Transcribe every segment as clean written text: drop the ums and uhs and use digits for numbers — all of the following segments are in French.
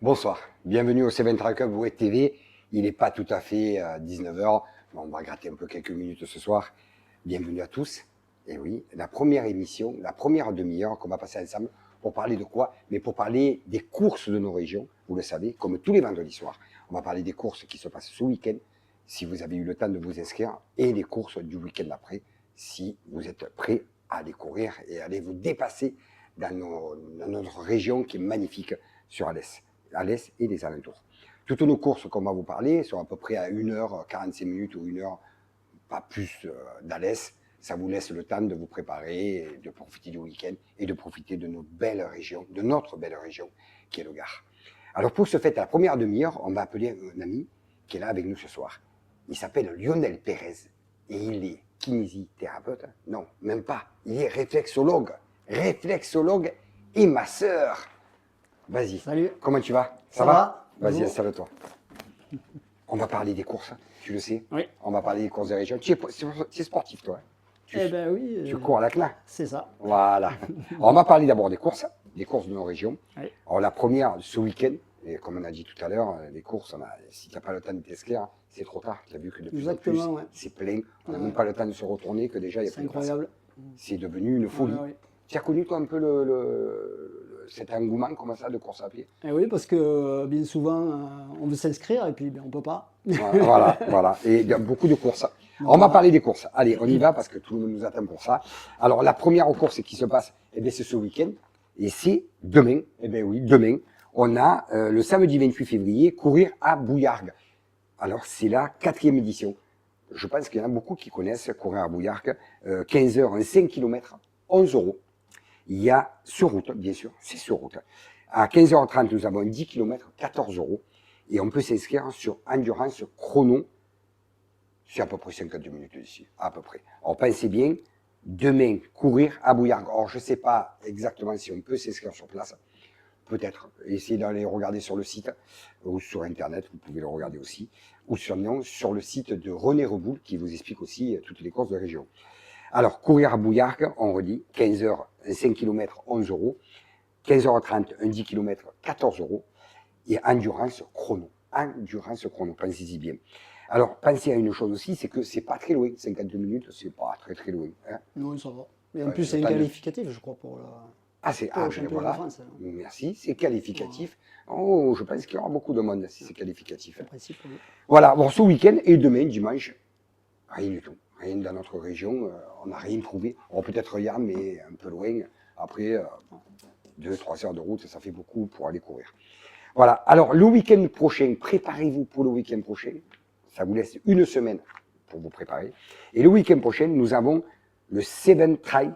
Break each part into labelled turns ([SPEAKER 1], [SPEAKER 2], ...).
[SPEAKER 1] Bonsoir, bienvenue au Seven Track Club Web TV. Il n'est pas tout à fait 19h, on va gratter un peu quelques minutes ce soir. Bienvenue à tous. Et oui, la première émission, la première demi-heure qu'on va passer ensemble pour parler de quoi? Mais pour parler des courses de nos régions, vous le savez, comme tous les vendredis soirs. On va parler des courses qui se passent ce week-end, si vous avez eu le temps de vous inscrire, et les courses du week-end d'après, si vous êtes prêts à aller courir et à aller vous dépasser dans notre région qui est magnifique sur Alès et les alentours. Toutes nos courses qu'on va vous parler sont à peu près à 1h45 ou 1h, pas plus d'Alès. Ça vous laisse le temps de vous préparer, de profiter du week-end et de profiter de nos belles régions, de notre belle région qui est le Gard. Alors pour ce fait, à la première demi-heure, on va appeler un ami qui est là avec nous ce soir. Il s'appelle Lionel Pérez et il est kinésithérapeute. Non, même pas. Il est réflexologue. Réflexologue et masseur. Vas-y.
[SPEAKER 2] Salut.
[SPEAKER 1] Comment tu vas?
[SPEAKER 2] Ça va.
[SPEAKER 1] Vas-y, installe-toi. On va parler des courses, tu le sais.
[SPEAKER 2] Oui.
[SPEAKER 1] On va parler des courses des régions. Tu es sportif, toi.
[SPEAKER 2] Eh ben oui.
[SPEAKER 1] Tu cours à la CNA.
[SPEAKER 2] C'est ça.
[SPEAKER 1] Voilà. Alors, on va parler d'abord des courses de nos régions.
[SPEAKER 2] Oui.
[SPEAKER 1] Alors, la première, ce week-end, et comme on a dit tout à l'heure, les courses, si tu n'as pas le temps de t'inscrire, c'est trop tard. Tu as vu que de plus en plus,
[SPEAKER 2] Exactement, ouais.
[SPEAKER 1] c'est plein. On n'a même pas le temps de se retourner, que déjà, il y a
[SPEAKER 2] C'est
[SPEAKER 1] plus de place.
[SPEAKER 2] incroyable.
[SPEAKER 1] C'est devenu une folie.
[SPEAKER 2] Ouais, ouais.
[SPEAKER 1] Tu as connu, toi, un peu cet engouement, comme ça, de course à pied?
[SPEAKER 2] Eh oui, parce que bien souvent, on veut s'inscrire et puis ben, on peut pas.
[SPEAKER 1] Voilà, voilà. Et il y a beaucoup de courses. Alors, on va parler des courses. Allez, on y va parce que tout le monde nous attend pour ça. Alors, la première course qui se passe, eh bien, c'est ce week-end. Et c'est demain. Eh bien oui, demain. On a le samedi 28 février, courir à Bouillargues. Alors, c'est la 4e édition. Je pense qu'il y en a beaucoup qui connaissent courir à Bouillargues. 15 heures, un 5 km, 11 €. Il y a sur route, bien sûr, c'est sur route. À 15h30, nous avons 10 km, 14 €. Et on peut s'inscrire sur Endurance Chrono. C'est à peu près 52 minutes d'ici, à peu près. Alors pensez bien, demain, courir à Bouillargues. Alors je ne sais pas exactement si on peut s'inscrire sur place. Peut-être. Essayez d'aller regarder sur le site ou sur Internet, vous pouvez le regarder aussi. Ou sur le site de René Reboul qui vous explique aussi toutes les courses de région. Alors, courir à Bouillargues, on redit, 15 heures, 5 km, 11 €. 15h30, un 10 km, 14 €. Et endurance chrono. Endurance chrono, pensez-y bien. Alors, pensez à une chose aussi, c'est que c'est pas très loin. 52 minutes, c'est pas très loin. Hein.
[SPEAKER 2] Non, ça va. Et en
[SPEAKER 1] Ouais,
[SPEAKER 2] plus, c'est un
[SPEAKER 1] pas de-
[SPEAKER 2] qualificatif, je crois, pour le,
[SPEAKER 1] c'est
[SPEAKER 2] pour le
[SPEAKER 1] ben
[SPEAKER 2] championnat
[SPEAKER 1] voilà.
[SPEAKER 2] de France.
[SPEAKER 1] Merci, c'est qualificatif. Oh, je pense qu'il y aura beaucoup de monde si c'est qualificatif.
[SPEAKER 2] En principe, oui.
[SPEAKER 1] Voilà, bon, ce week-end et demain, dimanche, rien du tout. Rien dans notre région, on n'a rien trouvé. On peut-être Yann, mais un peu loin. Après, 2-3 heures de route, ça fait beaucoup pour aller courir. Voilà, alors le week-end prochain, préparez-vous pour le week-end prochain. Ça vous laisse une semaine pour vous préparer. Et le week-end prochain, nous avons le Seven Trail,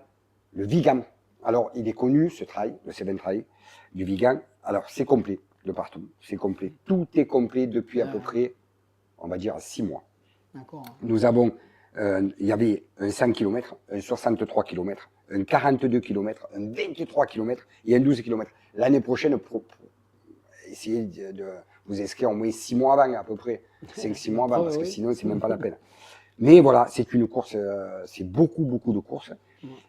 [SPEAKER 1] le Vigan. Alors, il est connu, ce trail, le Seven Trail du Vigan. Alors, c'est complet de partout, c'est complet. Tout est complet depuis à peu près, on va dire, 6 mois.
[SPEAKER 2] D'accord.
[SPEAKER 1] Nous avons, il y avait un 100 km, un 63 km, un 42 km, un 23 km et un 12 km. L'année prochaine, essayez de vous inscrire au moins 6 mois avant à peu près, 5-6 mois avant, parce que sinon, c'est même pas la peine. Mais voilà, c'est une course, c'est beaucoup de courses.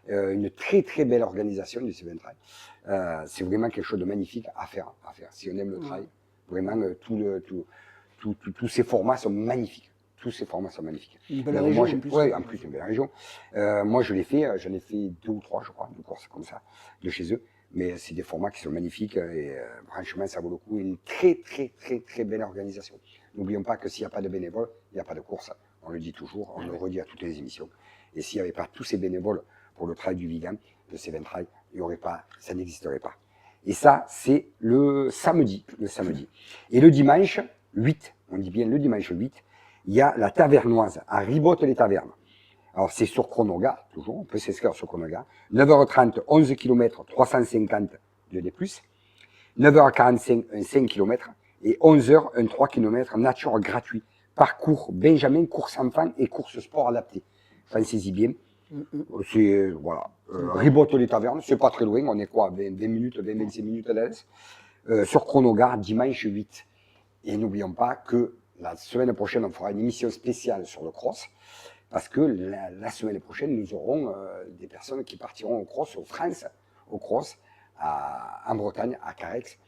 [SPEAKER 1] Une très belle organisation du Seven Trail. C'est vraiment quelque chose de magnifique à faire. Si on aime le trail, vraiment, tous ces formats sont magnifiques. Tous ces formats sont magnifiques.
[SPEAKER 2] Une belle région, en plus.
[SPEAKER 1] Oui, en plus, une belle région. Moi, j'en ai fait 2 ou 3, je crois, de courses comme ça, de chez eux. Mais c'est des formats qui sont magnifiques et franchement, ça vaut le coup. Une très belle organisation. N'oublions pas que s'il n'y a pas de bénévoles, il n'y a pas de course. On le dit toujours, on le redit à toutes les émissions. Et s'il n'y avait pas tous ces bénévoles pour le trail du Vigan, le Seven Trail, il y aurait pas, ça n'existerait pas. Et ça, c'est le samedi. Et le dimanche 8, on dit bien le dimanche 8, il y a la Tavernoise à Ribotte-les-Tavernes. Alors, c'est sur Chronogard, toujours, on peut s'inscrire sur Chronogard. 9h30, 11 km, 350 de D+. 9h45, un 5 km. Et 11h, un 3 km nature gratuit. Parcours Benjamin, course enfant et course sport adapté. Pensez-y bien. C'est, voilà. Ribotte-les-Tavernes, c'est pas très loin, on est quoi, 20 minutes, 25 minutes à l'aise. Sur Chronogard, dimanche 8. Et n'oublions pas que la semaine prochaine, on fera une émission spéciale sur le cross, parce que la semaine prochaine, nous aurons des personnes qui partiront au cross, au cross, en Bretagne, à Carex,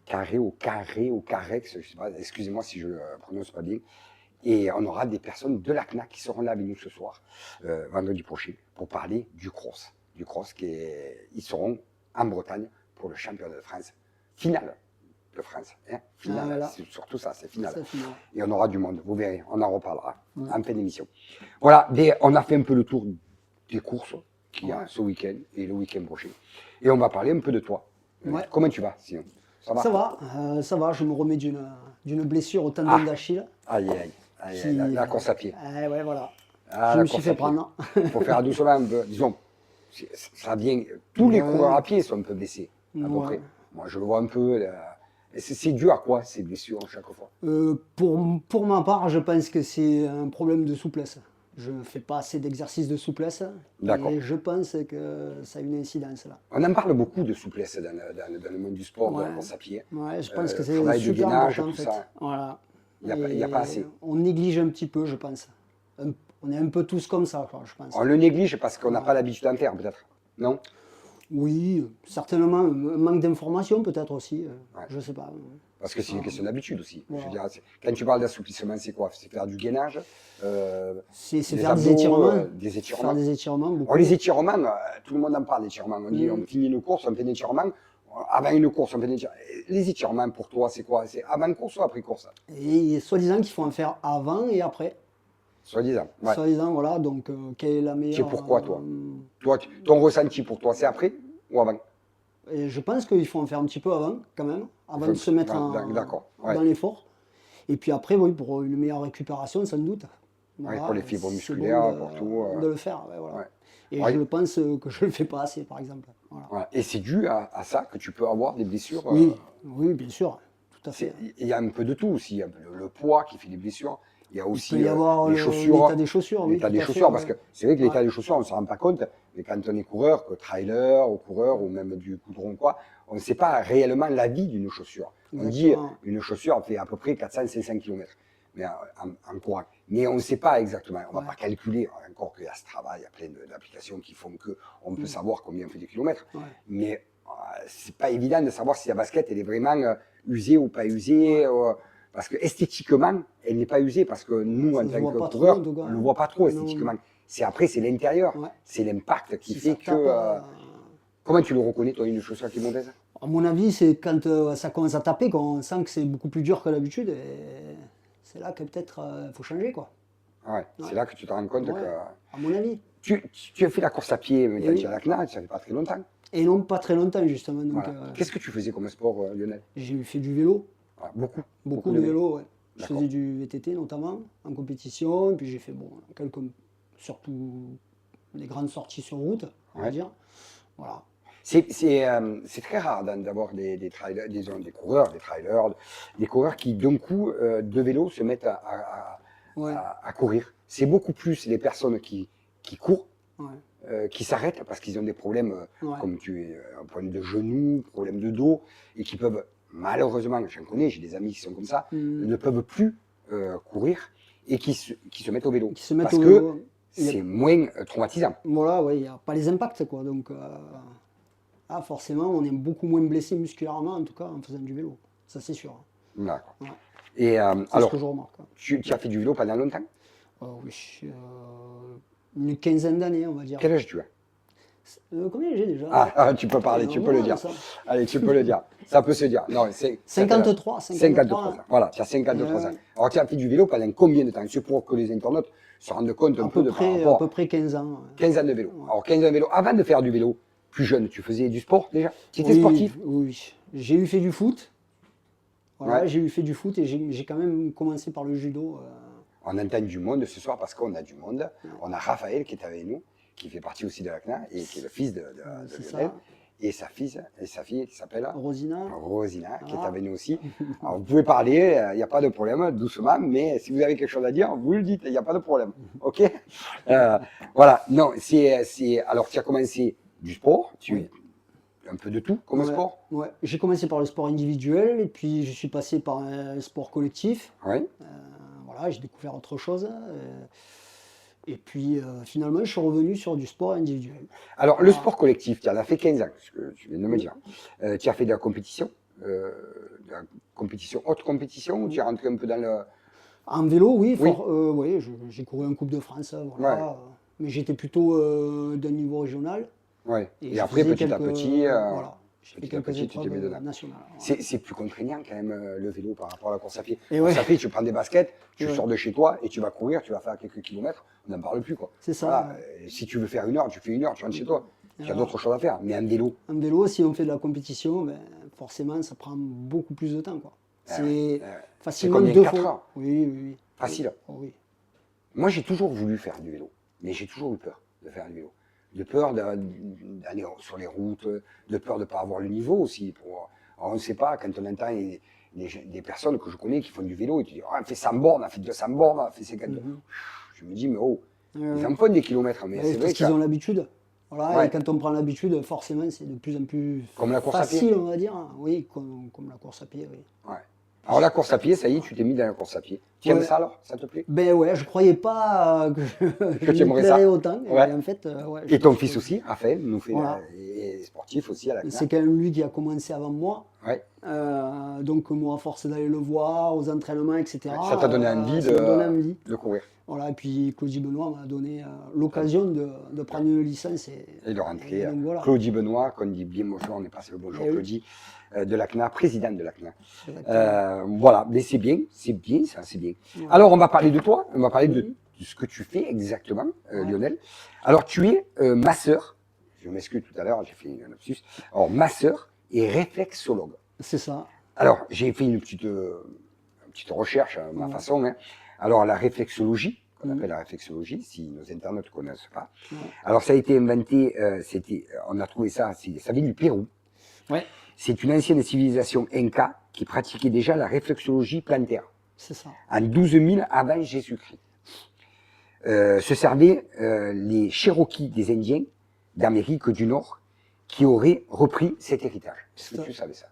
[SPEAKER 1] Carré ou Carex, je sais pas, excusez-moi si je ne prononce pas bien. Et on aura des personnes de la CNAC qui seront là avec nous ce soir, vendredi prochain, pour parler du cross. Ils seront en Bretagne pour le championnat de France, finale de France. Hein, finale,
[SPEAKER 2] voilà.
[SPEAKER 1] c'est surtout ça, c'est finale.
[SPEAKER 2] C'est final.
[SPEAKER 1] Et on aura du monde, vous verrez, on en reparlera
[SPEAKER 2] Ouais.
[SPEAKER 1] en fin d'émission. Voilà, on a fait un peu le tour des courses qu'il y a ce week-end et le week-end prochain. Et on va parler un peu de toi.
[SPEAKER 2] Ouais.
[SPEAKER 1] Comment tu vas, sinon? Ça va?
[SPEAKER 2] Ça va, je me remets d'une blessure au tendon d'Achille.
[SPEAKER 1] Aïe, aïe, aïe, la course à pied.
[SPEAKER 2] Ouais, voilà.
[SPEAKER 1] Ah,
[SPEAKER 2] Je
[SPEAKER 1] la
[SPEAKER 2] me suis
[SPEAKER 1] course
[SPEAKER 2] fait
[SPEAKER 1] à pied.
[SPEAKER 2] prendre.
[SPEAKER 1] Il faut faire doucement un peu. Disons, ça vient. Tous les
[SPEAKER 2] Ouais.
[SPEAKER 1] coureurs à pied sont un peu blessés, à peu
[SPEAKER 2] Ouais.
[SPEAKER 1] près. Moi, je le vois un peu. Et c'est dû à quoi ces blessures chaque fois?
[SPEAKER 2] Pour ma part, je pense que c'est un problème de souplesse. Je ne fais pas assez d'exercices de souplesse.
[SPEAKER 1] D'accord.
[SPEAKER 2] Et je pense que ça a une incidence là.
[SPEAKER 1] On en parle beaucoup de souplesse dans le monde du sport, de la
[SPEAKER 2] Ouais.
[SPEAKER 1] course à pied.
[SPEAKER 2] Ouais, je pense que c'est
[SPEAKER 1] Travail de
[SPEAKER 2] super
[SPEAKER 1] gainage,
[SPEAKER 2] important en
[SPEAKER 1] tout
[SPEAKER 2] fait.
[SPEAKER 1] ça.
[SPEAKER 2] Voilà.
[SPEAKER 1] Il y a pas
[SPEAKER 2] Et
[SPEAKER 1] assez.
[SPEAKER 2] on néglige un petit peu, je pense. On est un peu tous comme ça, quoi, je pense.
[SPEAKER 1] On le néglige parce qu'on n'a pas l'habitude d'en faire, peut-être. Non?
[SPEAKER 2] Oui, certainement, un manque d'information peut-être aussi. Je sais pas.
[SPEAKER 1] Parce que c'est une question d'habitude aussi.
[SPEAKER 2] Voilà.
[SPEAKER 1] Je veux dire, quand tu parles d'assouplissement, c'est quoi? C'est faire du gainage,
[SPEAKER 2] C'est
[SPEAKER 1] des
[SPEAKER 2] faire des
[SPEAKER 1] abdos,
[SPEAKER 2] étirements.
[SPEAKER 1] des étirements.
[SPEAKER 2] Faire des étirements, beaucoup.
[SPEAKER 1] Alors, les étirements, tout le monde en parle d'étirements. On dit, on finit une course, on fait un étirement. Avant une course, on fait un étirement. Les étirements, pour toi, c'est quoi? C'est avant course ou après course?
[SPEAKER 2] Et soi-disant qu'il faut en faire avant et après.
[SPEAKER 1] Soi-disant. Ouais.
[SPEAKER 2] Soi-disant, voilà, donc quelle est la meilleure.
[SPEAKER 1] C'est pourquoi, toi? Ton ressenti pour toi, c'est après ou avant?
[SPEAKER 2] Et je pense qu'il faut en faire un petit peu avant, quand même, avant de se mettre
[SPEAKER 1] D'accord. Ouais.
[SPEAKER 2] dans l'effort. Et puis après, oui, pour une meilleure récupération, sans doute. Voilà,
[SPEAKER 1] pour les fibres
[SPEAKER 2] c'est
[SPEAKER 1] musculaires,
[SPEAKER 2] bon
[SPEAKER 1] pour tout.
[SPEAKER 2] de le faire. Ouais, voilà.
[SPEAKER 1] Ouais.
[SPEAKER 2] Et
[SPEAKER 1] Ouais.
[SPEAKER 2] je pense que je ne le fais pas assez, par exemple. Voilà.
[SPEAKER 1] Ouais. Et c'est dû à ça que tu peux avoir des blessures.
[SPEAKER 2] Oui, oui, bien sûr, tout à fait.
[SPEAKER 1] Il y a un peu de tout aussi. Il y a le poids qui fait des blessures. Il y a aussi
[SPEAKER 2] peut y avoir
[SPEAKER 1] les chaussures.
[SPEAKER 2] l'état des chaussures, oui,
[SPEAKER 1] L'état
[SPEAKER 2] tout
[SPEAKER 1] des
[SPEAKER 2] à
[SPEAKER 1] chaussures,
[SPEAKER 2] fait,
[SPEAKER 1] parce
[SPEAKER 2] ouais.
[SPEAKER 1] que c'est vrai que l'état
[SPEAKER 2] Ouais.
[SPEAKER 1] des chaussures, on ne se rend pas compte. Mais quand on est coureur, que trailer, ou coureur, ou même du goudron, quoi, on ne sait pas réellement la vie d'une chaussure. On dit
[SPEAKER 2] Exactement.
[SPEAKER 1] une chaussure fait à peu près 400-500 km mais en courant. Mais on ne sait pas exactement. On ne va pas calculer. Encore qu'il y a ce travail, il y a plein d'applications qui font qu'on peut savoir combien on fait de kilomètres.
[SPEAKER 2] Ouais.
[SPEAKER 1] Mais c'est pas évident de savoir si la basket elle est vraiment usée ou pas usée. Parce que esthétiquement, elle n'est pas usée parce que nous,
[SPEAKER 2] Ça
[SPEAKER 1] en
[SPEAKER 2] se
[SPEAKER 1] tant
[SPEAKER 2] voit
[SPEAKER 1] que
[SPEAKER 2] pas trop,
[SPEAKER 1] coureurs,
[SPEAKER 2] en tout cas.
[SPEAKER 1] on ne le voit pas trop
[SPEAKER 2] Non.
[SPEAKER 1] esthétiquement. C'est après, c'est l'intérieur.
[SPEAKER 2] Ouais.
[SPEAKER 1] C'est l'impact qui
[SPEAKER 2] Si
[SPEAKER 1] fait
[SPEAKER 2] ça tape,
[SPEAKER 1] que. Comment tu le reconnais, toi, une chaussure qui est mauvaise?
[SPEAKER 2] à mon avis, c'est quand ça commence à taper qu'on sent que c'est beaucoup plus dur que d'habitude. Et c'est là que peut-être faut changer, quoi.
[SPEAKER 1] Ouais, c'est là que tu te rends compte
[SPEAKER 2] Ouais,
[SPEAKER 1] que.
[SPEAKER 2] à mon avis.
[SPEAKER 1] Tu as fait la course à pied, mais
[SPEAKER 2] Et
[SPEAKER 1] quand
[SPEAKER 2] oui.
[SPEAKER 1] tu as la CNA, ça fait pas très longtemps.
[SPEAKER 2] Et non, pas très longtemps, justement. Donc,
[SPEAKER 1] Voilà. Qu'est-ce que tu faisais comme sport, Lionel?
[SPEAKER 2] j'ai fait du vélo,
[SPEAKER 1] Voilà, beaucoup.
[SPEAKER 2] beaucoup de vélo, ouais. Je
[SPEAKER 1] D'accord.
[SPEAKER 2] faisais du VTT notamment, en compétition. Puis j'ai fait surtout des grandes sorties sur route, on va
[SPEAKER 1] Ouais.
[SPEAKER 2] dire. Voilà.
[SPEAKER 1] C'est très rare d'avoir des trailers, des coureurs, des trailers, des coureurs qui d'un coup de vélo se mettent
[SPEAKER 2] Ouais.
[SPEAKER 1] à courir. C'est beaucoup plus les personnes qui courent,
[SPEAKER 2] Ouais.
[SPEAKER 1] qui s'arrêtent parce qu'ils ont des problèmes
[SPEAKER 2] Ouais.
[SPEAKER 1] comme un problème de genoux, problème de dos, et qui peuvent malheureusement, j'en connais, j'ai des amis qui sont comme ça, ne peuvent plus courir et qui se mettent au vélo.
[SPEAKER 2] Qui se mettent
[SPEAKER 1] parce
[SPEAKER 2] au
[SPEAKER 1] que
[SPEAKER 2] vélo.
[SPEAKER 1] c'est moins traumatisant.
[SPEAKER 2] Voilà, ouais, il n'y a pas les impacts, quoi. Donc, forcément, on est beaucoup moins blessé musculairement, en tout cas, en faisant du vélo. Ça, c'est sûr.
[SPEAKER 1] D'accord.
[SPEAKER 2] Ouais.
[SPEAKER 1] Et
[SPEAKER 2] C'est
[SPEAKER 1] alors,
[SPEAKER 2] ce que je remarque.
[SPEAKER 1] tu as fait du vélo pendant longtemps?
[SPEAKER 2] Oui, une quinzaine d'années, on va dire.
[SPEAKER 1] Quel âge tu as?
[SPEAKER 2] Combien j'ai déjà?
[SPEAKER 1] Tu peux parler, tu peux
[SPEAKER 2] voilà,
[SPEAKER 1] le dire.
[SPEAKER 2] ça.
[SPEAKER 1] Allez, tu peux le dire. Ça peut se dire. Non, c'est
[SPEAKER 2] 53.
[SPEAKER 1] 53 ans. Voilà, tu as 53 ans. Alors, tu as fait du vélo pendant combien de temps? C'est pour que les internautes se rendent compte un peu de par
[SPEAKER 2] À
[SPEAKER 1] rapport.
[SPEAKER 2] peu près 15 ans.
[SPEAKER 1] 15 ans de vélo. Alors, 15 ans de vélo. Avant de faire du vélo, plus jeune, tu faisais du sport déjà? Tu étais
[SPEAKER 2] Oui,
[SPEAKER 1] sportif?
[SPEAKER 2] Oui. J'ai eu fait du foot. Voilà,
[SPEAKER 1] Ouais.
[SPEAKER 2] j'ai eu fait du foot et j'ai quand même commencé par le judo.
[SPEAKER 1] On entend du monde ce soir parce qu'on a du monde. On a Raphaël qui est avec nous, qui fait partie aussi de la CNA et qui est le fils de
[SPEAKER 2] C'est
[SPEAKER 1] Lionel.
[SPEAKER 2] ça.
[SPEAKER 1] Et sa fille qui s'appelle
[SPEAKER 2] Rosina.
[SPEAKER 1] Rosina, qui est
[SPEAKER 2] Ah.
[SPEAKER 1] avec nous aussi. Alors, vous pouvez parler, il n'y a pas de problème, doucement, mais si vous avez quelque chose à dire, vous le dites, il n'y a pas de problème. OK? Voilà, non, alors tu as commencé du sport, un peu de tout comme sport?
[SPEAKER 2] Ouais. J'ai commencé par le sport individuel et puis je suis passé par un sport collectif.
[SPEAKER 1] Oui.
[SPEAKER 2] Voilà, j'ai découvert autre chose. Et puis finalement, je suis revenu sur du sport individuel.
[SPEAKER 1] Alors, le sport collectif, tu en as fait 15 ans, ce que tu viens de me dire. Tu as fait de la compétition, de la compétition, haute compétition, ou tu es rentré un peu dans le...
[SPEAKER 2] En vélo, oui,
[SPEAKER 1] Oui.
[SPEAKER 2] oui, j'ai couru en Coupe de France, voilà.
[SPEAKER 1] Ouais.
[SPEAKER 2] Mais j'étais plutôt d'un niveau régional.
[SPEAKER 1] Ouais.
[SPEAKER 2] Et
[SPEAKER 1] Et
[SPEAKER 2] je
[SPEAKER 1] après,
[SPEAKER 2] faisais
[SPEAKER 1] petit à
[SPEAKER 2] quelques,
[SPEAKER 1] petit,
[SPEAKER 2] voilà, j'ai fait
[SPEAKER 1] petit à
[SPEAKER 2] quelques
[SPEAKER 1] petit, tu t'es
[SPEAKER 2] épreuves
[SPEAKER 1] mis dedans.
[SPEAKER 2] nationales. Voilà.
[SPEAKER 1] C'est plus contraignant quand même le vélo par rapport à la course à pied.
[SPEAKER 2] Et
[SPEAKER 1] Course
[SPEAKER 2] ouais,
[SPEAKER 1] à pied, tu prends des baskets, tu
[SPEAKER 2] et ouais,
[SPEAKER 1] sors de chez toi et tu vas courir, tu vas faire quelques kilomètres, on n'en parle plus quoi.
[SPEAKER 2] c'est ça.
[SPEAKER 1] Voilà.
[SPEAKER 2] Ouais.
[SPEAKER 1] Et si tu veux faire 1 heure, tu fais 1 heure, tu rentres chez toi.
[SPEAKER 2] Et
[SPEAKER 1] Tu as
[SPEAKER 2] voilà.
[SPEAKER 1] d'autres choses à faire. Mais un vélo,
[SPEAKER 2] En vélo, si on fait de la compétition, ben, forcément, ça prend beaucoup plus de temps, quoi. C'est
[SPEAKER 1] ouais. C'est
[SPEAKER 2] facilement
[SPEAKER 1] combien?
[SPEAKER 2] deux
[SPEAKER 1] 4
[SPEAKER 2] fois.
[SPEAKER 1] heures?
[SPEAKER 2] Oui, oui, oui.
[SPEAKER 1] Facile.
[SPEAKER 2] Oh, oui.
[SPEAKER 1] Moi, j'ai toujours voulu faire du vélo, mais j'ai toujours eu peur de faire du vélo. De peur d'aller sur les routes, de peur de ne pas avoir le niveau aussi. Alors, on ne sait pas, quand on entend des personnes que je connais qui font du vélo, et tu dis, oh, fais 100 bornes, fait 200 bornes, fait 50 bornes. Je me dis, mais oh, ils en font des kilomètres, mais c'est vrai
[SPEAKER 2] Parce
[SPEAKER 1] que,
[SPEAKER 2] qu'ils ont l'habitude. Voilà, et
[SPEAKER 1] ouais,
[SPEAKER 2] quand on prend l'habitude, forcément, c'est de plus en plus
[SPEAKER 1] comme la course à pied.
[SPEAKER 2] facile, on va dire. Oui, comme la course à pied, oui.
[SPEAKER 1] Ouais. Alors la course à pied, ça y est, tu t'es mis dans la course à pied. Tu aimes
[SPEAKER 2] Ouais.
[SPEAKER 1] ça alors? Ça te plaît?
[SPEAKER 2] Ben ouais, je croyais pas que
[SPEAKER 1] Que
[SPEAKER 2] je
[SPEAKER 1] tu
[SPEAKER 2] me
[SPEAKER 1] aimerais
[SPEAKER 2] plairais
[SPEAKER 1] ça?
[SPEAKER 2] autant.
[SPEAKER 1] Ouais.
[SPEAKER 2] Et en fait, ouais,
[SPEAKER 1] Et ton fils aussi, Raphaël, nous fait,
[SPEAKER 2] voilà.
[SPEAKER 1] est sportif aussi à la
[SPEAKER 2] C'est
[SPEAKER 1] CNA.
[SPEAKER 2] quand même lui qui a commencé avant moi.
[SPEAKER 1] Ouais.
[SPEAKER 2] Donc moi, à force d'aller le voir, aux entraînements,
[SPEAKER 1] Ouais. Ça t'a donné
[SPEAKER 2] etc.,
[SPEAKER 1] envie
[SPEAKER 2] ça m'a donné envie.
[SPEAKER 1] de courir
[SPEAKER 2] Voilà, et puis Claudie Benoît m'a donné l'occasion de prendre une licence.
[SPEAKER 1] et de rentrer.
[SPEAKER 2] Et donc voilà.
[SPEAKER 1] Claudie Benoît, qu'on dit bien bonjour, on est passé le bonjour
[SPEAKER 2] Eh oui,
[SPEAKER 1] Claudie, de la CNA, présidente de la CNA.
[SPEAKER 2] exactement.
[SPEAKER 1] Voilà, mais c'est bien, ça, c'est bien.
[SPEAKER 2] Ouais.
[SPEAKER 1] Alors, on va parler de toi, on va parler
[SPEAKER 2] Mhm.
[SPEAKER 1] de ce que tu fais exactement,
[SPEAKER 2] Ouais.
[SPEAKER 1] Lionel. Alors, tu es masseur, je m'excuse tout à l'heure, j'ai fait un lapsus. Alors, masseur et réflexologue.
[SPEAKER 2] C'est ça.
[SPEAKER 1] Alors, j'ai fait une petite recherche à ma
[SPEAKER 2] Ouais.
[SPEAKER 1] façon. Hein. Alors, la réflexologie, qu'on
[SPEAKER 2] Mhm.
[SPEAKER 1] appelle la réflexologie, si nos internautes ne connaissent pas.
[SPEAKER 2] Ouais.
[SPEAKER 1] Alors, ça a été inventé, on a trouvé ça, ça vient du Pérou.
[SPEAKER 2] Ouais,
[SPEAKER 1] C'est une ancienne civilisation inca qui pratiquait déjà la réflexologie plantaire
[SPEAKER 2] c'est ça.
[SPEAKER 1] en 12 000 avant Jésus-Christ. Se servaient les Cherokees des Indiens d'Amérique du Nord qui auraient repris cet héritage. Est-ce que tu savais ça?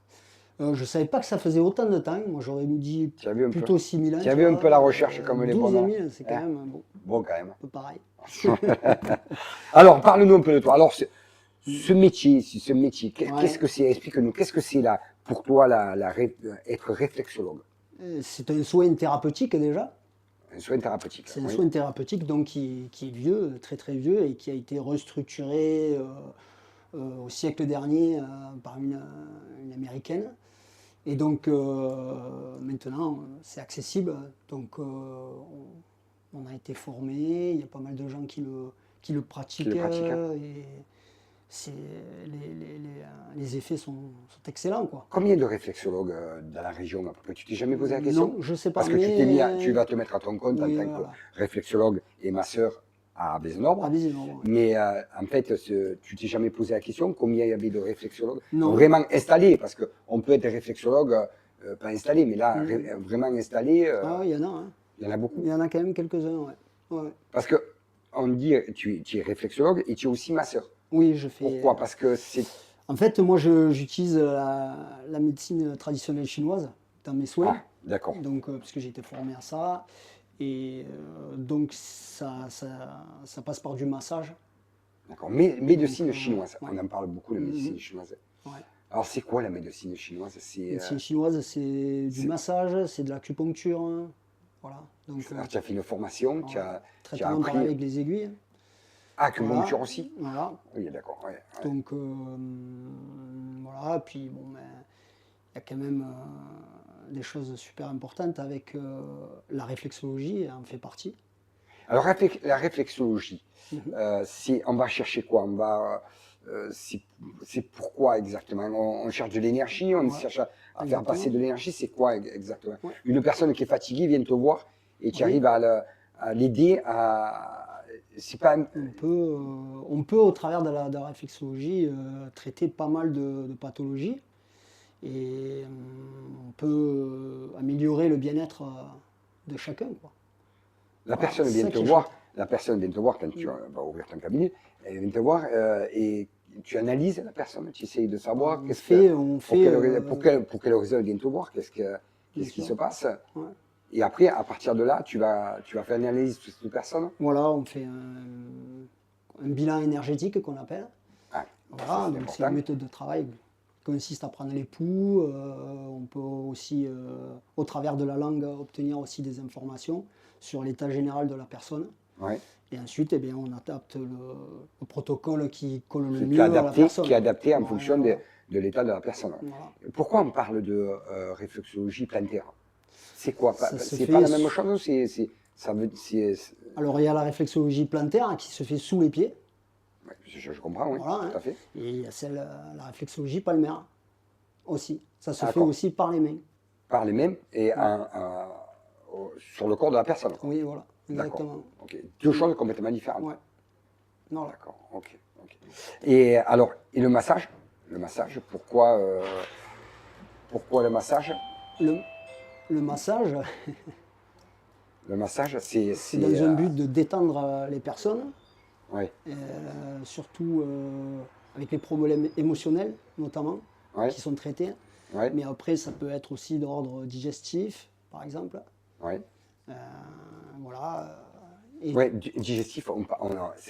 [SPEAKER 2] Je ne savais pas que ça faisait autant de temps. Moi, j'aurais dit
[SPEAKER 1] Tu as vu un
[SPEAKER 2] plutôt
[SPEAKER 1] peu?
[SPEAKER 2] 6 000 ans.
[SPEAKER 1] Tu as vu un peu la recherche comme les
[SPEAKER 2] 12
[SPEAKER 1] bonhommes?
[SPEAKER 2] 000, c'est quand même bon,
[SPEAKER 1] Bon, quand même.
[SPEAKER 2] un peu pareil.
[SPEAKER 1] Alors, parle-nous un peu de toi. Alors, ce métier,
[SPEAKER 2] Ouais.
[SPEAKER 1] qu'est-ce que c'est? Explique-nous, qu'est-ce que c'est là, pour toi, être réflexologue?
[SPEAKER 2] C'est un soin thérapeutique déjà.
[SPEAKER 1] Un soin thérapeutique.
[SPEAKER 2] C'est un
[SPEAKER 1] Oui.
[SPEAKER 2] soin thérapeutique donc qui est vieux, très très vieux, et qui a été restructuré au siècle dernier par une américaine. Et donc maintenant c'est accessible. Donc on a été formé, il y a pas mal de gens qui le pratiquent.
[SPEAKER 1] pratiquent.
[SPEAKER 2] Et les effets sont excellents, quoi.
[SPEAKER 1] Combien de réflexologues dans la région à peu près? Tu t'es jamais posé la question?
[SPEAKER 2] Non, je sais pas.
[SPEAKER 1] Parce que tu vas te mettre à ton compte
[SPEAKER 2] Oui,
[SPEAKER 1] en tant
[SPEAKER 2] voilà.
[SPEAKER 1] que réflexologue et masseur à Bézenobre.
[SPEAKER 2] Ah, visiblement, ouais.
[SPEAKER 1] Mais en fait, tu t'es jamais posé la question combien il y avait de réflexologues
[SPEAKER 2] Non.
[SPEAKER 1] vraiment installés? Parce qu'on peut être réflexologue pas installé, mais là, vraiment installé,
[SPEAKER 2] Ah oui, il y en a, hein.
[SPEAKER 1] il y en a beaucoup.
[SPEAKER 2] Il y en a quand même quelques-uns, ouais. Ouais.
[SPEAKER 1] Parce que on dit tu es réflexologue et tu es aussi masseur.
[SPEAKER 2] Oui, je fais.
[SPEAKER 1] Pourquoi? Parce que c'est...
[SPEAKER 2] En fait, moi, j'utilise la médecine traditionnelle chinoise dans mes soins.
[SPEAKER 1] Ah, d'accord.
[SPEAKER 2] Donc, parce que j'ai été formé à ça. Et donc, ça passe par du massage.
[SPEAKER 1] D'accord. Médecine
[SPEAKER 2] Donc,
[SPEAKER 1] chinoise,
[SPEAKER 2] ouais.
[SPEAKER 1] on en parle beaucoup de médecine chinoise.
[SPEAKER 2] Ouais.
[SPEAKER 1] Alors, c'est quoi la médecine chinoise?
[SPEAKER 2] La médecine chinoise, c'est du massage, c'est de l'acupuncture. Hein. Voilà. Donc,
[SPEAKER 1] Alors, tu as fait une formation, tu as
[SPEAKER 2] traitement par
[SPEAKER 1] appris...
[SPEAKER 2] avec les aiguilles.
[SPEAKER 1] Acupuncture aussi?
[SPEAKER 2] Voilà.
[SPEAKER 1] Oui, d'accord. Ouais.
[SPEAKER 2] Donc, voilà. Puis, bon, ben, il y a quand même des choses super importantes avec la réflexologie, elle en fait partie.
[SPEAKER 1] Alors, la réflexologie, on va chercher quoi? C'est pourquoi exactement? On cherche de l'énergie, on cherche à faire passer de l'énergie, c'est quoi exactement?
[SPEAKER 2] Ouais.
[SPEAKER 1] Une personne qui est fatiguée vient te voir et tu arrives à l'aider à... C'est pas...
[SPEAKER 2] On peut, au travers de la réflexologie, traiter pas mal de pathologies, et on peut améliorer le bien-être de chacun, quoi.
[SPEAKER 1] La
[SPEAKER 2] Voilà,
[SPEAKER 1] personne
[SPEAKER 2] c'est
[SPEAKER 1] vient
[SPEAKER 2] ça
[SPEAKER 1] te
[SPEAKER 2] qui est
[SPEAKER 1] voir,
[SPEAKER 2] chouette.
[SPEAKER 1] la personne vient te voir quand tu vas ouvrir ton cabinet, elle vient te voir et tu analyses la personne, tu essayes de savoir pour quelle raison elle vient te voir, qu'est-ce qui se passe.
[SPEAKER 2] Ouais.
[SPEAKER 1] Et après, à partir de là, tu vas faire une analyse de cette personne.
[SPEAKER 2] Voilà, on fait un bilan énergétique qu'on appelle.
[SPEAKER 1] Ah,
[SPEAKER 2] Voilà, donc c'est une
[SPEAKER 1] important.
[SPEAKER 2] méthode de travail consiste à prendre les pouls. On peut aussi, au travers de la langue, obtenir aussi des informations sur l'état général de la personne.
[SPEAKER 1] Ouais.
[SPEAKER 2] Et ensuite, eh bien, on adapte le protocole qui colle le
[SPEAKER 1] Qui est
[SPEAKER 2] mieux à la personne.
[SPEAKER 1] qui est adapté en
[SPEAKER 2] Voilà,
[SPEAKER 1] fonction
[SPEAKER 2] voilà.
[SPEAKER 1] de l'état de la personne.
[SPEAKER 2] Voilà.
[SPEAKER 1] Pourquoi on parle de réflexologie plantaire? C'est quoi?
[SPEAKER 2] Ça se
[SPEAKER 1] C'est
[SPEAKER 2] fait
[SPEAKER 1] pas la même chose? Ça veut,
[SPEAKER 2] Alors, il y a la réflexologie plantaire, hein, qui se fait sous les pieds.
[SPEAKER 1] ouais, je comprends, oui,
[SPEAKER 2] Voilà, hein.
[SPEAKER 1] tout à fait.
[SPEAKER 2] Et il y a la réflexologie palmaire aussi. Ça se fait
[SPEAKER 1] D'accord.
[SPEAKER 2] aussi par les mains.
[SPEAKER 1] Par les mêmes et
[SPEAKER 2] Ouais.
[SPEAKER 1] sur le corps de la personne, quoi.
[SPEAKER 2] Oui, voilà,
[SPEAKER 1] D'accord.
[SPEAKER 2] exactement.
[SPEAKER 1] Ok. Deux choses complètement différentes.
[SPEAKER 2] Ouais. Voilà.
[SPEAKER 1] D'accord. Ok. Ok. Et alors, et le massage? Le massage, pourquoi le massage?
[SPEAKER 2] Le, le massage,
[SPEAKER 1] Le massage,
[SPEAKER 2] c'est dans un but de détendre les personnes,
[SPEAKER 1] ouais,
[SPEAKER 2] surtout avec les problèmes émotionnels notamment,
[SPEAKER 1] ouais,
[SPEAKER 2] qui sont traités.
[SPEAKER 1] ouais,
[SPEAKER 2] Mais après, ça peut être aussi d'ordre digestif, par exemple.
[SPEAKER 1] ouais.
[SPEAKER 2] Euh, voilà. Et
[SPEAKER 1] Ouais, digestif,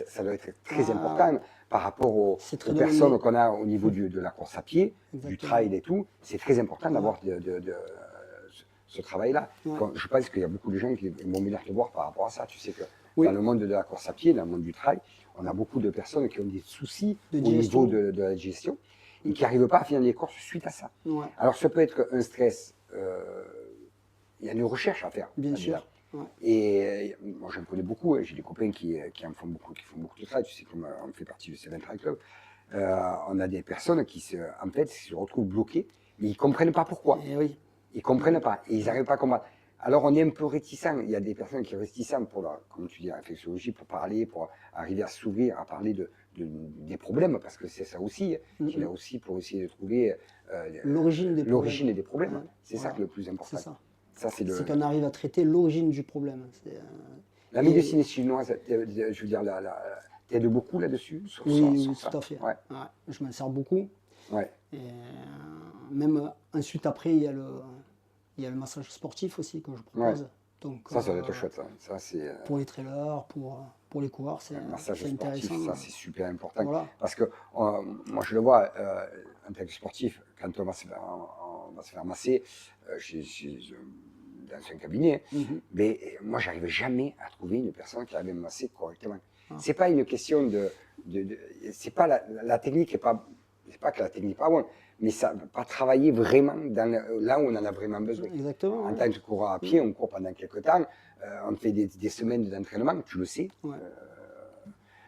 [SPEAKER 1] ça doit être très
[SPEAKER 2] Ah,
[SPEAKER 1] important par rapport
[SPEAKER 2] c'est
[SPEAKER 1] aux
[SPEAKER 2] très
[SPEAKER 1] personnes
[SPEAKER 2] demandé.
[SPEAKER 1] qu'on a au niveau de la course à pied, du
[SPEAKER 2] Exactement.
[SPEAKER 1] trail et tout. C'est très important
[SPEAKER 2] Ouais.
[SPEAKER 1] d'avoir ce travail-là.
[SPEAKER 2] Ouais.
[SPEAKER 1] Je pense qu'il y a beaucoup de gens qui vont venir te voir par rapport à ça. Tu sais que
[SPEAKER 2] Oui.
[SPEAKER 1] dans le monde de la course à pied, dans le monde du trail, on a beaucoup de personnes qui ont des soucis
[SPEAKER 2] De
[SPEAKER 1] au
[SPEAKER 2] digestion.
[SPEAKER 1] niveau de la digestion et qui n'arrivent pas à finir les courses suite à ça.
[SPEAKER 2] Ouais.
[SPEAKER 1] Alors, ça peut être un stress. Il y a une recherche à faire.
[SPEAKER 2] Bien
[SPEAKER 1] là-dedans.
[SPEAKER 2] sûr. Ouais.
[SPEAKER 1] Et moi, j'en connais beaucoup. Hein. J'ai des copains qui en font beaucoup, qui font beaucoup de trail. Tu sais, comme on fait partie du Seven Trail Club, on a des personnes qui en fait, se retrouvent bloquées, mais ils ne comprennent pas pourquoi.
[SPEAKER 2] Et oui.
[SPEAKER 1] Ils ne comprennent pas. Et ils n'arrivent pas à comprendre. Alors, on est un peu réticents. Il y a des personnes qui sont réticentes pour, comme tu dis, la réflexologie, pour parler, pour arriver à s'ouvrir, à parler des problèmes, parce que c'est ça aussi, qui est là aussi pour essayer de trouver
[SPEAKER 2] L'origine des
[SPEAKER 1] l'origine
[SPEAKER 2] problèmes.
[SPEAKER 1] des problèmes.
[SPEAKER 2] Ouais.
[SPEAKER 1] C'est
[SPEAKER 2] Voilà.
[SPEAKER 1] ça qui est le plus important.
[SPEAKER 2] C'est ça.
[SPEAKER 1] Ça, c'est
[SPEAKER 2] C'est qu'on arrive à traiter l'origine du problème.
[SPEAKER 1] La médecine chinoise, je veux dire, t'aides beaucoup là-dessus
[SPEAKER 2] Oui,
[SPEAKER 1] ça.
[SPEAKER 2] tout à fait.
[SPEAKER 1] Ouais.
[SPEAKER 2] Ouais. Je m'en sers beaucoup.
[SPEAKER 1] Ouais.
[SPEAKER 2] Et même ensuite, après, il y a le massage sportif aussi que je propose.
[SPEAKER 1] Ouais.
[SPEAKER 2] Donc,
[SPEAKER 1] Ça doit être chouette. Ça c'est
[SPEAKER 2] pour les trailers, pour les coureurs, c'est
[SPEAKER 1] un massage sportif.
[SPEAKER 2] intéressant.
[SPEAKER 1] Ça, c'est super important.
[SPEAKER 2] Voilà.
[SPEAKER 1] Parce que moi, je le vois, en tant que sportif, quand on va se faire masser dans un cabinet, mais moi, j'arrive jamais à trouver une personne qui arrive à me masser correctement. C'est pas une question c'est pas la technique est pas, c'est pas que la technique n'est pas bonne, mais ça pas travailler vraiment là où on en a vraiment besoin.
[SPEAKER 2] Exactement.
[SPEAKER 1] En
[SPEAKER 2] Ouais.
[SPEAKER 1] tant que coureur à pied, on court pendant quelques temps, on fait des semaines d'entraînement, tu le sais.
[SPEAKER 2] Ouais.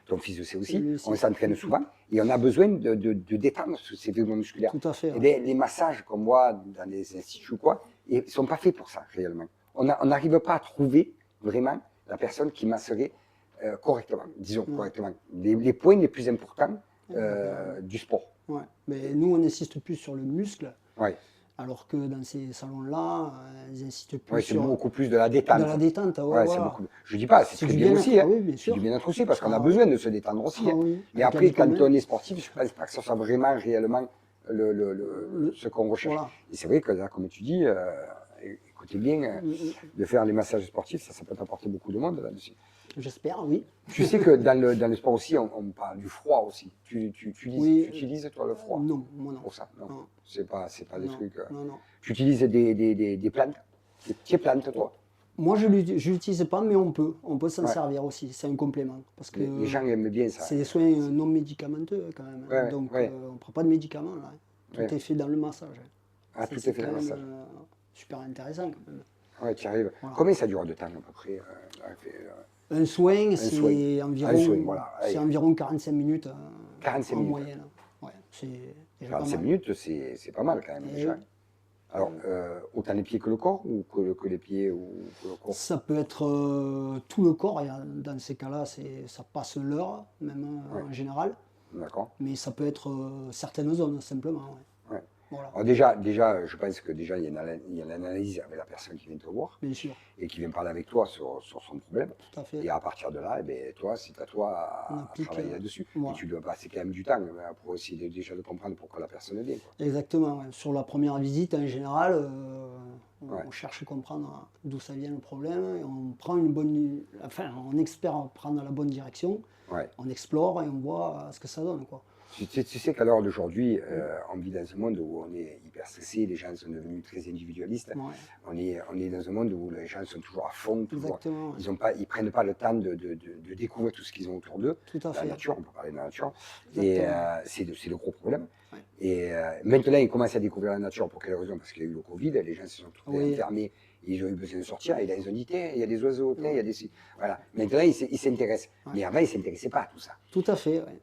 [SPEAKER 1] Ton fils le sait aussi,
[SPEAKER 2] Lui aussi.
[SPEAKER 1] on s'entraîne souvent et on a besoin de détendre ces mouvements musculaires.
[SPEAKER 2] Tout à fait.
[SPEAKER 1] Et
[SPEAKER 2] Ouais.
[SPEAKER 1] bien, les massages qu'on voit dans les instituts ou quoi, ils ne sont pas faits pour ça réellement. On n'arrive pas à trouver vraiment la personne qui masserait correctement, disons correctement, les points les plus importants du sport.
[SPEAKER 2] Ouais. Mais nous, on insiste plus sur le muscle,
[SPEAKER 1] Ouais.
[SPEAKER 2] alors que dans ces salons-là, ils insistent plus
[SPEAKER 1] Ouais, c'est
[SPEAKER 2] sur
[SPEAKER 1] beaucoup plus de la détente.
[SPEAKER 2] de la détente. Ouais,
[SPEAKER 1] Ouais,
[SPEAKER 2] voilà.
[SPEAKER 1] beaucoup. Je dis pas, c'est très
[SPEAKER 2] du
[SPEAKER 1] bien
[SPEAKER 2] bien-être,
[SPEAKER 1] aussi. Hein.
[SPEAKER 2] oui, bien
[SPEAKER 1] C'est
[SPEAKER 2] sûr.
[SPEAKER 1] du bien-être aussi parce qu'on a
[SPEAKER 2] Ah,
[SPEAKER 1] besoin de se détendre aussi.
[SPEAKER 2] Ah,
[SPEAKER 1] hein.
[SPEAKER 2] oui.
[SPEAKER 1] Mais
[SPEAKER 2] Avec
[SPEAKER 1] après,
[SPEAKER 2] un
[SPEAKER 1] quand
[SPEAKER 2] diplôme,
[SPEAKER 1] on est sportif, je pense pas que ce soit vraiment réellement ce qu'on recherche.
[SPEAKER 2] Voilà.
[SPEAKER 1] Et c'est vrai que là, comme tu dis, écoutez bien, de faire les massages sportifs, ça peut apporter beaucoup de monde là-dessus.
[SPEAKER 2] J'espère, oui.
[SPEAKER 1] Tu sais que dans le sport aussi, on parle du froid aussi. Tu
[SPEAKER 2] Oui.
[SPEAKER 1] utilises toi le froid
[SPEAKER 2] Non, moi non.
[SPEAKER 1] pour ça? Non.
[SPEAKER 2] Non.
[SPEAKER 1] C'est pas des
[SPEAKER 2] Non,
[SPEAKER 1] trucs.
[SPEAKER 2] non, non.
[SPEAKER 1] Tu utilises des plantes? Des petites plantes, toi?
[SPEAKER 2] Moi, je ne l'utilise pas, mais on peut s'en
[SPEAKER 1] Ouais.
[SPEAKER 2] servir aussi. C'est un complément. Parce que
[SPEAKER 1] Les gens aiment bien ça.
[SPEAKER 2] c'est des soins non médicamenteux quand même.
[SPEAKER 1] Ouais,
[SPEAKER 2] Donc,
[SPEAKER 1] ouais.
[SPEAKER 2] on ne prend pas de médicaments là. Tout
[SPEAKER 1] Ouais.
[SPEAKER 2] est fait dans le massage.
[SPEAKER 1] Ah, tout
[SPEAKER 2] C'est
[SPEAKER 1] est fait dans
[SPEAKER 2] quand
[SPEAKER 1] le
[SPEAKER 2] même,
[SPEAKER 1] massage.
[SPEAKER 2] super intéressant quand même.
[SPEAKER 1] Ouais, tu arrives.
[SPEAKER 2] Voilà.
[SPEAKER 1] Combien ça dure de temps à peu près
[SPEAKER 2] Un soin,
[SPEAKER 1] soin.
[SPEAKER 2] c'est environ,
[SPEAKER 1] Un soin, voilà. Allez.
[SPEAKER 2] c'est environ 45 minutes
[SPEAKER 1] 45
[SPEAKER 2] en
[SPEAKER 1] minutes.
[SPEAKER 2] moyenne. Ouais, c'est déjà pas
[SPEAKER 1] 45
[SPEAKER 2] mal.
[SPEAKER 1] minutes, c'est pas mal quand même
[SPEAKER 2] Et
[SPEAKER 1] déjà.
[SPEAKER 2] oui.
[SPEAKER 1] Alors, autant les pieds que le corps ou que les pieds ou que le corps?
[SPEAKER 2] Ça peut être tout le corps. Dans ces cas-là, ça passe l'heure, même en général.
[SPEAKER 1] D'accord.
[SPEAKER 2] Mais ça peut être certaines zones, simplement. Ouais.
[SPEAKER 1] Ouais.
[SPEAKER 2] Voilà,
[SPEAKER 1] Alors déjà, je pense que déjà il y a une analyse avec la personne qui vient te voir
[SPEAKER 2] bien sûr,
[SPEAKER 1] et qui vient parler avec toi sur son problème.
[SPEAKER 2] tout à fait.
[SPEAKER 1] Et à partir de là, eh ben, toi, c'est à toi
[SPEAKER 2] On
[SPEAKER 1] à
[SPEAKER 2] applique,
[SPEAKER 1] travailler là-dessus.
[SPEAKER 2] voilà.
[SPEAKER 1] Et tu dois passer quand même du temps pour essayer déjà de comprendre pourquoi la personne vient. Quoi.
[SPEAKER 2] Exactement. Ouais. Sur la première visite, en général,
[SPEAKER 1] Ouais.
[SPEAKER 2] on cherche à comprendre d'où ça vient le problème. Et on prend on espère prendre la bonne direction.
[SPEAKER 1] Ouais.
[SPEAKER 2] On explore et on voit ce que ça donne, quoi.
[SPEAKER 1] Tu sais qu'à l'heure d'aujourd'hui, on vit dans un monde où on est hyper stressé, les gens sont devenus très individualistes.
[SPEAKER 2] Ouais,
[SPEAKER 1] On est dans un monde où les gens sont toujours à fond, toujours,
[SPEAKER 2] exactement, ouais.
[SPEAKER 1] ils prennent pas le temps de découvrir tout ce qu'ils ont autour d'eux.
[SPEAKER 2] Tout à
[SPEAKER 1] La
[SPEAKER 2] fait.
[SPEAKER 1] nature, on peut parler de la nature. Et
[SPEAKER 2] Exactement.
[SPEAKER 1] c'est le gros problème.
[SPEAKER 2] Ouais.
[SPEAKER 1] Et maintenant, ils commencent à découvrir la nature. Pour quelle raison? Parce qu'il y a eu le Covid, les gens se sont trouvés
[SPEAKER 2] Oui.
[SPEAKER 1] enfermés, ils ont eu besoin de sortir. Et là, ils ont dit, tiens, il y a des oiseaux, tiens, il y a des...
[SPEAKER 2] Ouais.
[SPEAKER 1] Voilà. Maintenant, ils s'intéressent.
[SPEAKER 2] Ouais.
[SPEAKER 1] Mais avant, ils ne s'intéressaient pas à tout ça.
[SPEAKER 2] Tout à fait, ouais.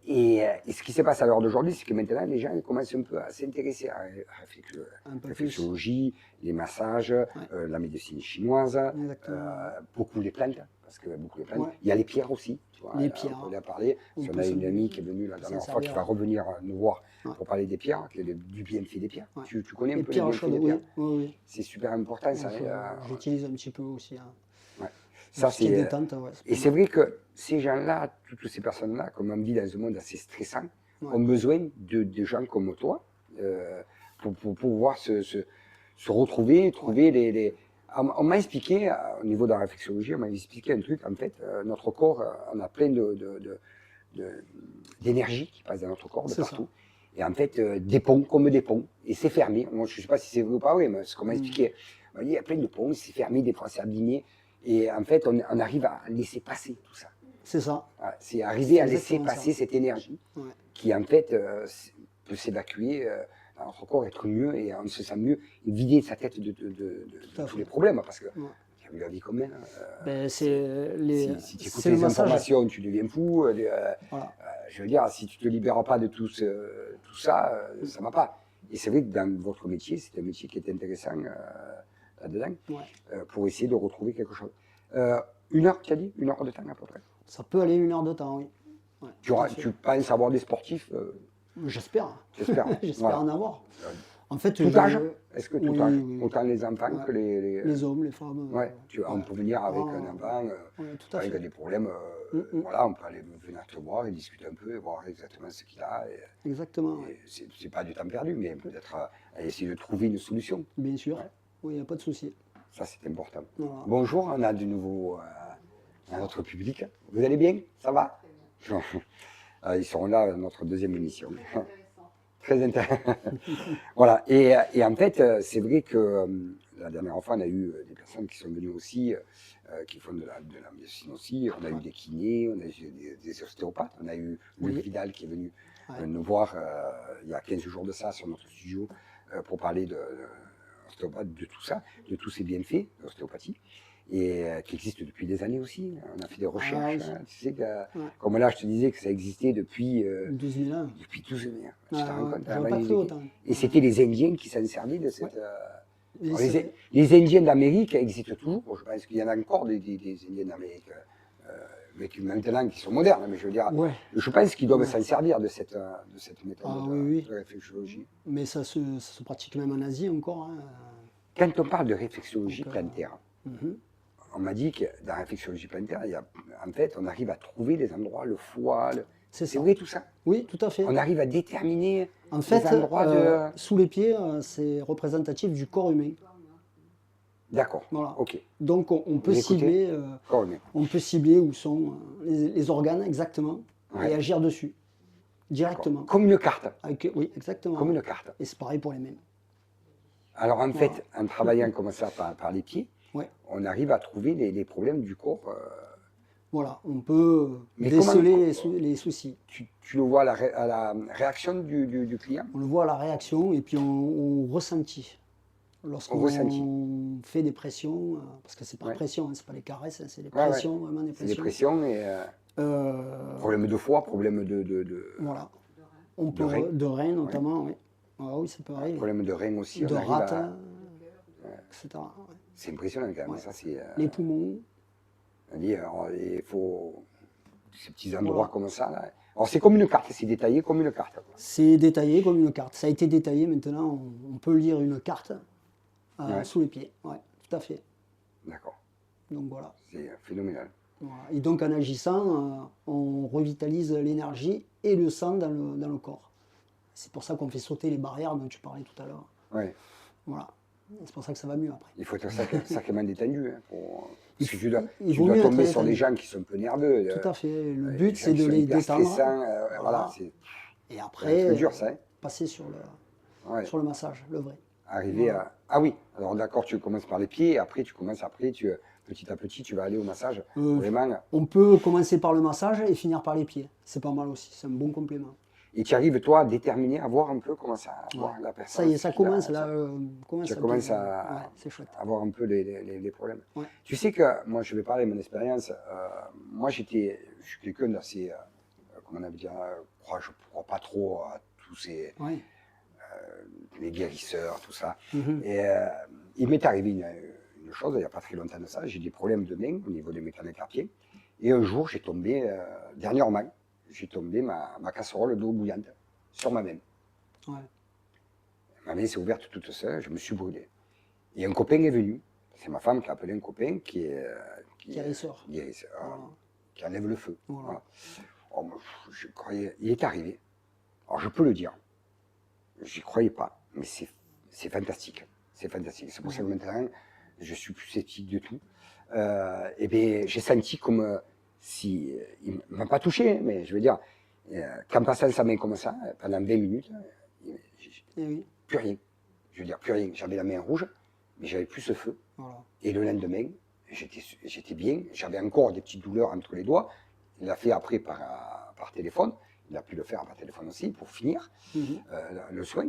[SPEAKER 1] Et ce qui se passe à l'heure d'aujourd'hui, c'est que maintenant, les gens commencent un peu à s'intéresser à la
[SPEAKER 2] Un peu plus.
[SPEAKER 1] réflexologie, les massages, la médecine chinoise,
[SPEAKER 2] Exactement.
[SPEAKER 1] beaucoup les plantes, parce que beaucoup les plantes.
[SPEAKER 2] Ouais.
[SPEAKER 1] Il y a les pierres aussi. Tu vois,
[SPEAKER 2] Les pierres.
[SPEAKER 1] on en a parlé.
[SPEAKER 2] On
[SPEAKER 1] On
[SPEAKER 2] peut
[SPEAKER 1] a
[SPEAKER 2] se-
[SPEAKER 1] une amie qui est venue la
[SPEAKER 2] s'en
[SPEAKER 1] dernière fois, qui
[SPEAKER 2] servir.
[SPEAKER 1] va revenir nous voir
[SPEAKER 2] Ouais.
[SPEAKER 1] pour parler des pierres, du bienfait des pierres.
[SPEAKER 2] Ouais.
[SPEAKER 1] Tu connais un
[SPEAKER 2] Les
[SPEAKER 1] peu les
[SPEAKER 2] pierres
[SPEAKER 1] bienfaits
[SPEAKER 2] chaudes,
[SPEAKER 1] des
[SPEAKER 2] oui.
[SPEAKER 1] pierres?
[SPEAKER 2] Oui, oui.
[SPEAKER 1] C'est super important, ça.
[SPEAKER 2] J'utilise un petit peu aussi. Hein.
[SPEAKER 1] Ouais.
[SPEAKER 2] Tout
[SPEAKER 1] Ça,
[SPEAKER 2] ce qui est détente, ouais,
[SPEAKER 1] et c'est vrai que ces gens-là, toutes ces personnes-là, comme on vit dans un monde assez stressant,
[SPEAKER 2] Ouais.
[SPEAKER 1] ont besoin de gens comme toi pour pouvoir se retrouver, trouver les... On m'a expliqué, au niveau de la réflexologie, on m'a expliqué un truc, en fait, notre corps, on a plein d'énergie qui passe dans notre corps de
[SPEAKER 2] C'est
[SPEAKER 1] partout. Et en fait, des ponts, comme des ponts, et c'est fermé. Moi, je ne sais pas si c'est vrai ou pas vrai, mais c'est ce qu'on m'a expliqué. On m'a dit, il y a plein de ponts, c'est fermé, des fois c'est abîmé. Et en fait, on arrive à laisser passer tout ça.
[SPEAKER 2] C'est ça.
[SPEAKER 1] Voilà, c'est arriver
[SPEAKER 2] C'est
[SPEAKER 1] à laisser
[SPEAKER 2] exactement
[SPEAKER 1] passer
[SPEAKER 2] ça.
[SPEAKER 1] cette énergie
[SPEAKER 2] Ouais.
[SPEAKER 1] qui, en fait, peut s'évacuer dans notre corps, être mieux, et on se sent mieux, et vider sa tête de
[SPEAKER 2] à
[SPEAKER 1] tous
[SPEAKER 2] fait.
[SPEAKER 1] les problèmes, parce que
[SPEAKER 2] Ouais.
[SPEAKER 1] tu as vu la vie comme elle.
[SPEAKER 2] Ben, c'est les,
[SPEAKER 1] Si tu écoutes
[SPEAKER 2] c'est le
[SPEAKER 1] les
[SPEAKER 2] massage.
[SPEAKER 1] informations, tu deviens fou.
[SPEAKER 2] Voilà.
[SPEAKER 1] Je veux dire, si tu ne te libères pas de tout ça, ça ne va pas. Et c'est vrai que dans votre métier, c'est un métier qui est intéressant là-dedans,
[SPEAKER 2] Ouais.
[SPEAKER 1] pour essayer de retrouver quelque chose. 1 heure, tu as dit? 1 heure de temps à peu près.
[SPEAKER 2] Ça peut aller 1 heure de temps, oui. Ouais, tout à fait.
[SPEAKER 1] Tu penses avoir des sportifs?
[SPEAKER 2] J'espère.
[SPEAKER 1] J'espère.
[SPEAKER 2] J'espère
[SPEAKER 1] Voilà.
[SPEAKER 2] en avoir. En fait,
[SPEAKER 1] Tout âge? Est-ce que tout
[SPEAKER 2] oui,
[SPEAKER 1] âge?
[SPEAKER 2] oui.
[SPEAKER 1] Autant les enfants
[SPEAKER 2] Ouais.
[SPEAKER 1] que
[SPEAKER 2] Les hommes, les femmes.
[SPEAKER 1] Ouais, on peut venir avec
[SPEAKER 2] Ah,
[SPEAKER 1] un enfant,
[SPEAKER 2] ouais, tout à
[SPEAKER 1] avec
[SPEAKER 2] fait.
[SPEAKER 1] des problèmes, voilà, on peut aller venir te voir et discuter un peu et voir exactement ce qu'il a.
[SPEAKER 2] Exactement. Ouais.
[SPEAKER 1] Et c'est pas du temps perdu, mais peut-être essayer de trouver une solution.
[SPEAKER 2] Bien sûr.
[SPEAKER 1] Ouais.
[SPEAKER 2] Oui, il n'y a pas de souci.
[SPEAKER 1] Ça, c'est important.
[SPEAKER 2] Voilà.
[SPEAKER 1] Bonjour, on a de nouveau notre public. Vous allez bien? Ça va? Ils seront là à notre deuxième émission. Très intéressant. Voilà. Et en fait, c'est vrai que la dernière fois, on a eu des personnes qui sont venues aussi, qui font de la médecine aussi. On a eu des kinés, on a eu des ostéopathes. On a eu Luc Vidal qui est venu nous voir il y a 15 jours de ça sur notre studio pour parler d'ostéopathe, de tout ça, de tous ces bienfaits d'ostéopathie. Et qui existe depuis des années aussi. On a fait des recherches.
[SPEAKER 2] oui.
[SPEAKER 1] Tu sais que, comme là, je te disais que ça existait depuis
[SPEAKER 2] 12 000 ans.
[SPEAKER 1] depuis 12 000 ans. Tu t'en rends compte?
[SPEAKER 2] J'aurais pas cru autant.
[SPEAKER 1] Et c'était les Indiens qui s'en servaient de cette.
[SPEAKER 2] Et
[SPEAKER 1] Alors,
[SPEAKER 2] c'est-
[SPEAKER 1] les Indiens d'Amérique existent toujours. Bon, je pense qu'il y en a encore des Indiens d'Amérique, mais maintenant qui sont modernes. Mais je veux dire,
[SPEAKER 2] Ouais.
[SPEAKER 1] je pense qu'ils doivent s'en servir de cette méthode
[SPEAKER 2] Ah, oui.
[SPEAKER 1] de réflexologie.
[SPEAKER 2] Mais ça se pratique même en Asie encore. Hein.
[SPEAKER 1] Quand on parle de réflexologie
[SPEAKER 2] Donc,
[SPEAKER 1] plantaire,
[SPEAKER 2] Mhm.
[SPEAKER 1] on m'a dit que dans la réflexologie plantaire, en fait, on arrive à trouver les endroits, le foie.
[SPEAKER 2] C'est
[SPEAKER 1] C'est
[SPEAKER 2] ça.
[SPEAKER 1] vrai tout ça?
[SPEAKER 2] Oui, tout à fait.
[SPEAKER 1] On arrive à déterminer
[SPEAKER 2] En fait,
[SPEAKER 1] les endroits
[SPEAKER 2] sous les pieds, c'est représentatif du corps humain.
[SPEAKER 1] D'accord.
[SPEAKER 2] Voilà.
[SPEAKER 1] Ok.
[SPEAKER 2] Donc on peut
[SPEAKER 1] Vous écoutez
[SPEAKER 2] cibler,
[SPEAKER 1] Corps humain.
[SPEAKER 2] on peut cibler où sont les organes exactement
[SPEAKER 1] Ouais.
[SPEAKER 2] et agir dessus directement.
[SPEAKER 1] Comme une carte.
[SPEAKER 2] Oui, exactement.
[SPEAKER 1] Comme une carte.
[SPEAKER 2] Et c'est pareil pour les mains.
[SPEAKER 1] Alors en fait, en travaillant comme ça par les pieds,
[SPEAKER 2] Ouais.
[SPEAKER 1] on arrive à trouver les problèmes du corps.
[SPEAKER 2] Voilà, on peut
[SPEAKER 1] Mais
[SPEAKER 2] déceler
[SPEAKER 1] comment-
[SPEAKER 2] les soucis.
[SPEAKER 1] Tu le vois à la réaction du client?
[SPEAKER 2] On le voit à la réaction et puis on ressentit. Lorsqu'on
[SPEAKER 1] ressenti.
[SPEAKER 2] fait des pressions, parce que c'est par
[SPEAKER 1] Ouais.
[SPEAKER 2] pression, hein, c'est pas les caresses, hein, c'est des
[SPEAKER 1] Ouais,
[SPEAKER 2] pressions, vraiment des
[SPEAKER 1] C'est des
[SPEAKER 2] pressions.
[SPEAKER 1] pressions et
[SPEAKER 2] Euh,
[SPEAKER 1] problème de foie, problème
[SPEAKER 2] Voilà. On
[SPEAKER 1] De
[SPEAKER 2] peut,
[SPEAKER 1] rein.
[SPEAKER 2] de rein notamment, oui. Ah oui, ça peut arriver.
[SPEAKER 1] problème de rein aussi.
[SPEAKER 2] De
[SPEAKER 1] on arrive
[SPEAKER 2] rate, etc. Ouais.
[SPEAKER 1] C'est impressionnant quand même.
[SPEAKER 2] Ouais.
[SPEAKER 1] Ça, c'est,
[SPEAKER 2] Les poumons,
[SPEAKER 1] on dit, alors, il faut ces petits endroits
[SPEAKER 2] Voilà.
[SPEAKER 1] comme ça. Là. Alors c'est comme une carte, c'est détaillé comme une carte. Quoi.
[SPEAKER 2] c'est détaillé comme une carte. Ça a été détaillé, maintenant on peut lire une carte
[SPEAKER 1] Ouais.
[SPEAKER 2] sous les pieds. Ouais, tout à fait.
[SPEAKER 1] D'accord.
[SPEAKER 2] Donc voilà.
[SPEAKER 1] C'est phénoménal.
[SPEAKER 2] Voilà. Et donc en agissant, on revitalise l'énergie et le sang dans le corps. C'est pour ça qu'on fait sauter les barrières dont tu parlais tout à l'heure.
[SPEAKER 1] Ouais.
[SPEAKER 2] Voilà. C'est pour ça que ça va mieux après.
[SPEAKER 1] Il faut être sacrément détendu. Hein, parce que tu dois
[SPEAKER 2] il vaut mieux
[SPEAKER 1] tomber
[SPEAKER 2] être
[SPEAKER 1] sur des
[SPEAKER 2] détendu.
[SPEAKER 1] gens qui sont un peu nerveux.
[SPEAKER 2] Tout à fait. Le
[SPEAKER 1] des
[SPEAKER 2] but,
[SPEAKER 1] gens
[SPEAKER 2] c'est
[SPEAKER 1] qui
[SPEAKER 2] de
[SPEAKER 1] sont
[SPEAKER 2] les
[SPEAKER 1] hyper
[SPEAKER 2] détendre.
[SPEAKER 1] stressants, voilà,
[SPEAKER 2] Voilà. Et
[SPEAKER 1] C'est un
[SPEAKER 2] après,
[SPEAKER 1] truc dur, ça, hein.
[SPEAKER 2] passer sur
[SPEAKER 1] Ouais.
[SPEAKER 2] le massage, le vrai.
[SPEAKER 1] Arriver à... Ah oui, alors d'accord, tu commences par les pieds, et après, petit à petit, tu vas aller au massage.
[SPEAKER 2] Euh,
[SPEAKER 1] Vraiment.
[SPEAKER 2] On peut commencer par le massage et finir par les pieds. C'est pas mal aussi, c'est un bon complément.
[SPEAKER 1] Et tu arrives, toi, à déterminer, à voir un peu comment ça, à
[SPEAKER 2] Ouais.
[SPEAKER 1] voir la
[SPEAKER 2] Ça
[SPEAKER 1] personne.
[SPEAKER 2] y est,
[SPEAKER 1] ce
[SPEAKER 2] ça
[SPEAKER 1] qu'il a,
[SPEAKER 2] commence là.
[SPEAKER 1] ça.
[SPEAKER 2] Commence
[SPEAKER 1] Tu
[SPEAKER 2] à
[SPEAKER 1] commences
[SPEAKER 2] bien.
[SPEAKER 1] à
[SPEAKER 2] Ouais, c'est chouette.
[SPEAKER 1] voir un peu les problèmes.
[SPEAKER 2] Ouais.
[SPEAKER 1] Tu sais que, moi, je vais parler de mon expérience. Moi, je suis quelqu'un d'assez, comment on avait dit, je ne crois pas trop à tous
[SPEAKER 2] Ouais.
[SPEAKER 1] les guérisseurs, tout ça.
[SPEAKER 2] Mhm.
[SPEAKER 1] Et il m'est arrivé une chose, il n'y a pas très longtemps de ça, j'ai des problèmes de main au niveau des métacarpiens. Et un jour, j'ai tombé, dernièrement, j'ai tombé ma casserole d'eau bouillante sur ma main.
[SPEAKER 2] Ouais.
[SPEAKER 1] Ma main s'est ouverte toute seule, je me suis brûlé. Et un copain est venu, c'est ma femme qui a appelé un copain qui est
[SPEAKER 2] Guérisseur.
[SPEAKER 1] guérisseur,
[SPEAKER 2] Voilà.
[SPEAKER 1] qui enlève le feu.
[SPEAKER 2] Voilà.
[SPEAKER 1] Voilà. Oh, moi, je croyais, il est arrivé. Alors je peux le dire, j'y croyais pas, mais c'est fantastique. C'est fantastique. C'est pour ça que maintenant, je suis plus sceptique de tout. Et bien, j'ai senti comme si. Il ne m'a pas touché, mais je veux dire, qu'en passant sa main comme ça, pendant 20 minutes,
[SPEAKER 2] Et oui.
[SPEAKER 1] plus rien. Je veux dire, plus rien. J'avais la main rouge, mais j'avais plus ce feu.
[SPEAKER 2] Voilà.
[SPEAKER 1] Et le lendemain, j'étais bien. J'avais encore des petites douleurs entre les doigts. Il l'a fait après par téléphone. Il a pu le faire par téléphone aussi pour finir
[SPEAKER 2] Mhm.
[SPEAKER 1] le soin.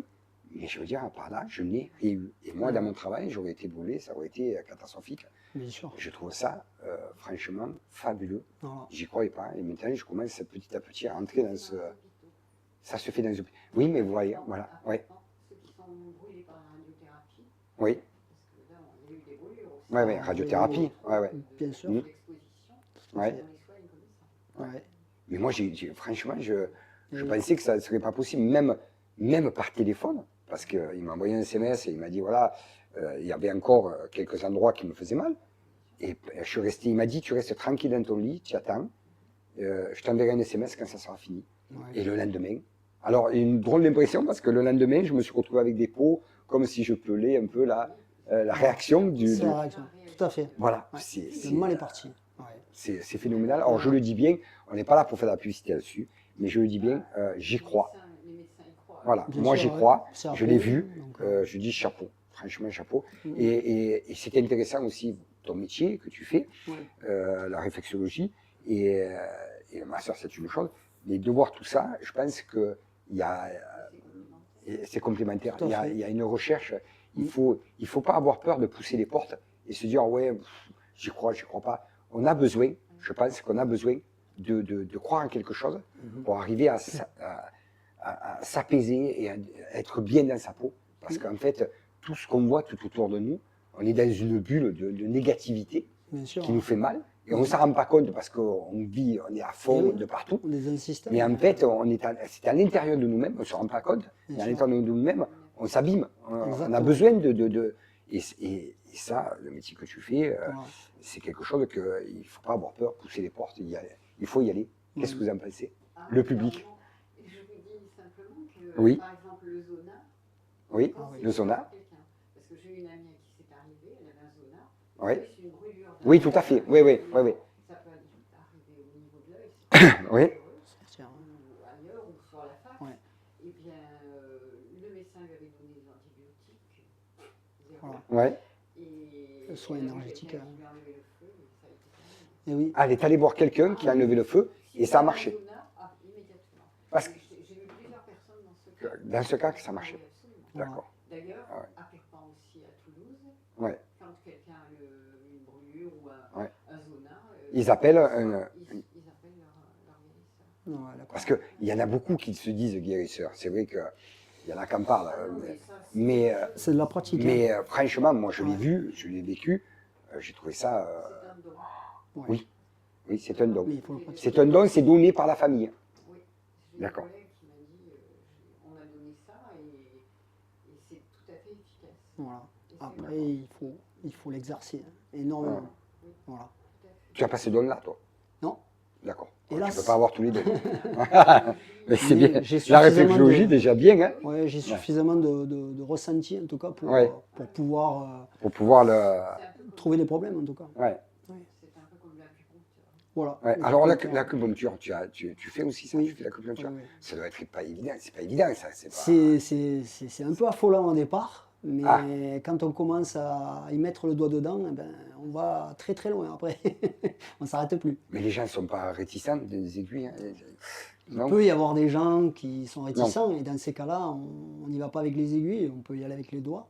[SPEAKER 1] Mais je veux dire, par là, je n'ai rien eu. Et moi, dans mon travail, j'aurais été brûlé, ça aurait été catastrophique.
[SPEAKER 2] Bien sûr.
[SPEAKER 1] Je trouve ça, franchement, fabuleux.
[SPEAKER 2] Voilà.
[SPEAKER 1] J'y croyais pas. Et maintenant, je commence petit à petit à rentrer dans ce. Ça se fait dans ce. Oui, mais vous voyez, voilà. Ouais.
[SPEAKER 3] Ceux qui sont brûlés par la radiothérapie,
[SPEAKER 1] Oui,
[SPEAKER 3] parce que là, il y a eu des brûlures aussi.
[SPEAKER 1] ouais, ouais, radiothérapie. Ouais, ouais.
[SPEAKER 2] Bien sûr.
[SPEAKER 1] Mm.
[SPEAKER 3] L'exposition,
[SPEAKER 1] Ouais.
[SPEAKER 3] on les soigne comme ça.
[SPEAKER 2] Ouais.
[SPEAKER 1] Mais moi, franchement, je
[SPEAKER 2] Oui.
[SPEAKER 1] pensais que ça ne serait pas possible, même par téléphone, parce qu'il m'a envoyé un SMS et il m'a dit, voilà, il y avait encore quelques endroits qui me faisaient mal. Et je suis resté, il m'a dit, tu restes tranquille dans ton lit, tu attends, je t'enverrai un SMS quand ça sera fini.
[SPEAKER 2] Ouais.
[SPEAKER 1] Et le lendemain, alors une drôle d'impression, parce que le lendemain, je me suis retrouvé avec des peaux, comme si je pelais un peu la réaction
[SPEAKER 2] C'est la réaction. Tout à fait.
[SPEAKER 1] Voilà,
[SPEAKER 2] Ouais.
[SPEAKER 1] c'est
[SPEAKER 2] Le mal est parti. Ouais.
[SPEAKER 1] c'est phénoménal. Alors je le dis bien, on n'est pas là pour faire de la publicité là-dessus, mais je le dis bien, j'y crois.
[SPEAKER 3] Les médecins y croient.
[SPEAKER 1] Voilà,
[SPEAKER 2] Bien
[SPEAKER 1] moi
[SPEAKER 2] sûr,
[SPEAKER 1] j'y
[SPEAKER 2] ouais.
[SPEAKER 1] crois,
[SPEAKER 2] C'est
[SPEAKER 1] je l'ai
[SPEAKER 2] approuvé,
[SPEAKER 1] vu,
[SPEAKER 2] donc,
[SPEAKER 1] je dis chapeau, franchement chapeau.
[SPEAKER 2] Mm.
[SPEAKER 1] Et c'était intéressant aussi ton métier que tu fais,
[SPEAKER 2] Ouais.
[SPEAKER 1] la réflexologie, et le master c'est une chose, mais de voir tout ça, je pense que il y a, c'est complémentaire,
[SPEAKER 2] Tout à fait.
[SPEAKER 1] il y a une recherche, il
[SPEAKER 2] Mm.
[SPEAKER 1] faut pas avoir peur de pousser les portes et se dire ouais, j'y crois pas. On a besoin, je pense qu'on a besoin de croire en quelque chose pour arriver à s'apaiser et à être bien dans sa peau. Parce qu'en fait, tout ce qu'on voit tout autour de nous, on est dans une bulle de négativité
[SPEAKER 2] Bien sûr.
[SPEAKER 1] qui nous fait mal. Et on ne s'en rend pas compte parce qu'on vit, on est à fond
[SPEAKER 2] Et oui.
[SPEAKER 1] de partout.
[SPEAKER 2] On est dans un système.
[SPEAKER 1] Mais en fait, c'est à l'intérieur de nous-mêmes, on ne se rend pas compte.
[SPEAKER 2] Bien
[SPEAKER 1] Mais à
[SPEAKER 2] sûr.
[SPEAKER 1] l'intérieur de nous-mêmes, on s'abîme. On a
[SPEAKER 2] Exactement.
[SPEAKER 1] besoin et ça, le métier que tu fais,
[SPEAKER 2] Voilà.
[SPEAKER 1] c'est quelque chose qu'il ne faut pas avoir peur, pousser les portes. Il faut y aller. Qu'est-ce que vous en pensez?
[SPEAKER 3] Ah,
[SPEAKER 1] Le public.
[SPEAKER 3] et je vous dis simplement que,
[SPEAKER 1] Oui.
[SPEAKER 3] par exemple, le zona.
[SPEAKER 1] Oui,
[SPEAKER 2] Ah oui.
[SPEAKER 1] le sauna.
[SPEAKER 3] Quelqu'un. Parce que j'ai une amie à qui c'est arrivé, elle avait un zona.
[SPEAKER 1] Oui.
[SPEAKER 3] C'est une brûlure.
[SPEAKER 1] Oui, tout à fait. Oui, oui, oui, oui.
[SPEAKER 3] Ça peut arriver au niveau de l'œil.
[SPEAKER 1] Oui.
[SPEAKER 2] Sortir, hein.
[SPEAKER 3] Ou ailleurs, ou sur la face.
[SPEAKER 2] Ouais.
[SPEAKER 3] Et bien, le médecin lui avait donné des antibiotiques. Zéro.
[SPEAKER 2] Voilà.
[SPEAKER 1] Ouais.
[SPEAKER 3] Et
[SPEAKER 2] Le soin
[SPEAKER 3] il y avait
[SPEAKER 2] énergétique,
[SPEAKER 3] quelqu'un
[SPEAKER 2] hein.
[SPEAKER 3] qui lui a enlevé le feu, et ça a été terminé.
[SPEAKER 2] Et oui.
[SPEAKER 1] Ah, elle est allée voir quelqu'un qui a enlevé le feu
[SPEAKER 3] Si
[SPEAKER 1] et ça a
[SPEAKER 3] c'était
[SPEAKER 1] marché.
[SPEAKER 3] un zona, immédiatement.
[SPEAKER 1] Parce que
[SPEAKER 3] J'ai vu plusieurs personnes dans ce cas.
[SPEAKER 1] dans ce cas, que ça marchait.
[SPEAKER 3] Oui, absolument.
[SPEAKER 2] Voilà.
[SPEAKER 1] D'accord.
[SPEAKER 3] D'ailleurs,
[SPEAKER 1] Ah ouais.
[SPEAKER 3] à Perpignan aussi, à Toulouse,
[SPEAKER 1] Ouais.
[SPEAKER 3] quand quelqu'un a une brûlure ou
[SPEAKER 1] Ouais.
[SPEAKER 3] un zona,
[SPEAKER 1] Ils appellent
[SPEAKER 3] ils appellent leur guérisseur.
[SPEAKER 2] Ouais, d'accord.
[SPEAKER 1] Parce qu'il y en a beaucoup qui se disent guérisseurs. C'est vrai qu'il y en a qui en parlent.
[SPEAKER 3] Ah non,
[SPEAKER 1] Mais,
[SPEAKER 3] ça,
[SPEAKER 1] mais,
[SPEAKER 2] C'est de la pratique.
[SPEAKER 1] mais, franchement, moi je l'ai vu, je l'ai vécu. J'ai trouvé ça.
[SPEAKER 3] c'est un don.
[SPEAKER 2] hein. Ouais.
[SPEAKER 1] Oui, oui, c'est un don.
[SPEAKER 2] Mais il faut le pratiquer.
[SPEAKER 1] C'est un don, c'est donné par la famille.
[SPEAKER 3] Oui. J'ai
[SPEAKER 1] D'accord.
[SPEAKER 3] une collègue qui m'a dit on a donné ça et c'est tout à fait efficace.
[SPEAKER 2] Voilà.
[SPEAKER 3] Et c'est
[SPEAKER 2] Après, il faut l'exercer hein, énormément. Voilà.
[SPEAKER 3] tout à fait.
[SPEAKER 1] Tu as pas ce don-là, toi?
[SPEAKER 2] Non.
[SPEAKER 1] D'accord.
[SPEAKER 2] Hélas.
[SPEAKER 1] Tu ne peux pas avoir tous les dons. Mais c'est
[SPEAKER 2] Mais
[SPEAKER 1] bien.
[SPEAKER 2] j'ai
[SPEAKER 1] La
[SPEAKER 2] suffisamment
[SPEAKER 1] réflexologie,
[SPEAKER 2] de-
[SPEAKER 1] déjà bien, hein,
[SPEAKER 2] Ouais, j'ai suffisamment de ressenti en tout cas
[SPEAKER 1] Ouais.
[SPEAKER 2] pour pouvoir
[SPEAKER 1] pour pouvoir le.
[SPEAKER 3] C'est un peu comme,
[SPEAKER 2] trouver des problèmes en tout cas.
[SPEAKER 1] Ouais.
[SPEAKER 3] c'est un peu comme l'acupuncture.
[SPEAKER 2] Voilà.
[SPEAKER 1] Ouais. Alors l'acupuncture, tu fais aussi ça,
[SPEAKER 2] Oui.
[SPEAKER 1] tu fais l'acupuncture.
[SPEAKER 2] Oui, oui.
[SPEAKER 1] Ça doit être pas évident, c'est pas évident ça. C'est pas...
[SPEAKER 2] C'est un peu affolant au départ, mais
[SPEAKER 1] Ah,
[SPEAKER 2] quand on commence à y mettre le doigt dedans, eh ben, on va très très loin après. On ne s'arrête plus.
[SPEAKER 1] mais les gens ne sont pas réticents des aiguilles, hein.
[SPEAKER 2] Il
[SPEAKER 1] Non?
[SPEAKER 2] peut y avoir des gens qui sont
[SPEAKER 1] Non.
[SPEAKER 2] réticents, et dans ces cas-là, on n'y va pas avec les aiguilles, on peut y aller avec les doigts.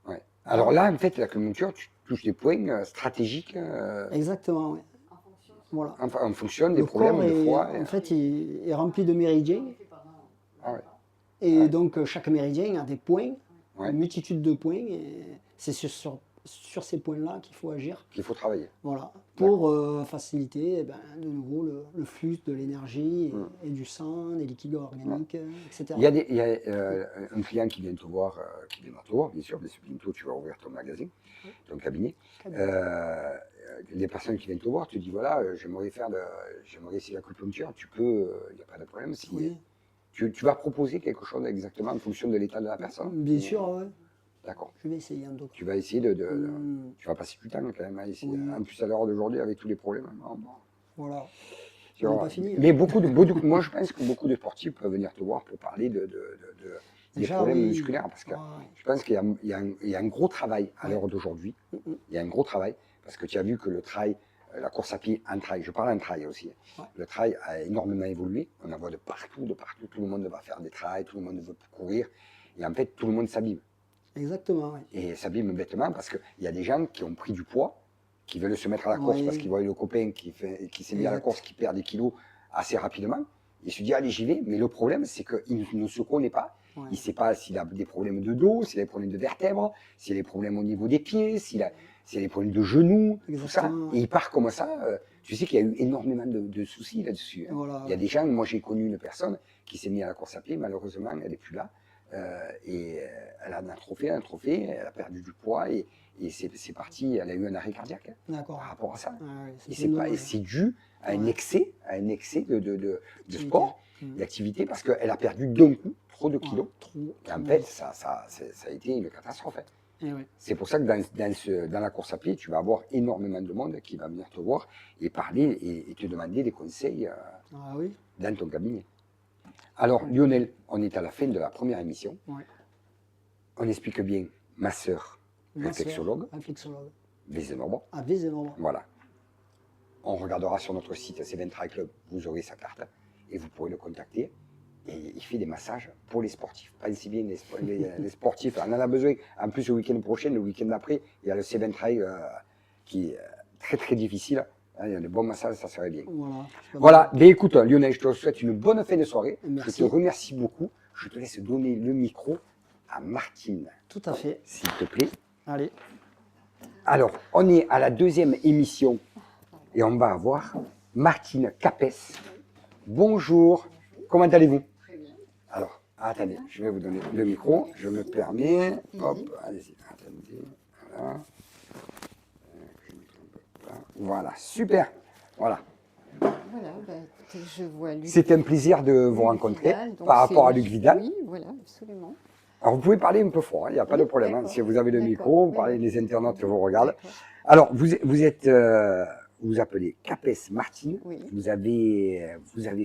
[SPEAKER 1] Ouais. Alors là, en fait, l'acupuncture, tu touches des points stratégiques
[SPEAKER 2] Exactement, oui.
[SPEAKER 3] En fonction de
[SPEAKER 2] Voilà.
[SPEAKER 1] en fonction des
[SPEAKER 2] Le corps
[SPEAKER 1] problèmes de
[SPEAKER 2] est,
[SPEAKER 1] foie.
[SPEAKER 2] en fait, est rempli de méridiens,
[SPEAKER 3] j'en ai fait pendant
[SPEAKER 1] Ah ouais.
[SPEAKER 3] 20 ans.
[SPEAKER 2] et
[SPEAKER 1] Ouais.
[SPEAKER 2] donc chaque méridien a des points,
[SPEAKER 1] Ouais.
[SPEAKER 2] une multitude de points, et c'est sur ces points-là qu'il faut agir.
[SPEAKER 1] Qu'il faut travailler.
[SPEAKER 2] Voilà, pour faciliter de nouveau le flux de l'énergie et du sang, des liquides organiques, etc.
[SPEAKER 1] Il y a un client qui vient te voir, qui viendra te voir, bien sûr, mais bientôt tu vas ouvrir ton magasin, ton cabinet. Les personnes qui viennent te voir te disent voilà, j'aimerais essayer l'acupuncture, tu peux, il n'y a pas de problème. Si,
[SPEAKER 2] Oui,
[SPEAKER 1] tu vas proposer quelque chose exactement en fonction de l'état de la personne.
[SPEAKER 2] bien sûr, ouais.
[SPEAKER 1] D'accord.
[SPEAKER 2] Je vais essayer en tout cas.
[SPEAKER 1] Tu vas essayer tu vas passer du temps quand même à essayer.
[SPEAKER 2] Oui.
[SPEAKER 1] En plus à l'heure d'aujourd'hui avec tous les problèmes. Bon.
[SPEAKER 2] Voilà,
[SPEAKER 1] Tu
[SPEAKER 2] on n'a
[SPEAKER 1] vois,
[SPEAKER 2] pas fini.
[SPEAKER 1] mais moi je pense que beaucoup de sportifs peuvent venir te voir pour parler des
[SPEAKER 2] Déjà,
[SPEAKER 1] problèmes
[SPEAKER 2] oui.
[SPEAKER 1] musculaires parce que
[SPEAKER 2] Ouais.
[SPEAKER 1] je pense qu'il y a un gros travail à l'heure d'aujourd'hui. Il y a un gros travail parce que tu as vu que le trail, la course à pied en trail, je parle en trail aussi.
[SPEAKER 2] Ouais.
[SPEAKER 1] Le trail a énormément évolué. On en voit de partout. Tout le monde va faire des trails, tout le monde veut courir. Et en fait, tout le monde s'abîme.
[SPEAKER 2] Exactement, oui.
[SPEAKER 1] Et s'abîme bêtement parce qu'il y a des gens qui ont pris du poids, qui veulent se mettre à la course parce qu'ils voient le copain qui s'est mis à la course, qui perd des kilos assez rapidement. Il se dit, allez, j'y vais. Mais le problème, c'est qu'il ne se connaît pas.
[SPEAKER 2] Ouais.
[SPEAKER 1] Il ne sait pas s'il a des problèmes de dos, s'il a des problèmes de vertèbres, s'il a des problèmes au niveau des pieds, s'il a des problèmes de genoux, tout ça.
[SPEAKER 2] Exactement, ouais.
[SPEAKER 1] Et il part comme ça. Tu sais qu'il y a eu énormément de soucis là-dessus. Hein.
[SPEAKER 2] Voilà,
[SPEAKER 1] Il y a des gens, moi j'ai connu une personne qui s'est mise à la course à pied, malheureusement, elle n'est plus là. Elle a un trophée, elle a perdu du poids et c'est parti, elle a eu un arrêt cardiaque hein,
[SPEAKER 2] D'accord.
[SPEAKER 1] par rapport à ça.
[SPEAKER 2] Ah, ouais,
[SPEAKER 1] Et c'est dû à un excès, de sport, d'activité, parce qu'elle a perdu d'un coup trop de kilos. Et en fait, ça a été une catastrophe. Hein.
[SPEAKER 2] Et ouais.
[SPEAKER 1] C'est pour ça que dans la course à pied, tu vas avoir énormément de monde qui va venir te voir et parler et te demander des conseils
[SPEAKER 2] Ah oui.
[SPEAKER 1] dans ton cabinet. Alors, Lionel, on est à la fin de la première émission.
[SPEAKER 2] Ouais.
[SPEAKER 1] On explique bien ma sœur, réflexologue,
[SPEAKER 2] Réflexologue.
[SPEAKER 1] Vézénobre.
[SPEAKER 2] À Vézénobre.
[SPEAKER 1] Voilà. On regardera sur notre site Seven Trail Club, vous aurez sa carte et vous pourrez le contacter. Et il fait des massages pour les sportifs. Pensez bien, les sportifs, on en a besoin. En plus, le week-end prochain, le week-end d'après, il y a le Seven Trail qui est très très difficile. Il y a des bons massages, ça serait bien. Voilà, ben écoute, Lionel, je te souhaite une bonne fin de soirée.
[SPEAKER 2] Merci.
[SPEAKER 1] Je te remercie beaucoup. Je te laisse donner le micro à Martine.
[SPEAKER 2] Tout à fait.
[SPEAKER 1] S'il te plaît.
[SPEAKER 2] Allez.
[SPEAKER 1] Alors, on est à la deuxième émission et on va avoir Martine Capès. Bonjour, comment allez-vous?
[SPEAKER 3] Très bien.
[SPEAKER 1] Alors, attendez, je vais vous donner le micro, je me permets. Hop, allez-y, attendez. Voilà. Voilà, super. Voilà.
[SPEAKER 3] Voilà, écoutez, je vois Luc.
[SPEAKER 1] C'est un plaisir de vous
[SPEAKER 3] Luc
[SPEAKER 1] rencontrer
[SPEAKER 3] Vidal, donc
[SPEAKER 1] par rapport à
[SPEAKER 3] c'est-
[SPEAKER 1] Luc Vidal.
[SPEAKER 3] Oui, voilà, absolument.
[SPEAKER 1] Alors, vous pouvez parler un peu fort, il n'y a pas de
[SPEAKER 3] Oui,
[SPEAKER 1] problème. Hein.
[SPEAKER 3] d'accord.
[SPEAKER 1] Si vous avez le
[SPEAKER 3] D'accord.
[SPEAKER 1] micro, vous
[SPEAKER 3] Oui,
[SPEAKER 1] parlez,
[SPEAKER 3] oui.
[SPEAKER 1] les internautes vous regardent.
[SPEAKER 3] D'accord.
[SPEAKER 1] Alors, vous vous appelez Capès Martine.
[SPEAKER 3] Oui.
[SPEAKER 1] Vous avez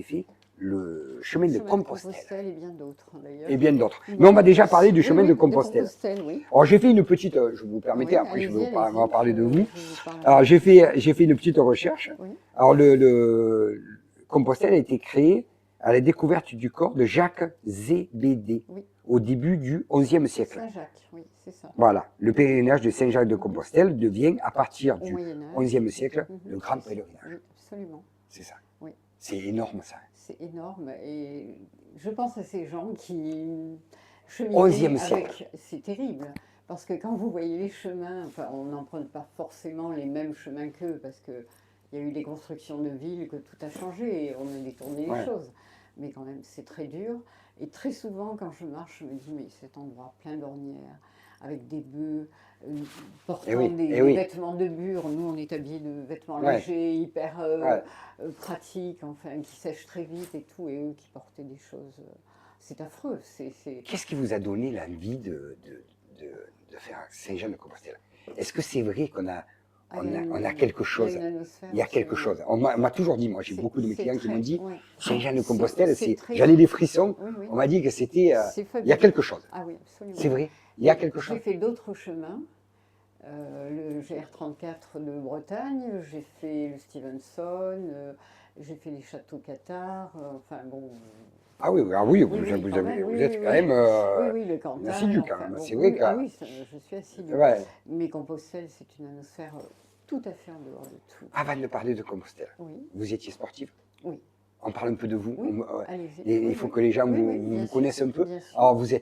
[SPEAKER 1] fait le chemin de
[SPEAKER 3] Chemin
[SPEAKER 1] Compostelle.
[SPEAKER 3] et bien d'autres, d'ailleurs.
[SPEAKER 1] Et bien d'autres. Mais on va déjà parler du
[SPEAKER 3] Oui,
[SPEAKER 1] chemin
[SPEAKER 3] oui,
[SPEAKER 1] de Compostelle.
[SPEAKER 3] Oui.
[SPEAKER 1] Alors, j'ai fait une petite, je vous permettez,
[SPEAKER 3] Oui,
[SPEAKER 1] après je
[SPEAKER 3] allez-y,
[SPEAKER 1] vais on va
[SPEAKER 3] allez-y,
[SPEAKER 1] parler de
[SPEAKER 3] je
[SPEAKER 1] vous.
[SPEAKER 3] vous parle.
[SPEAKER 1] Alors, j'ai fait une petite recherche.
[SPEAKER 3] Oui.
[SPEAKER 1] Alors, le Compostelle a été créé à la découverte du corps de Jacques Zébédée
[SPEAKER 3] Oui.
[SPEAKER 1] au début du XIe siècle.
[SPEAKER 3] Saint-Jacques, oui, c'est ça.
[SPEAKER 1] Voilà, le pèlerinage de Saint-Jacques de Compostelle devient, à partir
[SPEAKER 3] Au
[SPEAKER 1] du
[SPEAKER 3] Moyen-Âge.
[SPEAKER 1] XIe siècle,
[SPEAKER 3] Mhm.
[SPEAKER 1] le grand pèlerinage.
[SPEAKER 3] Oui, absolument.
[SPEAKER 1] C'est ça.
[SPEAKER 3] Oui.
[SPEAKER 1] C'est énorme, ça.
[SPEAKER 3] C'est énorme et je pense à ces gens qui
[SPEAKER 1] XIe
[SPEAKER 3] cheminaient
[SPEAKER 1] siècle.
[SPEAKER 3] avec. C'est terrible parce que quand vous voyez les chemins, enfin, on n'emprunte pas forcément les mêmes chemins qu'eux parce que il y a eu des constructions de villes que tout a changé et on a détourné les
[SPEAKER 1] Ouais.
[SPEAKER 3] choses. Mais quand même, c'est très dur. Et très souvent, quand je marche, je me dis mais cet endroit plein d'ornières, avec des bœufs portant des vêtements de bure. Nous, on est habillés de vêtements légers, hyper pratiques, enfin, qui sèchent très vite et tout, et eux qui portaient des choses. C'est affreux.
[SPEAKER 1] Qu'est-ce qui vous a donné l'envie de faire Saint-Jean de Compostelle? Est-ce que c'est vrai on a quelque chose. Il y a quelque chose. On m'a toujours dit, moi j'ai beaucoup de mes clients qui m'ont dit, Saint-Jean-de-Compostelle, j'en ai des frissons.
[SPEAKER 3] Oui, oui.
[SPEAKER 1] On m'a dit que c'était,
[SPEAKER 3] C'est
[SPEAKER 1] il y a
[SPEAKER 3] fabuleux.
[SPEAKER 1] quelque chose.
[SPEAKER 3] Ah oui, absolument.
[SPEAKER 1] C'est vrai, il y a quelque chose.
[SPEAKER 3] J'ai fait d'autres chemins. Le GR34 de Bretagne, j'ai fait le Stevenson, j'ai fait les châteaux Qatar, enfin bon.
[SPEAKER 1] Ah oui, ah oui,
[SPEAKER 3] Oui,
[SPEAKER 1] vous,
[SPEAKER 3] oui,
[SPEAKER 1] vous,
[SPEAKER 3] quand
[SPEAKER 1] avez,
[SPEAKER 3] même,
[SPEAKER 1] vous
[SPEAKER 3] oui,
[SPEAKER 1] êtes
[SPEAKER 3] oui,
[SPEAKER 1] quand
[SPEAKER 3] oui.
[SPEAKER 1] même
[SPEAKER 3] Oui, oui, le Cantal.
[SPEAKER 1] assidu quand
[SPEAKER 3] Enfin,
[SPEAKER 1] même.
[SPEAKER 3] bon,
[SPEAKER 1] C'est vrai
[SPEAKER 3] oui,
[SPEAKER 1] que.
[SPEAKER 3] ah oui, je suis assidu.
[SPEAKER 1] Ouais.
[SPEAKER 3] Mais Compostelle, c'est une atmosphère tout à fait en dehors de tout.
[SPEAKER 1] Avant de parler de Compostelle,
[SPEAKER 3] Oui,
[SPEAKER 1] vous étiez sportive.
[SPEAKER 3] oui.
[SPEAKER 1] On parle un peu de vous.
[SPEAKER 3] Oui, allez-y.
[SPEAKER 1] Et
[SPEAKER 3] Oui,
[SPEAKER 1] il faut
[SPEAKER 3] oui.
[SPEAKER 1] que les gens
[SPEAKER 3] Oui,
[SPEAKER 1] vous,
[SPEAKER 3] oui,
[SPEAKER 1] vous
[SPEAKER 3] bien sûr,
[SPEAKER 1] connaissent un peu.
[SPEAKER 3] bien sûr.
[SPEAKER 1] Alors vous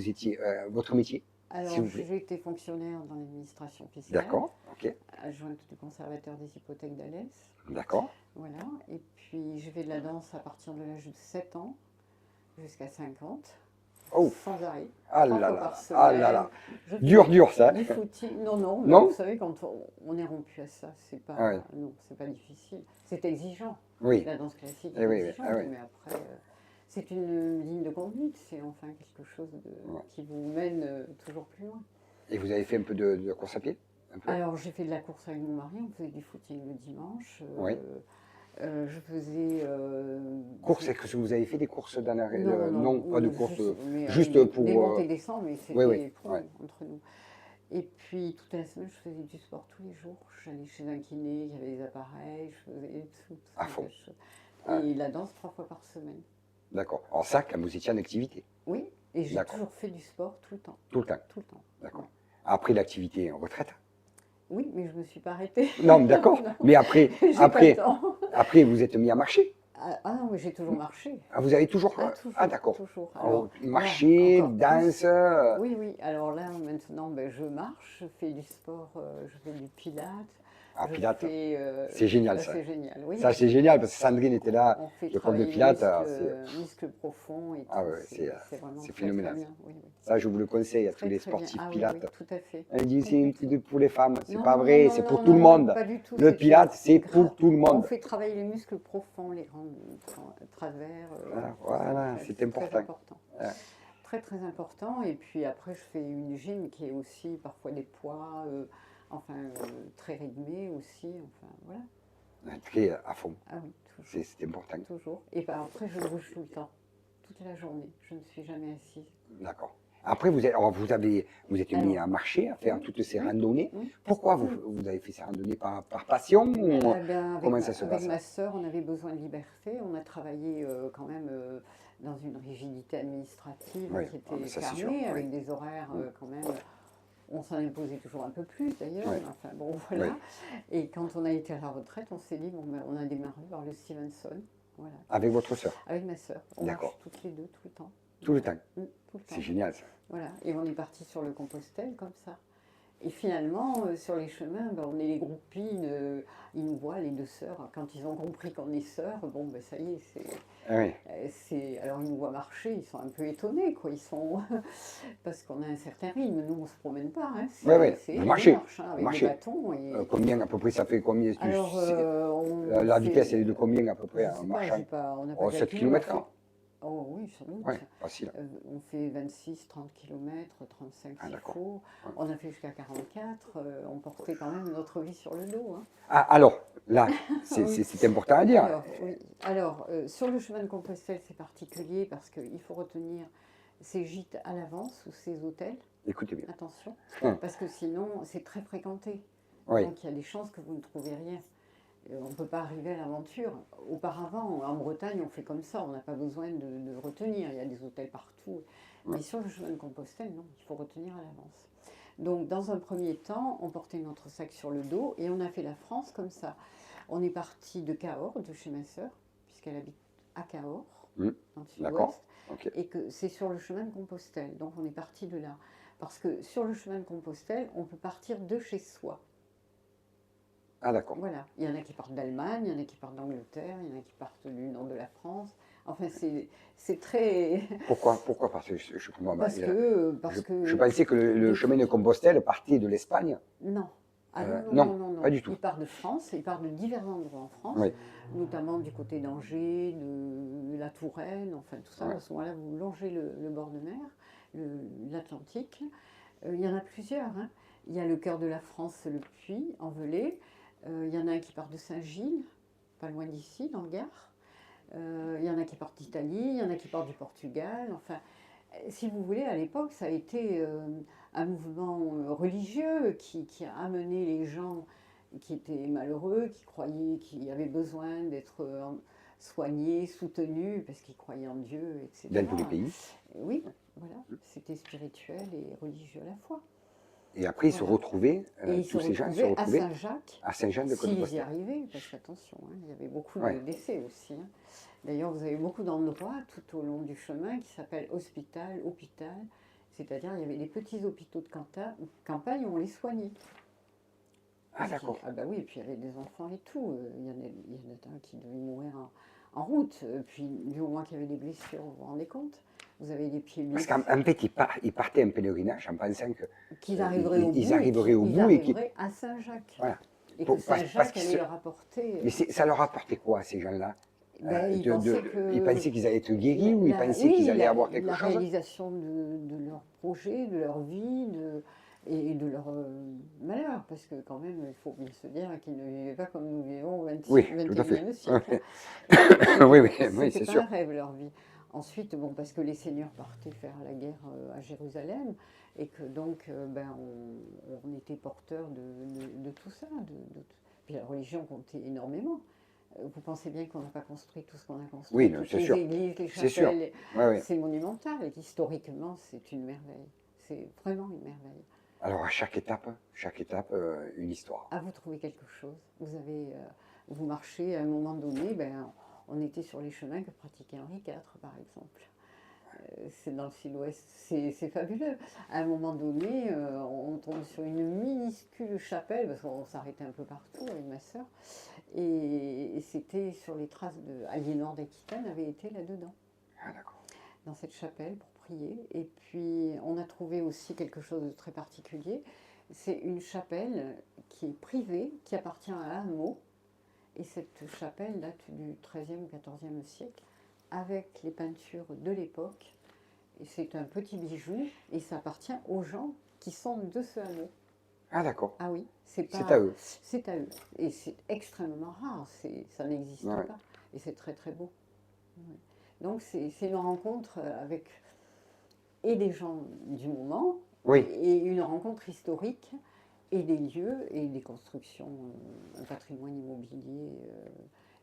[SPEAKER 1] étiez votre métier, s'il
[SPEAKER 3] Alors,
[SPEAKER 1] vous plaît.
[SPEAKER 3] j'ai été fonctionnaire dans l'administration fiscale,
[SPEAKER 1] D'accord, ok,
[SPEAKER 3] adjointe du conservateur des hypothèques d'Alès.
[SPEAKER 1] d'accord.
[SPEAKER 3] Voilà, et puis j'ai fait de la danse à partir de l'âge de 7 ans jusqu'à 50,
[SPEAKER 1] Oh,
[SPEAKER 3] sans arrêt,
[SPEAKER 1] ah
[SPEAKER 3] 3
[SPEAKER 1] là
[SPEAKER 3] fois
[SPEAKER 1] là,
[SPEAKER 3] par
[SPEAKER 1] ah
[SPEAKER 3] semaine.
[SPEAKER 1] là là.
[SPEAKER 3] Je
[SPEAKER 1] Dur,
[SPEAKER 3] fais
[SPEAKER 1] dur ça.
[SPEAKER 3] du footing. Non, non, mais
[SPEAKER 1] Non
[SPEAKER 3] vous savez, quand on est rompu à ça, c'est pas,
[SPEAKER 1] Ah oui.
[SPEAKER 3] non, c'est pas difficile. C'est exigeant.
[SPEAKER 1] Oui,
[SPEAKER 3] La danse classique
[SPEAKER 1] Eh
[SPEAKER 3] est
[SPEAKER 1] oui,
[SPEAKER 3] exigeante,
[SPEAKER 1] ah oui.
[SPEAKER 3] mais après, c'est une ligne de conduite, c'est enfin quelque chose qui vous mène toujours plus loin.
[SPEAKER 1] Et vous avez fait un peu de course à pied un peu.
[SPEAKER 3] Alors, j'ai fait de la course avec mon mari, on faisait du footing le dimanche.
[SPEAKER 1] Oui.
[SPEAKER 3] Je faisais.
[SPEAKER 1] Course, est-ce que vous avez fait des courses dans la
[SPEAKER 3] Non,
[SPEAKER 1] non, pas de course, juste
[SPEAKER 3] des
[SPEAKER 1] pour.
[SPEAKER 3] montées et descentes, mais c'était
[SPEAKER 1] oui,
[SPEAKER 3] pour
[SPEAKER 1] ouais.
[SPEAKER 3] nous, entre nous. Et puis, toute la semaine, je faisais du sport tous les jours. J'allais chez un kiné, il y avait des appareils, je faisais tout
[SPEAKER 1] À fond.
[SPEAKER 3] choses. Et la danse 3 fois par semaine.
[SPEAKER 1] D'accord. Alors ça, quand vous étiez en activité,
[SPEAKER 3] Oui, et j'ai
[SPEAKER 1] D'accord.
[SPEAKER 3] toujours fait du sport tout le temps.
[SPEAKER 1] tout le temps.
[SPEAKER 3] Tout le temps.
[SPEAKER 1] D'accord. Après l'activité en retraite.
[SPEAKER 3] Oui, mais je ne me suis pas arrêtée.
[SPEAKER 1] Non, mais d'accord.
[SPEAKER 3] Non.
[SPEAKER 1] Mais après,
[SPEAKER 3] J'ai pas
[SPEAKER 1] après,
[SPEAKER 3] le temps.
[SPEAKER 1] après, vous êtes mis à marcher.
[SPEAKER 3] Ah non, mais j'ai toujours marché.
[SPEAKER 1] Ah, vous avez toujours.
[SPEAKER 3] Ah, toujours.
[SPEAKER 1] Ah, d'accord.
[SPEAKER 3] Toujours.
[SPEAKER 1] Alors,
[SPEAKER 3] Alors,
[SPEAKER 1] marcher,
[SPEAKER 3] là, encore
[SPEAKER 1] danse.
[SPEAKER 3] plus. Oui, oui. Alors là, maintenant, ben, je marche, je fais du sport, je fais du pilates.
[SPEAKER 1] Ah,
[SPEAKER 3] je
[SPEAKER 1] Pilates.
[SPEAKER 3] fais,
[SPEAKER 1] C'est génial ça.
[SPEAKER 3] C'est génial, oui.
[SPEAKER 1] Ça, c'est génial parce que Sandrine était là.
[SPEAKER 3] On fait
[SPEAKER 1] Le prof de
[SPEAKER 3] travailler
[SPEAKER 1] Pilates,
[SPEAKER 3] les muscles profonds et
[SPEAKER 1] Ah
[SPEAKER 3] tout.
[SPEAKER 1] ouais, c'est
[SPEAKER 3] vraiment
[SPEAKER 1] c'est
[SPEAKER 3] très,
[SPEAKER 1] phénoménal.
[SPEAKER 3] très bien. Oui, oui.
[SPEAKER 1] Ça, je vous le conseille à tous
[SPEAKER 3] Très,
[SPEAKER 1] les
[SPEAKER 3] très bien.
[SPEAKER 1] sportifs
[SPEAKER 3] Ah oui,
[SPEAKER 1] Pilates.
[SPEAKER 3] oui, tout à fait.
[SPEAKER 1] Elle dit c'est un truc pour les femmes. C'est
[SPEAKER 3] Non,
[SPEAKER 1] pas
[SPEAKER 3] non,
[SPEAKER 1] vrai,
[SPEAKER 3] non,
[SPEAKER 1] c'est
[SPEAKER 3] non,
[SPEAKER 1] pour
[SPEAKER 3] non,
[SPEAKER 1] tout le
[SPEAKER 3] non,
[SPEAKER 1] monde.
[SPEAKER 3] pas du tout.
[SPEAKER 1] Le Pilates, c'est pour tout le
[SPEAKER 3] On
[SPEAKER 1] monde.
[SPEAKER 3] fait travailler les muscles profonds, les grands travers.
[SPEAKER 1] Voilà,
[SPEAKER 3] Ça,
[SPEAKER 1] c'est
[SPEAKER 3] très
[SPEAKER 1] important.
[SPEAKER 3] important.
[SPEAKER 1] Ouais.
[SPEAKER 3] Très, très important. Et puis après, je fais une gym qui est aussi parfois des poids, très rythmés aussi. Enfin, voilà.
[SPEAKER 1] Très à fond.
[SPEAKER 3] Ah oui, toujours.
[SPEAKER 1] C'est important.
[SPEAKER 3] Toujours. Et ben, après, je bouge tout le temps, toute la journée. Je ne suis jamais assise.
[SPEAKER 1] D'accord. Après, vous êtes mis
[SPEAKER 3] Alors,
[SPEAKER 1] à marcher, à faire
[SPEAKER 3] oui,
[SPEAKER 1] toutes ces
[SPEAKER 3] oui,
[SPEAKER 1] randonnées.
[SPEAKER 3] oui.
[SPEAKER 1] Pourquoi vous avez fait ces randonnées par passion ou
[SPEAKER 3] Eh ben,
[SPEAKER 1] comment ça se
[SPEAKER 3] avec
[SPEAKER 1] passe?
[SPEAKER 3] ma sœur, on avait besoin de liberté. On a travaillé quand même dans une rigidité administrative
[SPEAKER 1] Oui,
[SPEAKER 3] qui
[SPEAKER 1] ah, mais
[SPEAKER 3] était
[SPEAKER 1] ça, c'est sûr,
[SPEAKER 3] fermée,
[SPEAKER 1] oui.
[SPEAKER 3] avec des horaires quand même. On s'en imposait toujours un peu plus d'ailleurs,
[SPEAKER 1] Oui.
[SPEAKER 3] mais enfin bon voilà. Et quand on a été à la retraite, on s'est dit, bon, ben, on a démarré par le Stevenson. Voilà.
[SPEAKER 1] Avec votre sœur?
[SPEAKER 3] Avec ma sœur. On
[SPEAKER 1] D'accord.
[SPEAKER 3] marche toutes les deux, tout le temps.
[SPEAKER 1] Tout le temps?
[SPEAKER 3] Tout le temps.
[SPEAKER 1] C'est génial ça.
[SPEAKER 3] Voilà, et on est parti sur le Compostelle comme ça. Et finalement, sur les chemins, ben, on est les groupines, ils nous voient, les deux sœurs. Quand ils ont compris qu'on est sœurs, bon, ben ça y est,
[SPEAKER 1] Ah oui.
[SPEAKER 3] alors ils nous voient marcher, ils sont un peu étonnés, quoi. Ils sont parce qu'on a un certain rythme. Nous, on se promène pas. Hein.
[SPEAKER 1] Oui, oui.
[SPEAKER 3] C'est
[SPEAKER 1] Vous
[SPEAKER 3] on
[SPEAKER 1] marchez.
[SPEAKER 3] marche, hein, avec
[SPEAKER 1] Marchez.
[SPEAKER 3] des bâtons. Et...
[SPEAKER 1] Combien à peu près ça fait combien
[SPEAKER 3] Alors,
[SPEAKER 1] la vitesse elle est de combien à peu près
[SPEAKER 3] je
[SPEAKER 1] en
[SPEAKER 3] sais pas,
[SPEAKER 1] marchant?
[SPEAKER 3] on n'a pas
[SPEAKER 1] 7
[SPEAKER 3] calculé,
[SPEAKER 1] km
[SPEAKER 3] on fait-
[SPEAKER 1] h
[SPEAKER 3] Oh oui, sans doute.
[SPEAKER 1] Oui, facile.
[SPEAKER 3] On fait 26, 30 km, 35 s'il
[SPEAKER 1] d'accord.
[SPEAKER 3] faut.
[SPEAKER 1] Ouais.
[SPEAKER 3] On a fait jusqu'à 44. On portait quand même notre vie sur le dos. Hein.
[SPEAKER 1] Ah, alors, là,
[SPEAKER 3] Oui.
[SPEAKER 1] c'est important à dire.
[SPEAKER 3] Alors, oui. Alors, sur le chemin de Compostelle, c'est particulier parce qu'il faut retenir ces gîtes à l'avance ou ces hôtels.
[SPEAKER 1] Écoutez bien.
[SPEAKER 3] Attention,
[SPEAKER 1] Hum.
[SPEAKER 3] parce que sinon, c'est très fréquenté.
[SPEAKER 1] Oui.
[SPEAKER 3] Donc, il y a des chances que vous ne trouviez rien. On ne peut pas arriver à l'aventure. Auparavant, en Bretagne, on fait comme ça, on n'a pas besoin de retenir, il y a des hôtels partout. Mais sur le chemin de Compostelle, non, il faut retenir à l'avance. Donc, dans un premier temps, on portait notre sac sur le dos et on a fait la France comme ça. On est parti de Cahors, de chez ma sœur, puisqu'elle habite à Cahors, dans le
[SPEAKER 1] D'accord.
[SPEAKER 3] sud-ouest,
[SPEAKER 1] Ok.
[SPEAKER 3] et que c'est sur le chemin de Compostelle. Donc, on est parti de là. Parce que sur le chemin de Compostelle, on peut partir de chez soi.
[SPEAKER 1] Ah, d'accord.
[SPEAKER 3] Voilà, il y en a qui partent d'Allemagne, il y en a qui partent d'Angleterre, il y en a qui partent du nord de la France. Enfin, c'est très...
[SPEAKER 1] Pourquoi? Parce que je comprends pas.
[SPEAKER 3] Parce que...
[SPEAKER 1] Je pensais que le chemin de Compostelle partait de l'Espagne.
[SPEAKER 3] Non. Ah
[SPEAKER 1] non, pas du tout.
[SPEAKER 3] Il part de France, il part de divers endroits en France,
[SPEAKER 1] Oui.
[SPEAKER 3] notamment du côté d'Angers, de la Touraine, enfin tout ça.
[SPEAKER 1] Ouais.
[SPEAKER 3] À ce moment-là, vous longez le bord de mer, l'Atlantique. Il y en a plusieurs. Hein. Il y a le cœur de la France, le Puy, en Velay. Il y en a un qui part de Saint-Gilles, pas loin d'ici, dans le Gard. Il y en a qui partent d'Italie, il y en a qui partent du Portugal. Enfin, si vous voulez, à l'époque, ça a été un mouvement religieux qui a amené les gens qui étaient malheureux, qui croyaient qu'ils avaient besoin d'être soignés, soutenus, parce qu'ils croyaient en Dieu, etc.
[SPEAKER 1] Dans tous les pays.
[SPEAKER 3] Oui, voilà, c'était spirituel et religieux à la fois.
[SPEAKER 1] Et après, ils se
[SPEAKER 3] Voilà.
[SPEAKER 1] retrouvaient,
[SPEAKER 3] Et ils
[SPEAKER 1] tous
[SPEAKER 3] se
[SPEAKER 1] ces gens se
[SPEAKER 3] retrouvaient à
[SPEAKER 1] retrouvaient
[SPEAKER 3] Saint-Jacques,
[SPEAKER 1] à Saint-Jean de
[SPEAKER 3] s'ils y
[SPEAKER 1] Compostelle.
[SPEAKER 3] arrivaient, parce qu'attention, hein, il y avait beaucoup
[SPEAKER 1] Ouais.
[SPEAKER 3] de décès aussi. Hein. D'ailleurs, vous avez beaucoup d'endroits tout au long du chemin qui s'appellent hôpital, c'est-à-dire il y avait des petits hôpitaux de campagne où on les soignait.
[SPEAKER 1] Ah, d'accord.
[SPEAKER 3] Ah bah oui, et puis il y avait des enfants et tout. Il y en a un qui devait mourir en route. Puis du moment qu'il y avait des blessures, vous vous rendez compte? Vous avez des pieds
[SPEAKER 1] Parce
[SPEAKER 3] blessés.
[SPEAKER 1] qu'en fait, ils partaient en pèlerinage en pensant que
[SPEAKER 3] Qu'ils arriveraient au bout.
[SPEAKER 1] ils arriveraient au bout
[SPEAKER 3] Ils
[SPEAKER 1] et qu'ils...
[SPEAKER 3] arriveraient à Saint-Jacques.
[SPEAKER 1] Voilà.
[SPEAKER 3] Et
[SPEAKER 1] Pour-
[SPEAKER 3] que
[SPEAKER 1] parce
[SPEAKER 3] Saint-Jacques
[SPEAKER 1] qu'ils
[SPEAKER 3] allait
[SPEAKER 1] se-
[SPEAKER 3] leur apporter.
[SPEAKER 1] Mais ça leur apportait quoi à ces gens-là?
[SPEAKER 3] Ben, ils pensaient
[SPEAKER 1] Ils pensaient qu'ils allaient être guéris ou ils pensaient
[SPEAKER 3] oui,
[SPEAKER 1] qu'ils allaient avoir quelque
[SPEAKER 3] la
[SPEAKER 1] chose?
[SPEAKER 3] réalisation de leur projet, de leur vie et de leur malheur. Parce que quand même, il faut bien se dire qu'ils ne vivaient pas comme nous vivons au
[SPEAKER 1] Oui, tout à fait.
[SPEAKER 3] 21e siècle.
[SPEAKER 1] Oui, oui, oui, c'est
[SPEAKER 3] C'était pas
[SPEAKER 1] sûr.
[SPEAKER 3] un rêve leur vie. Ensuite, bon, parce que les seigneurs partaient faire la guerre à Jérusalem et que donc ben, on était porteurs de tout ça. Puis la religion comptait énormément. Vous pensez bien qu'on n'a pas construit tout ce qu'on a construit.
[SPEAKER 1] Oui, non,
[SPEAKER 3] Toutes
[SPEAKER 1] c'est
[SPEAKER 3] les
[SPEAKER 1] sûr.
[SPEAKER 3] églises, les
[SPEAKER 1] C'est sûr.
[SPEAKER 3] chapelles,
[SPEAKER 1] Ouais, ouais.
[SPEAKER 3] c'est monumental. Et historiquement, c'est une merveille. C'est vraiment une merveille.
[SPEAKER 1] Alors à chaque étape, une histoire.
[SPEAKER 3] À vous trouver quelque chose. Vous marchez à un moment donné, ben, on était sur les chemins que pratiquait Henri IV, par exemple. C'est dans le sud-ouest, c'est fabuleux. À un moment donné, on tombe sur une minuscule chapelle, parce qu'on s'arrêtait un peu partout avec ma sœur, et c'était sur les traces de Aliénor d'Aquitaine avait été là-dedans,
[SPEAKER 1] Ah, d'accord.
[SPEAKER 3] dans cette chapelle pour prier. Et puis on a trouvé aussi quelque chose de très particulier. C'est une chapelle qui est privée, qui appartient à un hameau, et cette chapelle date du XIIIe ou XIVe siècle, avec les peintures de l'époque. Et c'est un petit bijou, et ça appartient aux gens qui sont de ce hameau.
[SPEAKER 1] Ah, d'accord.
[SPEAKER 3] Ah oui, c'est
[SPEAKER 1] à eux.
[SPEAKER 3] C'est à eux. Et c'est extrêmement rare, ça n'existe
[SPEAKER 1] Ouais.
[SPEAKER 3] pas. Et c'est très très beau. Ouais. Donc c'est une rencontre avec et des gens du moment,
[SPEAKER 1] Oui.
[SPEAKER 3] et une rencontre historique, et des lieux, et des constructions, un patrimoine immobilier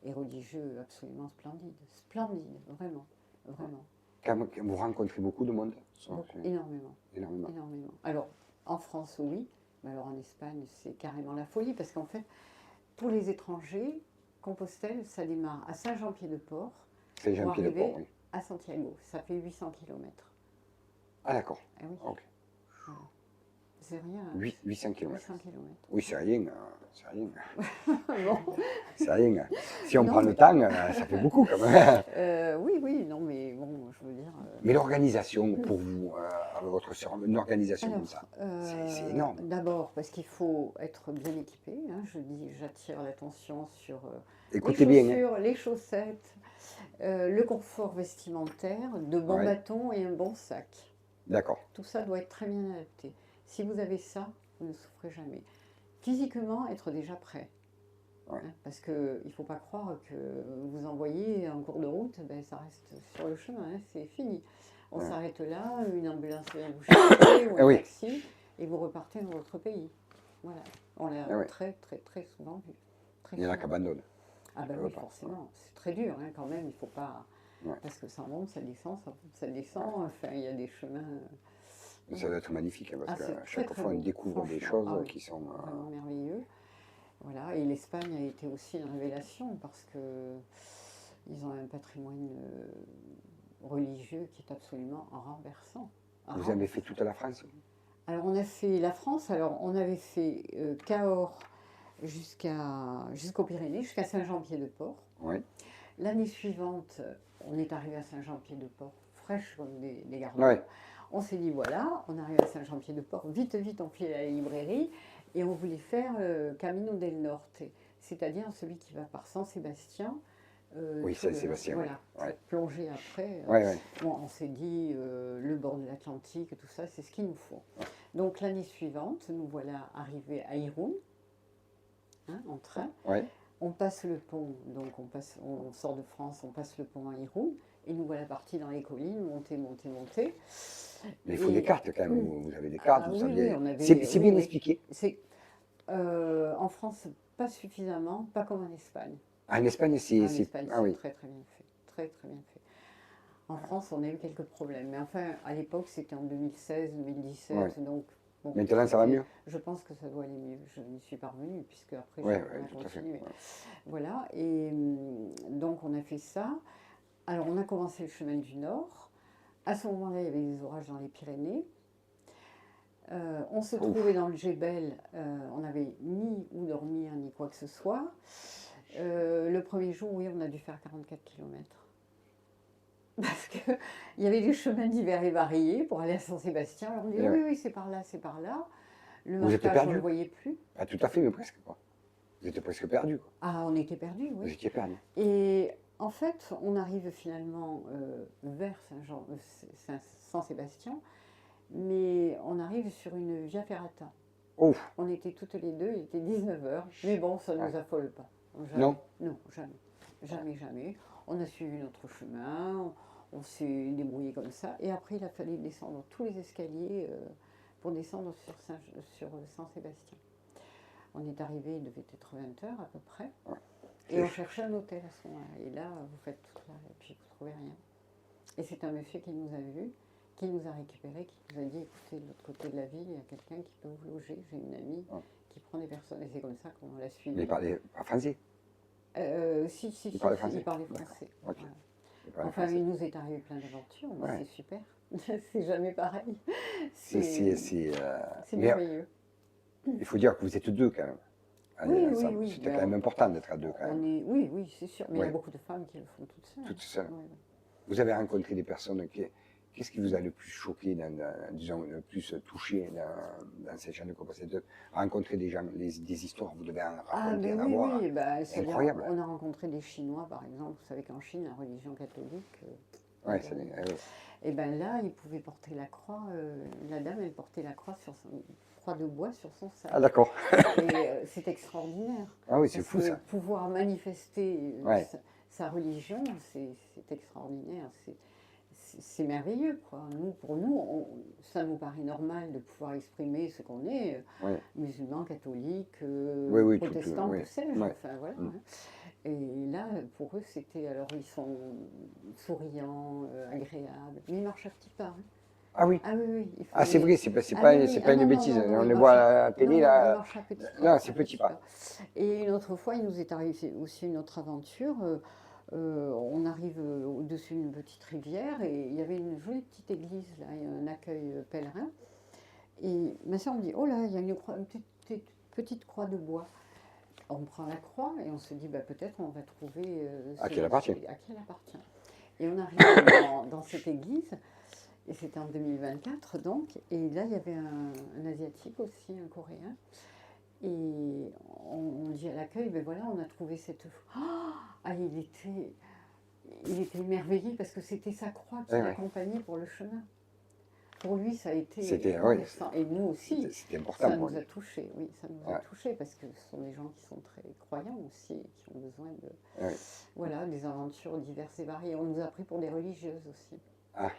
[SPEAKER 3] et religieux absolument splendide. Splendide, vraiment. Vraiment.
[SPEAKER 1] Vous rencontrez beaucoup de monde?
[SPEAKER 3] Énormément.
[SPEAKER 1] Énormément.
[SPEAKER 3] Énormément. Alors, en France, oui. Mais alors en Espagne, c'est carrément la folie. Parce qu'en fait, pour les étrangers, Compostelle, ça démarre à Saint-Jean-Pied-de-Port pour
[SPEAKER 1] Saint-Jean-Pied-de-Port,
[SPEAKER 3] arriver
[SPEAKER 1] oui.
[SPEAKER 3] à Santiago. Ça fait 800 km.
[SPEAKER 1] Ah, d'accord.
[SPEAKER 3] Ah oui,
[SPEAKER 1] Ok.
[SPEAKER 3] voilà. C'est rien.
[SPEAKER 1] 800 km.
[SPEAKER 3] 800 km.
[SPEAKER 1] Oui, c'est rien. C'est rien.
[SPEAKER 3] Bon.
[SPEAKER 1] C'est rien. Si on
[SPEAKER 3] Non,
[SPEAKER 1] prend le temps, ça fait beaucoup quand même.
[SPEAKER 3] Oui, oui, non, mais bon, je veux dire.
[SPEAKER 1] Mais l'organisation pour vous, avec votre sœur, une organisation
[SPEAKER 3] Alors,
[SPEAKER 1] comme ça, c'est énorme.
[SPEAKER 3] D'abord, parce qu'il faut être bien équipé. Hein, j'attire l'attention sur
[SPEAKER 1] Écoutez
[SPEAKER 3] les
[SPEAKER 1] bien. Hein.
[SPEAKER 3] chaussures, les chaussettes, le confort vestimentaire, de bons
[SPEAKER 1] Ouais.
[SPEAKER 3] bâtons et un bon sac.
[SPEAKER 1] D'accord.
[SPEAKER 3] Tout ça doit être très bien adapté. Si vous avez ça, vous ne souffrez jamais. Physiquement, être déjà prêt.
[SPEAKER 1] Ouais.
[SPEAKER 3] Hein, parce qu'il ne faut pas croire que vous envoyez en cours de route, ben, ça reste sur le chemin, hein, c'est fini. On
[SPEAKER 1] Ouais.
[SPEAKER 3] s'arrête là, une ambulance vient vous chercher ou un
[SPEAKER 1] Oui.
[SPEAKER 3] taxi, et vous repartez dans votre pays. Voilà. On l'a
[SPEAKER 1] Ah oui.
[SPEAKER 3] très, très, très souvent vu. Très
[SPEAKER 1] Il y en a qui
[SPEAKER 3] souvent.
[SPEAKER 1] abandonnent.
[SPEAKER 3] Ah ben
[SPEAKER 1] veut
[SPEAKER 3] oui,
[SPEAKER 1] pas.
[SPEAKER 3] forcément. C'est très dur hein, quand même, il ne faut pas...
[SPEAKER 1] Ouais.
[SPEAKER 3] Parce que ça monte, ça descend, ça monte, ça descend. Enfin, il y a des chemins...
[SPEAKER 1] Ça doit être magnifique, hein, parce
[SPEAKER 3] Ah, c'est
[SPEAKER 1] qu'à
[SPEAKER 3] très,
[SPEAKER 1] chaque
[SPEAKER 3] très
[SPEAKER 1] fois, on
[SPEAKER 3] beau,
[SPEAKER 1] découvre des
[SPEAKER 3] franchement.
[SPEAKER 1] choses
[SPEAKER 3] Ah oui.
[SPEAKER 1] qui sont...
[SPEAKER 3] Vraiment merveilleux. Voilà, et l'Espagne a été aussi une révélation parce que ils ont un patrimoine religieux qui est absolument renversant.
[SPEAKER 1] Vous avez fait toute la France?
[SPEAKER 3] Alors on a fait la France, alors on avait fait Cahors jusqu'aux Pyrénées, jusqu'à Saint-Jean-Pied-de-Port.
[SPEAKER 1] Oui.
[SPEAKER 3] L'année suivante, on est arrivé à Saint-Jean-Pied-de-Port, fraîche comme des gardons.
[SPEAKER 1] Ouais.
[SPEAKER 3] On s'est dit voilà, on arrive à Saint-Jean-Pied-de-Port, vite, vite, on file à la librairie et on voulait faire Camino del Norte, c'est-à-dire celui qui va par Saint-Sébastien.
[SPEAKER 1] Oui, Saint-Sébastien.
[SPEAKER 3] Voilà,
[SPEAKER 1] Ouais.
[SPEAKER 3] plonger après.
[SPEAKER 1] Ouais, ouais.
[SPEAKER 3] Bon, on s'est dit le bord de l'Atlantique, tout ça, c'est ce qu'il nous faut. Donc l'année suivante, nous voilà arrivés à Irun, hein, en train.
[SPEAKER 1] Ouais.
[SPEAKER 3] On passe le pont, donc on sort de France, on passe le pont à Irun, et nous voilà partis dans les collines, monter.
[SPEAKER 1] Mais il faut des cartes quand même. Vous avez des cartes, vous
[SPEAKER 3] Oui,
[SPEAKER 1] saviez.
[SPEAKER 3] on avait.
[SPEAKER 1] C'est
[SPEAKER 3] Oui,
[SPEAKER 1] bien
[SPEAKER 3] oui.
[SPEAKER 1] expliqué.
[SPEAKER 3] En France, pas suffisamment, pas comme en Espagne.
[SPEAKER 1] En Espagne,
[SPEAKER 3] En
[SPEAKER 1] c'est.
[SPEAKER 3] Espagne,
[SPEAKER 1] Ah
[SPEAKER 3] c'est
[SPEAKER 1] oui.
[SPEAKER 3] très très bien fait. Très très bien fait. En France, on a eu quelques problèmes. Mais enfin, à l'époque, c'était en 2016, 2017.
[SPEAKER 1] Ouais.
[SPEAKER 3] Donc, bon,
[SPEAKER 1] Maintenant, ça va mieux.
[SPEAKER 3] Je pense que ça doit aller mieux. Je n'y suis pas revenue, puisque après,
[SPEAKER 1] Oui,
[SPEAKER 3] on a
[SPEAKER 1] tout à fait.
[SPEAKER 3] continué.
[SPEAKER 1] Ouais.
[SPEAKER 3] Voilà. Et donc, on a fait ça. Alors, on a commencé le chemin du Nord. À ce moment-là, il y avait des orages dans les Pyrénées. On se trouvait dans le Jebel. On n'avait ni où dormir, ni quoi que ce soit. Le premier jour, oui, on a dû faire 44 km. Parce qu'il y avait des chemins divers et variés pour aller à Saint-Sébastien. Alors on dit oui, c'est par là, c'est par là. Le
[SPEAKER 1] Vous étiez
[SPEAKER 3] marquage, on ne
[SPEAKER 1] perdu?
[SPEAKER 3] le voyait plus.
[SPEAKER 1] Ah, tout à fait, mais presque. Quoi. Vous étiez presque perdu. Quoi.
[SPEAKER 3] Ah, on était perdus,
[SPEAKER 1] Vous
[SPEAKER 3] oui.
[SPEAKER 1] étiez perdu.
[SPEAKER 3] Et en fait, on arrive finalement vers Saint-Sébastien, mais on arrive sur une via ferrata.
[SPEAKER 1] Oh.
[SPEAKER 3] On était toutes les deux, il était 19h, mais bon, ça ne nous affole pas. Jamais.
[SPEAKER 1] Non.
[SPEAKER 3] Non, jamais. Jamais, jamais. On a suivi notre chemin, on s'est débrouillé comme ça, et après il a fallu descendre tous les escaliers pour descendre sur Saint-Sébastien. On est arrivé, il devait être 20h à peu près, et on cherchait un hôtel à ce moment-là. Et là, vous faites tout là, et puis vous ne trouvez rien. Et c'est un monsieur qui nous a vus, qui nous a récupérés, qui nous a dit, écoutez, de l'autre côté de la ville, il y a quelqu'un qui peut vous loger, j'ai une amie qui prend des personnes, et c'est comme ça qu'on l'a suivi.
[SPEAKER 1] Mais il parlait pas français?
[SPEAKER 3] Si,
[SPEAKER 1] il parlait français.
[SPEAKER 3] Il parlait français.
[SPEAKER 1] Okay.
[SPEAKER 3] Voilà. Enfin, il nous est arrivé plein d'aventures, mais c'est super. C'est jamais pareil.
[SPEAKER 1] C'est
[SPEAKER 3] merveilleux.
[SPEAKER 1] Il faut dire que vous êtes deux quand même.
[SPEAKER 3] Oui.
[SPEAKER 1] C'était quand même important d'être à deux quand même.
[SPEAKER 3] Oui, c'est sûr. Mais il y a beaucoup de femmes qui le font toutes seules.
[SPEAKER 1] Toutes seules. Vous avez rencontré des personnes qui... Qu'est-ce qui vous a le plus choqué, disons, le plus touché dans ces gens de Compostelle? Rencontrer des gens, des histoires, vous devez en raconter,
[SPEAKER 3] c'est
[SPEAKER 1] incroyable.
[SPEAKER 3] On a rencontré des Chinois, par exemple. Vous savez qu'en Chine, la religion catholique... et bien là, ils pouvaient porter la croix. La dame, elle portait la croix croix de bois sur son sac.
[SPEAKER 1] Ah d'accord.
[SPEAKER 3] Et c'est extraordinaire.
[SPEAKER 1] Ah oui, c'est fou ça.
[SPEAKER 3] Pouvoir manifester sa religion, c'est extraordinaire. C'est merveilleux, quoi. Pour nous, ça nous paraît normal de pouvoir exprimer ce qu'on est, musulmans, catholiques, protestants, que sais-je. Enfin, voilà. Et là, pour eux, c'était... Alors, ils sont souriants, agréables, mais ils marchent à petits pas. Hein.
[SPEAKER 1] Ah oui.
[SPEAKER 3] Ah oui.
[SPEAKER 1] C'est vrai, c'est pas une bêtise. On les voit à la télé, là.
[SPEAKER 3] Ils marchent à petits pas.
[SPEAKER 1] Non, c'est petit pas.
[SPEAKER 3] Et une autre fois, il nous est arrivé aussi une autre aventure. On arrive au-dessus d'une petite rivière et il y avait une jolie petite église, là, un accueil pèlerin. Et ma soeur me dit, oh là, il y a une petite croix de bois. On prend la croix et on se dit, peut-être on va trouver
[SPEAKER 1] à qui elle appartient.
[SPEAKER 3] Et on arrive dans cette église, et c'était en 2024 donc, et là il y avait un Asiatique aussi, un Coréen. Et on dit à l'accueil, voilà, on a trouvé cette... il était émerveillé parce que c'était sa croix qui l'accompagnait pour le chemin. Pour lui, ça a été... et nous aussi,
[SPEAKER 1] c'était important
[SPEAKER 3] ça nous a touchés, ça nous a touchés parce que ce sont des gens qui sont très croyants aussi, et qui ont besoin de... Voilà, des aventures diverses et variées. On nous a pris pour des religieuses aussi.
[SPEAKER 1] Ah.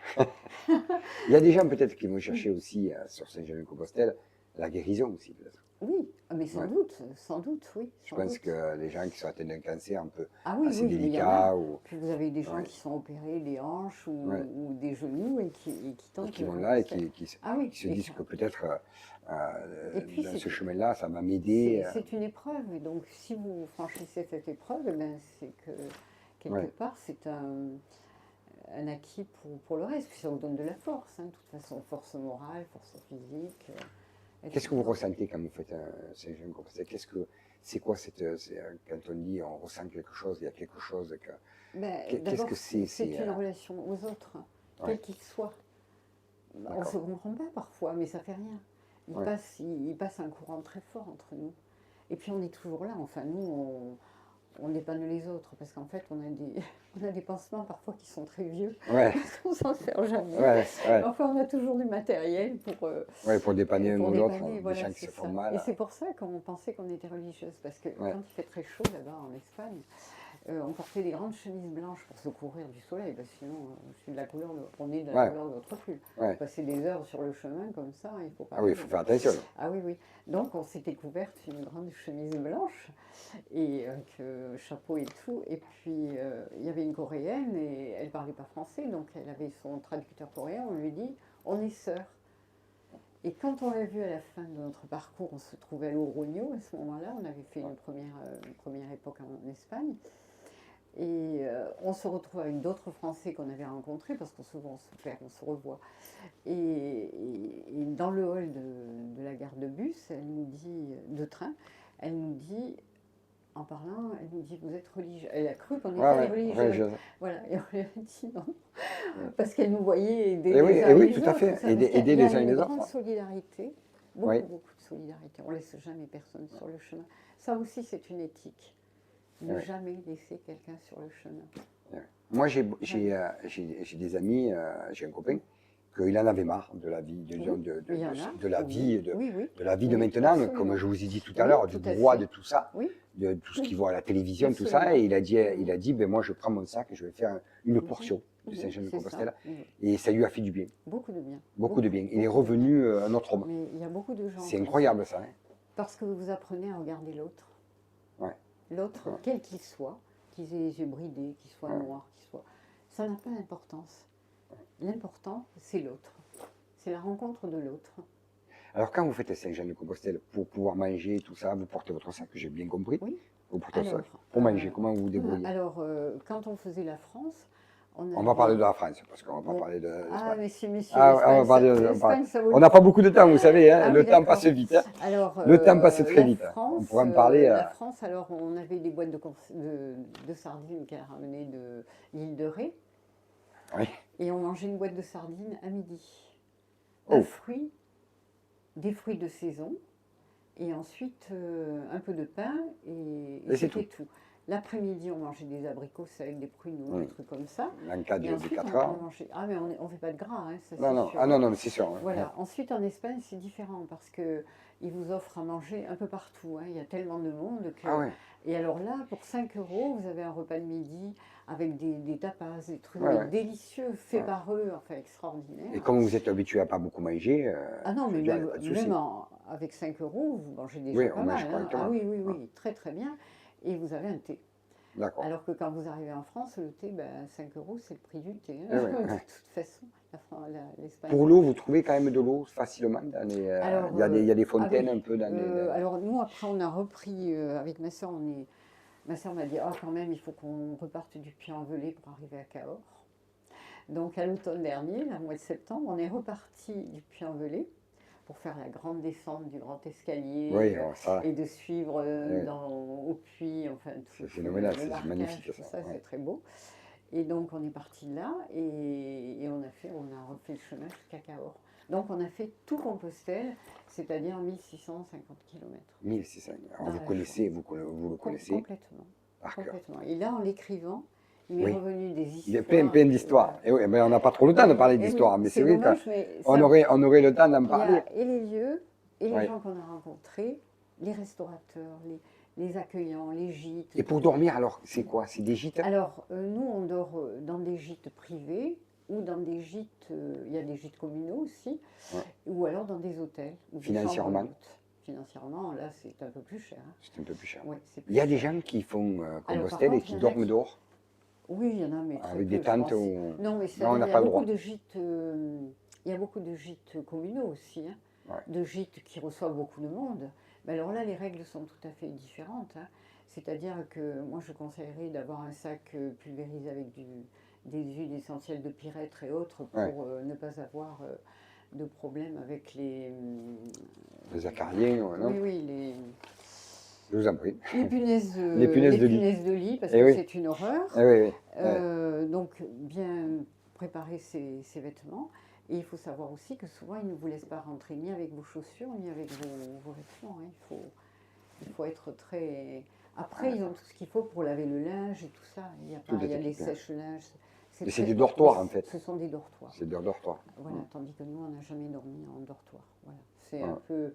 [SPEAKER 1] Il y a des gens peut-être qui vont chercher aussi sur Saint-Jean-de-Compostelle la guérison aussi peut-être.
[SPEAKER 3] Oui, mais sans doute, oui.
[SPEAKER 1] Je pense que les gens qui sont atteints d'un cancer un peu
[SPEAKER 3] assez
[SPEAKER 1] délicat.
[SPEAKER 3] Puis vous avez des gens qui sont opérés des hanches ou des genoux et qui tentent.
[SPEAKER 1] Qui vont là et qui se disent que peut-être dans ce chemin-là, ça va m'aider.
[SPEAKER 3] C'est une épreuve. Et donc si vous franchissez cette épreuve, c'est que quelque part c'est un acquis pour le reste. Puis ça vous donne de la force, de toute façon, force morale, force physique.
[SPEAKER 1] Qu'est-ce que vous ressentez quand vous faites un Saint-Jean-de-Compostelle? C'est quoi quand on dit on ressent quelque chose, il y a quelque chose qu'est-ce que c'est?
[SPEAKER 3] C'est une relation aux autres, quels qu'ils soient. On ne se comprend pas parfois, mais ça fait rien. Il passe un courant très fort entre nous. Et puis on est toujours là. Enfin, nous, on dépanne les autres, parce qu'en fait, on a des pansements parfois qui sont très vieux,
[SPEAKER 1] Ouais,
[SPEAKER 3] parce qu'on s'en sert jamais.
[SPEAKER 1] ouais, ouais.
[SPEAKER 3] Enfin, on a toujours du matériel
[SPEAKER 1] Ouais, pour dépanner un
[SPEAKER 3] pour
[SPEAKER 1] ou l'autre,
[SPEAKER 3] dépanner,
[SPEAKER 1] des
[SPEAKER 3] voilà,
[SPEAKER 1] gens qui
[SPEAKER 3] c'est
[SPEAKER 1] se font
[SPEAKER 3] ça.
[SPEAKER 1] mal.
[SPEAKER 3] Et c'est pour ça qu'on pensait qu'on était religieuse, parce que
[SPEAKER 1] Ouais.
[SPEAKER 3] quand il fait très chaud là-bas en Espagne, on portait des grandes chemises blanches pour se couvrir du soleil, parce que sinon, on est de la
[SPEAKER 1] Ouais.
[SPEAKER 3] couleur de notre pull.
[SPEAKER 1] Ouais.
[SPEAKER 3] Passer des heures sur le chemin comme ça, il faut pas.
[SPEAKER 1] Ah oui, il faut faire attention.
[SPEAKER 3] Ah oui, oui. Donc on s'était couverte une grande chemise blanche et avec chapeau et tout. Et puis il y avait une Coréenne et elle parlait pas français, donc elle avait son traducteur coréen. On lui dit, on est sœurs. Et quand on l'a vu à la fin de notre parcours, on se trouvait à Logroño à ce moment-là. On avait fait une première époque en Espagne. Et on se retrouve avec d'autres Français qu'on avait rencontrés, parce qu'on souvent on se perd, on se revoit. Et dans le hall de la gare de bus, elle nous dit, de train, elle nous dit, en parlant, elle nous dit, vous êtes religieux. Elle a cru qu'on était
[SPEAKER 1] Ouais,
[SPEAKER 3] religieux. Voilà, et on lui a dit non, parce qu'elle nous voyait aider
[SPEAKER 1] Et oui,
[SPEAKER 3] les uns
[SPEAKER 1] et oui,
[SPEAKER 3] les
[SPEAKER 1] tout
[SPEAKER 3] autres.
[SPEAKER 1] à fait.
[SPEAKER 3] Ça,
[SPEAKER 1] Aider,
[SPEAKER 3] parce qu'il
[SPEAKER 1] aider
[SPEAKER 3] y a
[SPEAKER 1] les uns et
[SPEAKER 3] une
[SPEAKER 1] les
[SPEAKER 3] grande
[SPEAKER 1] autres.
[SPEAKER 3] solidarité,
[SPEAKER 1] Oui.
[SPEAKER 3] beaucoup de solidarité. On ne laisse jamais personne sur le chemin. Ça aussi, c'est une éthique. Ne
[SPEAKER 1] Oui.
[SPEAKER 3] jamais laisser quelqu'un sur le chemin.
[SPEAKER 1] Moi, j'ai des amis, j'ai un copain, qu'il en avait marre de la vie,
[SPEAKER 3] Il y en a,
[SPEAKER 1] de la
[SPEAKER 3] oui.
[SPEAKER 1] vie,
[SPEAKER 3] Oui, oui.
[SPEAKER 1] de la vie de
[SPEAKER 3] Oui,
[SPEAKER 1] maintenant,
[SPEAKER 3] absolument.
[SPEAKER 1] comme je vous ai dit tout à
[SPEAKER 3] Oui,
[SPEAKER 1] l'heure, du
[SPEAKER 3] tout à
[SPEAKER 1] brouhaha,
[SPEAKER 3] fait.
[SPEAKER 1] de tout ça,
[SPEAKER 3] Oui.
[SPEAKER 1] de tout ce
[SPEAKER 3] Oui.
[SPEAKER 1] qu'il voit à la télévision, tout ça.
[SPEAKER 3] Absolument.
[SPEAKER 1] Et il a dit, ben moi, je prends mon sac et je vais faire une portion de Saint-Jean-de-Compostelle.
[SPEAKER 3] C'est ça.
[SPEAKER 1] Et ça lui a fait du bien,
[SPEAKER 3] Beaucoup de bien.
[SPEAKER 1] beaucoup de bien. Il est
[SPEAKER 3] beaucoup de bien.
[SPEAKER 1] revenu un autre homme.
[SPEAKER 3] Mais il y a beaucoup de gens.
[SPEAKER 1] C'est
[SPEAKER 3] comme
[SPEAKER 1] incroyable ça.
[SPEAKER 3] ça. Parce que vous apprenez à regarder l'autre.
[SPEAKER 1] Ouais.
[SPEAKER 3] L'autre,
[SPEAKER 1] Ouais.
[SPEAKER 3] quel qu'il soit, qu'il ait les yeux bridés, qu'il soit
[SPEAKER 1] Ouais.
[SPEAKER 3] noir, qu'il soit. Ça n'a pas d'importance. L'important, c'est l'autre. C'est la rencontre de l'autre.
[SPEAKER 1] Alors quand vous faites Saint-Jean-de-Compostelle, pour pouvoir manger, tout ça, vous portez votre sac, j'ai bien compris.
[SPEAKER 3] Oui.
[SPEAKER 1] Vous portez
[SPEAKER 3] Alors,
[SPEAKER 1] ça. Pour manger, comment vous vous débrouillez?
[SPEAKER 3] Alors, quand on faisait la France,
[SPEAKER 1] On va parler de la France, parce qu'on va pas parler de
[SPEAKER 3] Ah,
[SPEAKER 1] l'Espagne.
[SPEAKER 3] messieurs,
[SPEAKER 1] On n'a pas beaucoup de temps, vous savez, hein,
[SPEAKER 3] Ah
[SPEAKER 1] le
[SPEAKER 3] oui,
[SPEAKER 1] temps
[SPEAKER 3] d'accord.
[SPEAKER 1] passe vite. Hein.
[SPEAKER 3] Alors,
[SPEAKER 1] Le temps passe très
[SPEAKER 3] la
[SPEAKER 1] vite.
[SPEAKER 3] France,
[SPEAKER 1] On pourra en parler.
[SPEAKER 3] La France, alors on avait des boîtes de sardines qu'elle ramenait de l'île de Ré.
[SPEAKER 1] Oui.
[SPEAKER 3] Et on mangeait une boîte de sardines à midi.
[SPEAKER 1] Oh.
[SPEAKER 3] Des fruits de saison, et ensuite un peu de pain, et
[SPEAKER 1] c'est
[SPEAKER 3] c'était tout. L'après-midi, on mangeait des abricots avec des prunes ou des trucs comme ça.
[SPEAKER 1] En cas
[SPEAKER 3] Et
[SPEAKER 1] de
[SPEAKER 3] ensuite,
[SPEAKER 1] 4
[SPEAKER 3] on
[SPEAKER 1] heures.
[SPEAKER 3] mangeait. Ah, mais on ne fait pas de gras, hein, ça
[SPEAKER 1] Non, non.
[SPEAKER 3] sûr.
[SPEAKER 1] Ah non, non, mais c'est sûr. Hein.
[SPEAKER 3] Voilà. Ensuite, en Espagne, c'est différent parce qu'ils vous offrent à manger un peu partout. Hein. Il y a tellement de monde que.
[SPEAKER 1] Ah ouais.
[SPEAKER 3] Et alors là, pour 5 euros, vous avez un repas de midi avec des tapas, des trucs délicieux, faits par eux, enfin extraordinaires.
[SPEAKER 1] Et comme vous êtes habitué à pas beaucoup manger,
[SPEAKER 3] ah non, mais
[SPEAKER 1] même
[SPEAKER 3] avec 5 euros, vous mangez déjà
[SPEAKER 1] oui,
[SPEAKER 3] pas
[SPEAKER 1] on mange
[SPEAKER 3] mal. Hein.
[SPEAKER 1] correctement.
[SPEAKER 3] Ah oui, oui, oui, très très bien. Et vous avez un thé.
[SPEAKER 1] D'accord.
[SPEAKER 3] Alors que quand vous arrivez en France, le thé, 5 euros, c'est le prix du thé. Hein.
[SPEAKER 1] Ouais.
[SPEAKER 3] De toute façon, l'Espagne.
[SPEAKER 1] Pour l'eau, vous trouvez quand même de l'eau facilement dans les,
[SPEAKER 3] Alors,
[SPEAKER 1] il y a des fontaines un peu dans les.
[SPEAKER 3] Alors nous, après, on a repris avec ma soeur. Ma soeur m'a dit, oh, quand même, il faut qu'on reparte du Puy-en-Velay pour arriver à Cahors. Donc à l'automne dernier, le mois de septembre, on est reparti du Puy-en-Velay pour faire la grande descente du grand escalier et de suivre au puits, enfin tout.
[SPEAKER 1] C'est phénoménal, c'est magnifique ça.
[SPEAKER 3] C'est très beau. Et donc on est parti là et on a refait le chemin jusqu'à Cahors. Donc on a fait tout Compostelle, c'est-à-dire 1650 km.
[SPEAKER 1] 1600. Alors vous le connaissez
[SPEAKER 3] Complètement.
[SPEAKER 1] Par cœur.
[SPEAKER 3] Et là, en l'écrivant, il m'est revenu des histoires.
[SPEAKER 1] Il y a plein d'histoires. Et oui, mais on n'a pas trop le temps de parler d'histoires, mais c'est vrai qu'on aurait le temps d'en parler.
[SPEAKER 3] Il y a et les lieux, et les gens qu'on a rencontrés, les restaurateurs, les accueillants, les gîtes.
[SPEAKER 1] Et pour dormir, alors, c'est quoi? C'est des gîtes?
[SPEAKER 3] Alors, nous, on dort dans des gîtes privés ou dans des gîtes, il y a des gîtes communaux aussi, ou alors dans des hôtels. Ou
[SPEAKER 1] Financièrement?
[SPEAKER 3] Financièrement, là, c'est un peu plus cher. Hein.
[SPEAKER 1] C'est un peu plus cher.
[SPEAKER 3] Ouais,
[SPEAKER 1] il y a des gens qui font Compostelle et qui dorment dehors?
[SPEAKER 3] Oui, il y en a, mais
[SPEAKER 1] avec des tentes ou...
[SPEAKER 3] Non, mais
[SPEAKER 1] on n'a pas le droit.
[SPEAKER 3] Il y a beaucoup de gîtes communaux aussi, hein, de gîtes qui reçoivent beaucoup de monde. Mais alors là, les règles sont tout à fait différentes. Hein. C'est-à-dire que moi, je conseillerais d'avoir un sac pulvérisé avec des huiles essentielles de pyrètre et autres pour ne pas avoir de problème avec les
[SPEAKER 1] acariens, non?
[SPEAKER 3] Oui,
[SPEAKER 1] je vous en prie.
[SPEAKER 3] Les punaises, de lit, parce que c'est une horreur. Donc, bien préparer ses vêtements. Et il faut savoir aussi que souvent, ils ne vous laissent pas rentrer ni avec vos chaussures, ni avec vos vêtements. Hein. Il faut être très Après, ils ont tout ce qu'il faut pour laver le linge et tout ça. Il y a,
[SPEAKER 1] Tout
[SPEAKER 3] il y a
[SPEAKER 1] est
[SPEAKER 3] les
[SPEAKER 1] équipé.
[SPEAKER 3] sèche-linges.
[SPEAKER 1] Mais c'est
[SPEAKER 3] très-
[SPEAKER 1] des dortoirs,
[SPEAKER 3] mais
[SPEAKER 1] en fait.
[SPEAKER 3] Ce sont des dortoirs.
[SPEAKER 1] C'est des dortoirs.
[SPEAKER 3] Voilà, tandis que nous, on n'a jamais dormi en dortoir. Voilà. C'est
[SPEAKER 1] Ouais.
[SPEAKER 3] un peu,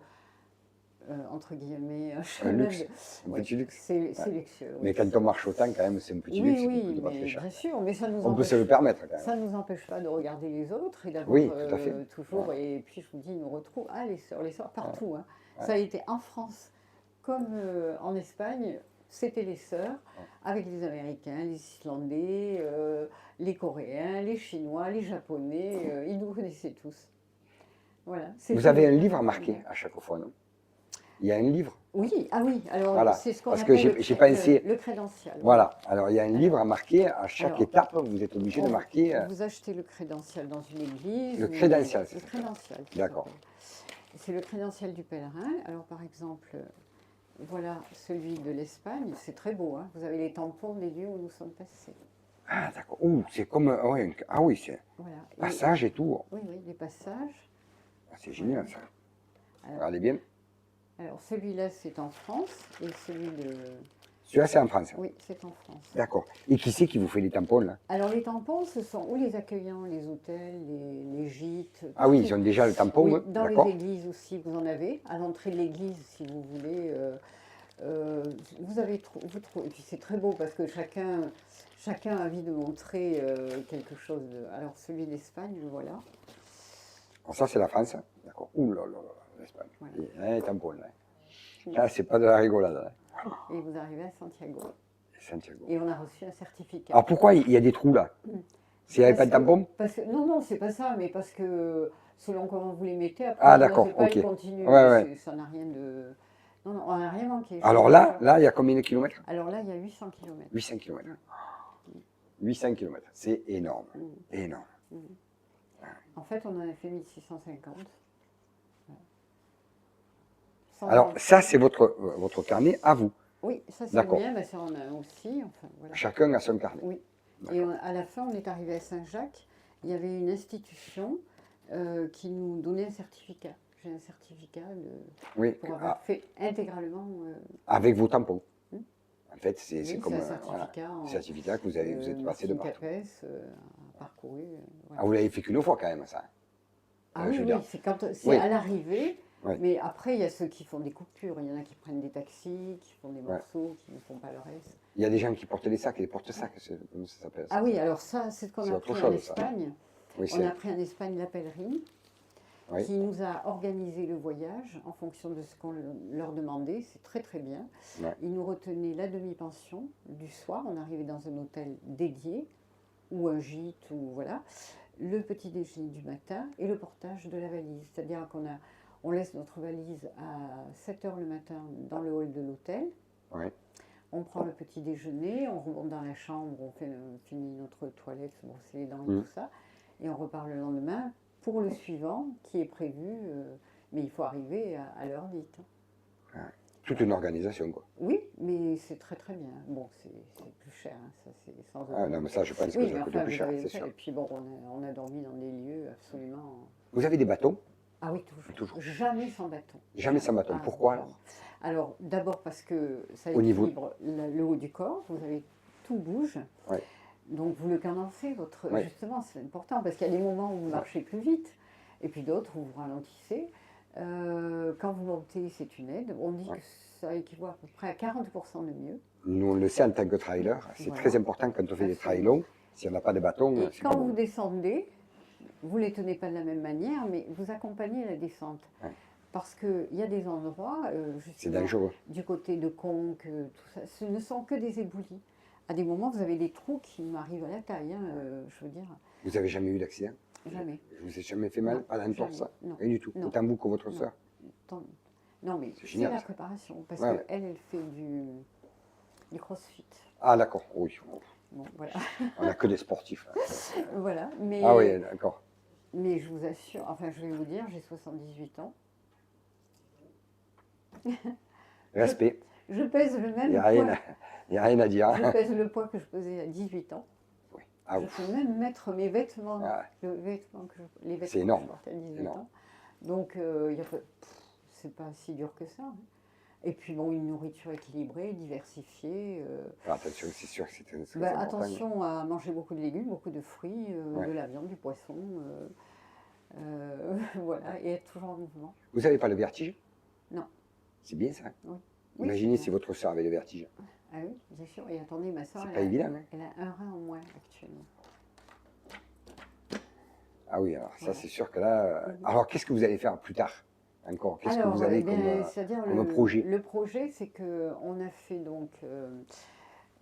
[SPEAKER 3] entre guillemets,
[SPEAKER 1] Un luxe, un
[SPEAKER 3] Oui,
[SPEAKER 1] petit luxe.
[SPEAKER 3] c'est luxueux. Oui.
[SPEAKER 1] Mais quand on marche autant, quand même, c'est un petit
[SPEAKER 3] Oui,
[SPEAKER 1] luxe,
[SPEAKER 3] oui,
[SPEAKER 1] qui coûte pas très
[SPEAKER 3] mais
[SPEAKER 1] cher.
[SPEAKER 3] bien sûr, mais ça nous
[SPEAKER 1] On peut se
[SPEAKER 3] empêche,
[SPEAKER 1] le permettre, quand même.
[SPEAKER 3] ça nous empêche pas de regarder les autres et d'avoir
[SPEAKER 1] Oui, tout à fait.
[SPEAKER 3] toujours, et puis je vous dis, nous retrouve, les sœurs partout. Hein.
[SPEAKER 1] Ouais.
[SPEAKER 3] Ça a été en France comme en Espagne, c'était les sœurs, avec les Américains, les Islandais, les Coréens, les Chinois, les Japonais, ils nous connaissaient tous. Voilà.
[SPEAKER 1] Vous avez un livre à marquer à chaque fois, non? Il y a un livre?
[SPEAKER 3] Oui, ah oui, alors
[SPEAKER 1] Voilà,
[SPEAKER 3] c'est ce qu'on
[SPEAKER 1] parce que
[SPEAKER 3] appelle
[SPEAKER 1] j'ai pensé-
[SPEAKER 3] le crédential.
[SPEAKER 1] Voilà. Alors, il y a un livre à marquer. À chaque
[SPEAKER 3] Alors,
[SPEAKER 1] étape, vous êtes obligé de marquer.
[SPEAKER 3] Vous achetez le crédential dans une église.
[SPEAKER 1] Le crédential, c'est
[SPEAKER 3] Le
[SPEAKER 1] ça.
[SPEAKER 3] crédential.
[SPEAKER 1] D'accord.
[SPEAKER 3] C'est le crédential du pèlerin. Alors, par exemple, voilà celui de l'Espagne. C'est très beau. Hein. Vous avez les tampons des lieux où nous sommes passés.
[SPEAKER 1] Ah, d'accord. Ouh, c'est comme. Ouais, ah oui, c'est
[SPEAKER 3] Voilà.
[SPEAKER 1] passage et tout.
[SPEAKER 3] Oui, oui, les passages.
[SPEAKER 1] Ah, c'est génial, ça.
[SPEAKER 3] Alors,
[SPEAKER 1] Regardez bien.
[SPEAKER 3] alors, celui-là, c'est en France. Et celui de.
[SPEAKER 1] Celui-là, c'est en France.
[SPEAKER 3] Oui, c'est en France.
[SPEAKER 1] D'accord. Et qui c'est qui vous fait les tampons, là?
[SPEAKER 3] Alors, les tampons, ce sont ou les accueillants, les hôtels, les gîtes.
[SPEAKER 1] Ah oui,
[SPEAKER 3] tout.
[SPEAKER 1] ils ont déjà le tampon,
[SPEAKER 3] Oui,
[SPEAKER 1] eux.
[SPEAKER 3] dans
[SPEAKER 1] D'accord.
[SPEAKER 3] les églises aussi, vous en avez. À l'entrée de l'église, si vous voulez, vous avez et puis c'est très beau parce que chacun a envie de montrer quelque chose. Alors celui d'Espagne, le voilà.
[SPEAKER 1] Alors, ça, c'est la France. D'accord. Ouh là là là, l'Espagne.
[SPEAKER 3] Voilà.
[SPEAKER 1] Et là, les tampons, là. Là, c'est pas de la rigolade, là.
[SPEAKER 3] Et vous arrivez à Santiago.
[SPEAKER 1] Santiago.
[SPEAKER 3] Et on a reçu un certificat.
[SPEAKER 1] Alors, pourquoi il y a des trous, là? S'il n'y avait pas de tampon?
[SPEAKER 3] Non, c'est pas ça, mais parce que selon comment vous les mettez, après,
[SPEAKER 1] Ah,
[SPEAKER 3] vous
[SPEAKER 1] d'accord,
[SPEAKER 3] n'osez pas,
[SPEAKER 1] ok.
[SPEAKER 3] ils continuent.
[SPEAKER 1] Ouais, ouais.
[SPEAKER 3] Ça n'a rien de. Non, non, on n'a rien manqué.
[SPEAKER 1] Alors là, il y a combien de kilomètres?
[SPEAKER 3] Alors là, il y a 800 km.
[SPEAKER 1] 800 km. 800 km, c'est énorme. Énorme.
[SPEAKER 3] En fait, on en a fait 1650.
[SPEAKER 1] Alors, ça, c'est votre carnet à vous.
[SPEAKER 3] Oui, ça c'est
[SPEAKER 1] D'accord.
[SPEAKER 3] bien, ça on a un aussi. Enfin, voilà.
[SPEAKER 1] Chacun a son carnet.
[SPEAKER 3] Oui.
[SPEAKER 1] D'accord.
[SPEAKER 3] Et à la fin, on est arrivé à Saint-Jacques. Il y avait une institution qui nous donnait un certificat. J'ai un certificat
[SPEAKER 1] Oui,
[SPEAKER 3] pour avoir fait intégralement.
[SPEAKER 1] avec vos tampons. En fait, c'est
[SPEAKER 3] oui,
[SPEAKER 1] comme
[SPEAKER 3] un
[SPEAKER 1] un
[SPEAKER 3] certificat,
[SPEAKER 1] certificat que vous êtes passé de partout.
[SPEAKER 3] Capes, parcouru. Voilà.
[SPEAKER 1] Ah, vous l'avez fait qu'une fois quand même, ça.
[SPEAKER 3] Ah
[SPEAKER 1] je
[SPEAKER 3] oui,
[SPEAKER 1] veux
[SPEAKER 3] oui,
[SPEAKER 1] dire.
[SPEAKER 3] c'est
[SPEAKER 1] Oui.
[SPEAKER 3] à l'arrivée.
[SPEAKER 1] Oui.
[SPEAKER 3] Mais après, il y a ceux qui font des coupures. Il y en a qui prennent des taxis, qui font des morceaux, qui ne font pas le reste.
[SPEAKER 1] Il y a des gens qui portent les sacs et les porte-sacs, comment ça s'appelle?
[SPEAKER 3] Ah oui, alors ça, c'est ce qu'on
[SPEAKER 1] C'est
[SPEAKER 3] a
[SPEAKER 1] autre
[SPEAKER 3] pris en
[SPEAKER 1] chose, ça.
[SPEAKER 3] Espagne.
[SPEAKER 1] Oui,
[SPEAKER 3] On a pris en Espagne la pèlerine,
[SPEAKER 1] Oui.
[SPEAKER 3] qui nous a organisé le voyage en fonction de ce qu'on leur demandait. C'est très très bien.
[SPEAKER 1] Ouais.
[SPEAKER 3] Ils nous retenaient la demi-pension du soir. On arrivait dans un hôtel dédié, ou un gîte, ou voilà. Le petit déjeuner du matin et le portage de la valise. C'est-à-dire on laisse notre valise à 7 h le matin dans le hall de l'hôtel.
[SPEAKER 1] Ouais.
[SPEAKER 3] On prend le petit déjeuner, on remonte dans la chambre, on finit notre toilette, se brosser les dents et tout ça. Et on repart le lendemain pour le suivant qui est prévu, mais il faut arriver à l'heure dite.
[SPEAKER 1] Toute une organisation, quoi.
[SPEAKER 3] Oui, mais c'est très très bien. Bon, c'est plus cher, hein, ça c'est sans
[SPEAKER 1] Ah, non, mais ça, je pense que
[SPEAKER 3] oui,
[SPEAKER 1] ça
[SPEAKER 3] mais
[SPEAKER 1] coûte
[SPEAKER 3] enfin,
[SPEAKER 1] plus
[SPEAKER 3] vous
[SPEAKER 1] cher,
[SPEAKER 3] avez
[SPEAKER 1] c'est
[SPEAKER 3] fait.
[SPEAKER 1] sûr.
[SPEAKER 3] Et puis bon, on a dormi dans des lieux absolument.
[SPEAKER 1] Vous avez des bâtons?
[SPEAKER 3] Ah oui, toujours.
[SPEAKER 1] Toujours.
[SPEAKER 3] Jamais sans bâton.
[SPEAKER 1] Jamais sans bâton.
[SPEAKER 3] Ah,
[SPEAKER 1] Pourquoi,
[SPEAKER 3] jamais.
[SPEAKER 1] alors?
[SPEAKER 3] Alors, d'abord parce que ça
[SPEAKER 1] Au niveau-
[SPEAKER 3] équilibre le haut du corps, vous avez tout bouge.
[SPEAKER 1] Ouais.
[SPEAKER 3] Donc vous le cadencez,
[SPEAKER 1] Ouais.
[SPEAKER 3] justement, c'est important parce qu'il y a des moments où vous marchez plus vite et puis d'autres où vous ralentissez. Quand vous montez, c'est une aide. On dit que ça équivaut à peu près à 40% de mieux.
[SPEAKER 1] Nous, on le sait en tant que trailer. C'est
[SPEAKER 3] Voilà.
[SPEAKER 1] très important quand on fait des trails
[SPEAKER 3] Absolument.
[SPEAKER 1] longs. Si on n'a pas de bâton,
[SPEAKER 3] Et
[SPEAKER 1] c'est pas
[SPEAKER 3] quand
[SPEAKER 1] bon.
[SPEAKER 3] vous descendez, vous ne les tenez pas de la même manière, mais vous accompagnez la descente.
[SPEAKER 1] Ouais.
[SPEAKER 3] Parce qu'il y a des endroits,
[SPEAKER 1] C'est
[SPEAKER 3] justement,
[SPEAKER 1] dangereux.
[SPEAKER 3] du côté de Conques, tout ça, ce ne sont que des éboulis. À des moments, vous avez des trous qui m'arrivent à la taille, hein, je veux dire,
[SPEAKER 1] Vous avez jamais eu d'accident?
[SPEAKER 3] jamais.
[SPEAKER 1] Je vous ai jamais fait mal?
[SPEAKER 3] Non,
[SPEAKER 1] Pas l'entorse?
[SPEAKER 3] jamais. Non.
[SPEAKER 1] Rien du tout.
[SPEAKER 3] Non.
[SPEAKER 1] Autant vous que votre
[SPEAKER 3] Non.
[SPEAKER 1] soeur?
[SPEAKER 3] Tant- Non, mais
[SPEAKER 1] C'est
[SPEAKER 3] c'est
[SPEAKER 1] génial,
[SPEAKER 3] la
[SPEAKER 1] ça.
[SPEAKER 3] préparation, parce
[SPEAKER 1] Ouais, ouais.
[SPEAKER 3] qu'elle fait du crossfit.
[SPEAKER 1] Ah, d'accord. Oui.
[SPEAKER 3] Bon, voilà.
[SPEAKER 1] On n'a que des sportifs. Hein.
[SPEAKER 3] Voilà. Mais,
[SPEAKER 1] Ah oui, d'accord.
[SPEAKER 3] mais je vous assure, enfin, je vais vous dire, j'ai 78 ans.
[SPEAKER 1] Respect.
[SPEAKER 3] Je pèse le
[SPEAKER 1] Il
[SPEAKER 3] même
[SPEAKER 1] n'y a,
[SPEAKER 3] poids.
[SPEAKER 1] rien à dire.
[SPEAKER 3] Je pèse le poids que je pesais à 18 ans.
[SPEAKER 1] Oui. Ah,
[SPEAKER 3] Je
[SPEAKER 1] ouf.
[SPEAKER 3] peux même mettre mes vêtements,
[SPEAKER 1] Ah,
[SPEAKER 3] les vêtements que
[SPEAKER 1] C'est énorme.
[SPEAKER 3] je portais à 18
[SPEAKER 1] Énorme.
[SPEAKER 3] ans. Donc, c'est pas si dur que ça. Hein. Et puis bon, une nourriture équilibrée, diversifiée.
[SPEAKER 1] Alors, attention, c'est sûr que c'est très
[SPEAKER 3] Bah,
[SPEAKER 1] important.
[SPEAKER 3] attention à manger beaucoup de légumes, beaucoup de fruits,
[SPEAKER 1] Ouais.
[SPEAKER 3] de la viande, du poisson. Voilà, et être toujours en mouvement.
[SPEAKER 1] Vous n'avez pas le vertige?
[SPEAKER 3] Non.
[SPEAKER 1] C'est bien ça.
[SPEAKER 3] Oui. Oui,
[SPEAKER 1] Imaginez
[SPEAKER 3] c'est
[SPEAKER 1] si
[SPEAKER 3] bien.
[SPEAKER 1] votre soeur avait le vertige.
[SPEAKER 3] Ah oui, bien sûr. Et attendez, ma soeur,
[SPEAKER 1] C'est pas évident, hein.
[SPEAKER 3] elle a un rein en moins actuellement.
[SPEAKER 1] Ah oui, alors ça
[SPEAKER 3] Voilà.
[SPEAKER 1] c'est sûr que là... Alors qu'est-ce que vous allez faire plus tard encore? Qu'est-ce que
[SPEAKER 3] Alors,
[SPEAKER 1] vous avez
[SPEAKER 3] eh bien, c'est-à-dire
[SPEAKER 1] comme projet?
[SPEAKER 3] le projet, c'est qu'on a fait donc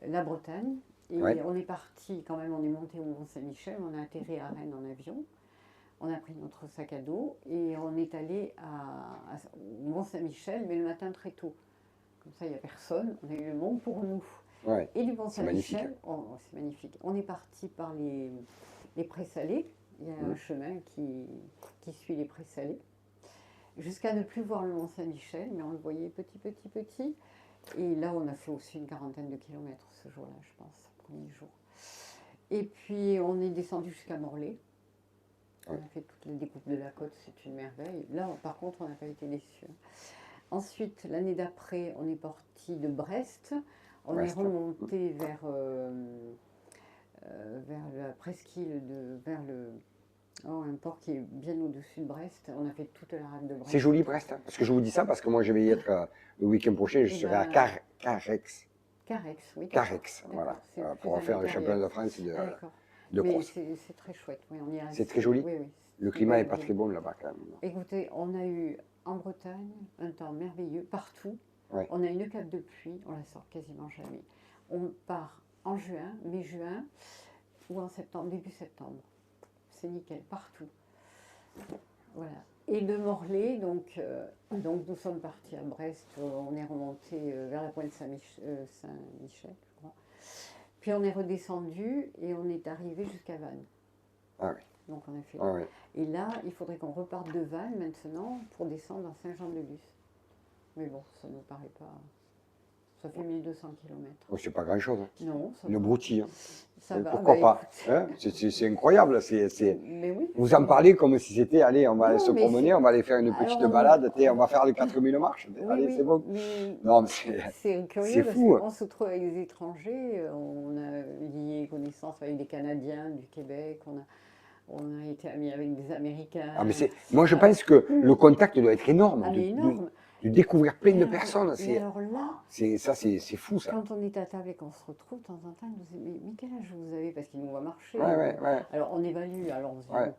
[SPEAKER 3] la Bretagne et
[SPEAKER 1] Ouais.
[SPEAKER 3] on est parti quand même, on est monté au Mont-Saint-Michel, on a atterri à Rennes en avion, on a pris notre sac à dos et on est allé au Mont-Saint-Michel, mais le matin très tôt. Comme ça, il n'y a personne, on a eu le mont pour nous.
[SPEAKER 1] Ouais.
[SPEAKER 3] Et du
[SPEAKER 1] C'est magnifique,
[SPEAKER 3] Mont-Saint-Michel, c'est magnifique. On est parti par les prés salés. Il y a un chemin qui suit les prés salés. Jusqu'à ne plus voir le Mont-Saint-Michel, mais on le voyait petit. Et là, on a fait aussi une 40aine de kilomètres ce jour-là, je pense, le premier jour. Et puis, on est descendu jusqu'à Morlaix. On a fait toutes les découpes de la côte, c'est une merveille. Là, par contre, on n'a pas été déçus. Ensuite, l'année d'après, on est parti de Brest. On est remonté vers la presqu'île un port qui est bien au-dessus de Brest. On a fait toute la rade de Brest.
[SPEAKER 1] C'est joli Brest, hein, parce que je vous dis ça parce que moi je vais y être le week-end prochain, je serai à Carex.
[SPEAKER 3] Carex, oui.
[SPEAKER 1] Carex, voilà, pour faire le championnat de France de course.
[SPEAKER 3] C'est très chouette, oui, on y est resté.
[SPEAKER 1] C'est très joli.
[SPEAKER 3] Oui.
[SPEAKER 1] Le climat n'est pas très bon là-bas quand même.
[SPEAKER 3] Écoutez, on a eu en Bretagne un temps merveilleux partout.
[SPEAKER 1] Ouais.
[SPEAKER 3] On a une cape de pluie, on la sort quasiment jamais. On part en juin, mi-juin ou en septembre, début septembre. C'est nickel, partout. Voilà. Et de Morlaix, donc nous sommes partis à Brest, on est remonté vers la pointe Saint-Michel, je crois. Puis on est redescendu et on est arrivé jusqu'à Vannes.
[SPEAKER 1] Ah oui.
[SPEAKER 3] Donc on a fait.
[SPEAKER 1] Ah oui.
[SPEAKER 3] Et là, il faudrait qu'on reparte de Vannes maintenant pour descendre à Saint-Jean-de-Luz. Mais bon, ça ne nous paraît pas. Ça fait 1200 km.
[SPEAKER 1] Oh, c'est pas grand-chose. Hein.
[SPEAKER 3] Non, ça
[SPEAKER 1] Une
[SPEAKER 3] va.
[SPEAKER 1] broutille. Hein.
[SPEAKER 3] Ça va.
[SPEAKER 1] Pourquoi pas,
[SPEAKER 3] écoute,
[SPEAKER 1] hein, c'est incroyable.
[SPEAKER 3] Mais oui.
[SPEAKER 1] Vous en parlez comme si c'était, allez, on va aller
[SPEAKER 3] Non,
[SPEAKER 1] se
[SPEAKER 3] mais
[SPEAKER 1] promener, on va aller faire une petite
[SPEAKER 3] Alors,
[SPEAKER 1] balade, on va faire les 4000 marches.
[SPEAKER 3] Oui,
[SPEAKER 1] Allez,
[SPEAKER 3] oui,
[SPEAKER 1] c'est bon.
[SPEAKER 3] mais
[SPEAKER 1] Non, mais
[SPEAKER 3] c'est curieux
[SPEAKER 1] c'est
[SPEAKER 3] parce
[SPEAKER 1] fou.
[SPEAKER 3] qu'on se trouve avec des étrangers, on a lié connaissance avec des Canadiens du Québec, on a été amis avec des Américains.
[SPEAKER 1] Ah, mais moi, je pense que le contact doit être énorme.
[SPEAKER 3] Ah, mais énorme.
[SPEAKER 1] De découvrir plein de
[SPEAKER 3] Alors,
[SPEAKER 1] personnes.
[SPEAKER 3] Et alors là,
[SPEAKER 1] C'est fou, ça.
[SPEAKER 3] quand on est à table et qu'on se retrouve, de temps en temps, ils nous disent mais quel âge vous avez? Parce qu'ils nous voient marcher.
[SPEAKER 1] Ouais.
[SPEAKER 3] Alors on évalue, alors on se dit,
[SPEAKER 1] Ouais.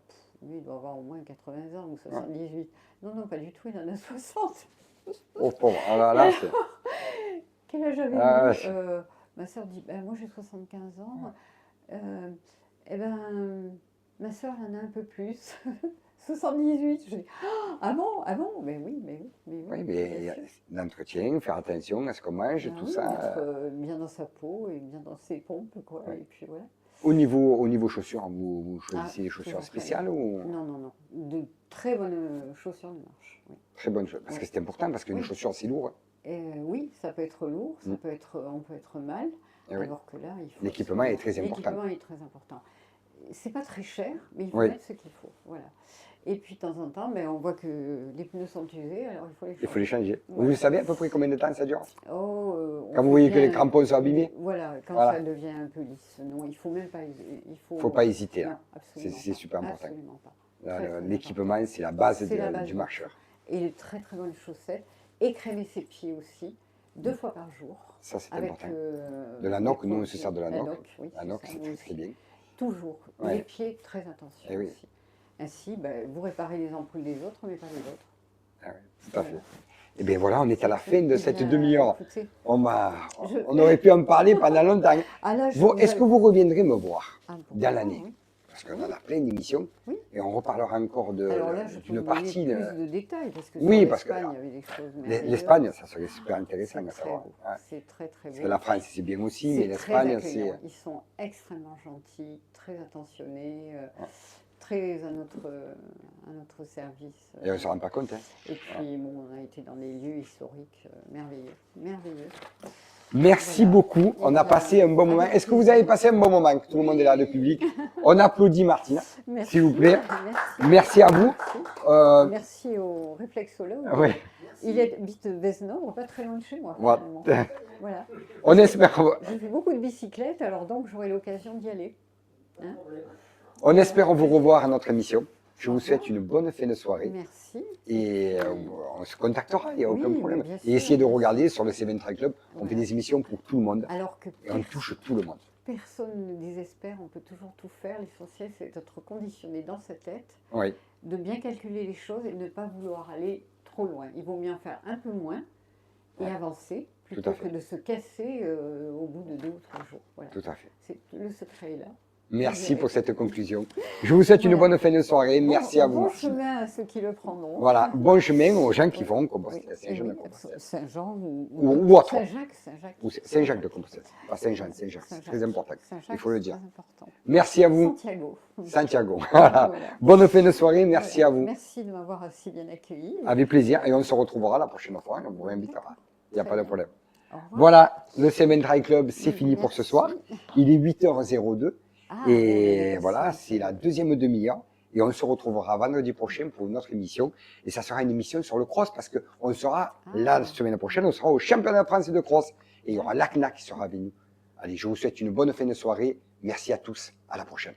[SPEAKER 3] lui il doit avoir au moins 80 ans ou 78. Non, pas du tout, il en a 60.
[SPEAKER 1] Oh, pauvre. Alors là, c'est...
[SPEAKER 3] Quel âge avez-vous?
[SPEAKER 1] Ah,
[SPEAKER 3] Ma soeur dit, moi j'ai 75 ans. Eh ben, ma soeur en a un peu plus. 78. Je dis, ah bon? Mais oui.
[SPEAKER 1] Oui,
[SPEAKER 3] bien
[SPEAKER 1] mais
[SPEAKER 3] sûr.
[SPEAKER 1] l'entretien, faire attention à ce qu'on mange, tout
[SPEAKER 3] Oui,
[SPEAKER 1] ça.
[SPEAKER 3] être bien dans sa peau et bien dans ses pompes, quoi.
[SPEAKER 1] Ouais.
[SPEAKER 3] Et puis voilà.
[SPEAKER 1] Au niveau chaussures, vous choisissez des chaussures
[SPEAKER 3] toujours
[SPEAKER 1] spéciales ou
[SPEAKER 3] Non. De très bonnes chaussures de marche. Oui.
[SPEAKER 1] très bonnes choses? Parce que c'est important, parce qu'une chaussure, c'est lourd.
[SPEAKER 3] Oui, ça peut être lourd, on peut être mal.
[SPEAKER 1] Eh oui.
[SPEAKER 3] Alors que là, il faut.
[SPEAKER 1] L'équipement est très important.
[SPEAKER 3] L'équipement est très important. C'est pas très cher, mais il faut
[SPEAKER 1] Oui.
[SPEAKER 3] mettre ce qu'il faut. Voilà. Et puis de temps en temps, on voit que les pneus sont usés, alors il faut les changer.
[SPEAKER 1] Il faut les changer.
[SPEAKER 3] Voilà.
[SPEAKER 1] Vous savez à peu près combien de temps ça dure?
[SPEAKER 3] On
[SPEAKER 1] Quand vous
[SPEAKER 3] fait
[SPEAKER 1] voyez que
[SPEAKER 3] bien-
[SPEAKER 1] les crampons sont abîmés?
[SPEAKER 3] Voilà, quand
[SPEAKER 1] Voilà.
[SPEAKER 3] ça devient un peu lisse. Non, il faut même pas. Il
[SPEAKER 1] Faut pas hésiter.
[SPEAKER 3] Non,
[SPEAKER 1] Hein.
[SPEAKER 3] absolument
[SPEAKER 1] C'est
[SPEAKER 3] pas.
[SPEAKER 1] super important.
[SPEAKER 3] Absolument pas.
[SPEAKER 1] Là,
[SPEAKER 3] Très, très
[SPEAKER 1] l'équipement, c'est la base,
[SPEAKER 3] C'est la base
[SPEAKER 1] du
[SPEAKER 3] de
[SPEAKER 1] marcheur.
[SPEAKER 3] Et de très très bonnes chaussettes. Écrémer ses pieds aussi, 2 fois par jour.
[SPEAKER 1] Ça, c'est
[SPEAKER 3] Avec
[SPEAKER 1] important. De la noc, nous, on se sert de la noc.
[SPEAKER 3] Oui,
[SPEAKER 1] La noc,
[SPEAKER 3] ça,
[SPEAKER 1] c'est
[SPEAKER 3] nous
[SPEAKER 1] très
[SPEAKER 3] aussi.
[SPEAKER 1] bien.
[SPEAKER 3] Toujours.
[SPEAKER 1] Ouais.
[SPEAKER 3] Les pieds, très attention
[SPEAKER 1] Eh oui.
[SPEAKER 3] aussi. Ainsi, vous réparez les ampoules des autres, mais pas les autres.
[SPEAKER 1] Ah oui, tout à fait. Et bien voilà, on est à la fin de cette
[SPEAKER 3] bien,
[SPEAKER 1] demi-heure.
[SPEAKER 3] écoutez,
[SPEAKER 1] On aurait pu en parler pendant longtemps.
[SPEAKER 3] Ah là,
[SPEAKER 1] Est-ce que vous reviendrez me voir
[SPEAKER 3] pourquoi
[SPEAKER 1] dans
[SPEAKER 3] pas,
[SPEAKER 1] l'année?
[SPEAKER 3] oui.
[SPEAKER 1] Parce qu'on en a plein d'émissions.
[SPEAKER 3] Oui.
[SPEAKER 1] Et on reparlera encore
[SPEAKER 3] Alors là, je peux
[SPEAKER 1] d'une
[SPEAKER 3] vous donner
[SPEAKER 1] partie.
[SPEAKER 3] plus de détails, parce que
[SPEAKER 1] Oui,
[SPEAKER 3] sur
[SPEAKER 1] parce que
[SPEAKER 3] l'Espagne, il y avait des choses merveilleuses.
[SPEAKER 1] l'Espagne, ça serait super intéressant
[SPEAKER 3] C'est
[SPEAKER 1] à
[SPEAKER 3] très
[SPEAKER 1] savoir.
[SPEAKER 3] beau.
[SPEAKER 1] Ouais.
[SPEAKER 3] C'est très très beau.
[SPEAKER 1] Parce que la France, c'est bien aussi, mais
[SPEAKER 3] C'est
[SPEAKER 1] l'Espagne,
[SPEAKER 3] très
[SPEAKER 1] c'est...
[SPEAKER 3] accueillant. Ils sont extrêmement gentils, très attentionnés, très à notre service.
[SPEAKER 1] Et on ne se rend pas compte. Hein.
[SPEAKER 3] Et puis, on a été dans des lieux historiques merveilleux.
[SPEAKER 1] Merci
[SPEAKER 3] Voilà.
[SPEAKER 1] beaucoup. On a passé un bon moment. Est-ce que vous avez passé un bon moment? Tout le monde est là, le public. On applaudit Martina,
[SPEAKER 3] Merci.
[SPEAKER 1] s'il vous plaît.
[SPEAKER 3] Merci.
[SPEAKER 1] Merci à vous.
[SPEAKER 3] Merci au réflexologue.
[SPEAKER 1] Oui.
[SPEAKER 3] Il habite Vesnobres, pas très loin de chez moi.
[SPEAKER 1] Voilà.
[SPEAKER 3] Finalement. Voilà.
[SPEAKER 1] On espère,
[SPEAKER 3] Je fais beaucoup de bicyclette, alors donc j'aurai l'occasion d'y aller. Hein.
[SPEAKER 1] on espère vous revoir à notre émission. Je vous souhaite une bonne fin de soirée.
[SPEAKER 3] Merci.
[SPEAKER 1] Et on se contactera, il n'y a aucun
[SPEAKER 3] Oui,
[SPEAKER 1] problème.
[SPEAKER 3] bien
[SPEAKER 1] Et
[SPEAKER 3] sûr,
[SPEAKER 1] essayez de
[SPEAKER 3] bien sûr.
[SPEAKER 1] regarder sur le Seven Trail Club, on fait
[SPEAKER 3] Voilà.
[SPEAKER 1] des émissions pour tout le monde.
[SPEAKER 3] Alors que
[SPEAKER 1] Et on touche tout le monde.
[SPEAKER 3] personne ne désespère, on peut toujours tout faire. L'essentiel, c'est d'être conditionné dans sa tête,
[SPEAKER 1] Oui,
[SPEAKER 3] de bien calculer les choses et de ne pas vouloir aller trop loin. Il vaut mieux en faire un peu moins et
[SPEAKER 1] Ouais.
[SPEAKER 3] avancer
[SPEAKER 1] Tout
[SPEAKER 3] plutôt
[SPEAKER 1] à fait.
[SPEAKER 3] que de se casser au bout de 2 ou 3 jours. Voilà.
[SPEAKER 1] tout à fait.
[SPEAKER 3] C'est le secret est là.
[SPEAKER 1] Merci pour cette conclusion. Je vous souhaite une
[SPEAKER 3] Voilà.
[SPEAKER 1] bonne fin de soirée. Merci à vous.
[SPEAKER 3] Bon
[SPEAKER 1] Martine.
[SPEAKER 3] chemin à ceux qui le prendront.
[SPEAKER 1] Voilà, bon chemin aux gens qui vont
[SPEAKER 3] Oui,
[SPEAKER 1] composter à
[SPEAKER 3] et
[SPEAKER 1] Saint-Jean de
[SPEAKER 3] oui,
[SPEAKER 1] Compostelle.
[SPEAKER 3] Saint-Jean
[SPEAKER 1] Ou autre.
[SPEAKER 3] Saint-Jacques.
[SPEAKER 1] Ou Saint-Jacques de Compostelle. Pas Saint-Jean, Saint-Jacques. C'est très important.
[SPEAKER 3] Saint-Jacques,
[SPEAKER 1] Il faut le
[SPEAKER 3] c'est
[SPEAKER 1] dire.
[SPEAKER 3] très important.
[SPEAKER 1] Merci à vous.
[SPEAKER 3] Santiago.
[SPEAKER 1] Santiago. Voilà.
[SPEAKER 3] Voilà.
[SPEAKER 1] Bonne fin de soirée. Merci
[SPEAKER 3] Voilà.
[SPEAKER 1] à vous.
[SPEAKER 3] Merci de m'avoir si bien accueilli.
[SPEAKER 1] Avec plaisir. Et on se retrouvera la prochaine fois. On vous réinvitera. Il n'y a
[SPEAKER 3] Très
[SPEAKER 1] pas de
[SPEAKER 3] bien.
[SPEAKER 1] problème.
[SPEAKER 3] Au revoir.
[SPEAKER 1] Voilà, le Seven Trail Club, c'est fini pour ce
[SPEAKER 3] Merci.
[SPEAKER 1] soir. Il est 8h02.
[SPEAKER 3] Ah,
[SPEAKER 1] Et
[SPEAKER 3] merci.
[SPEAKER 1] voilà, c'est la deuxième demi-heure. Et on se retrouvera vendredi prochain pour une autre émission. Et ça sera une émission sur le cross parce qu'on sera, la semaine prochaine, on sera au championnat de France de cross. Et il y aura l'ACNA qui sera avec nous. Allez, je vous souhaite une bonne fin de soirée. Merci à tous. À la prochaine.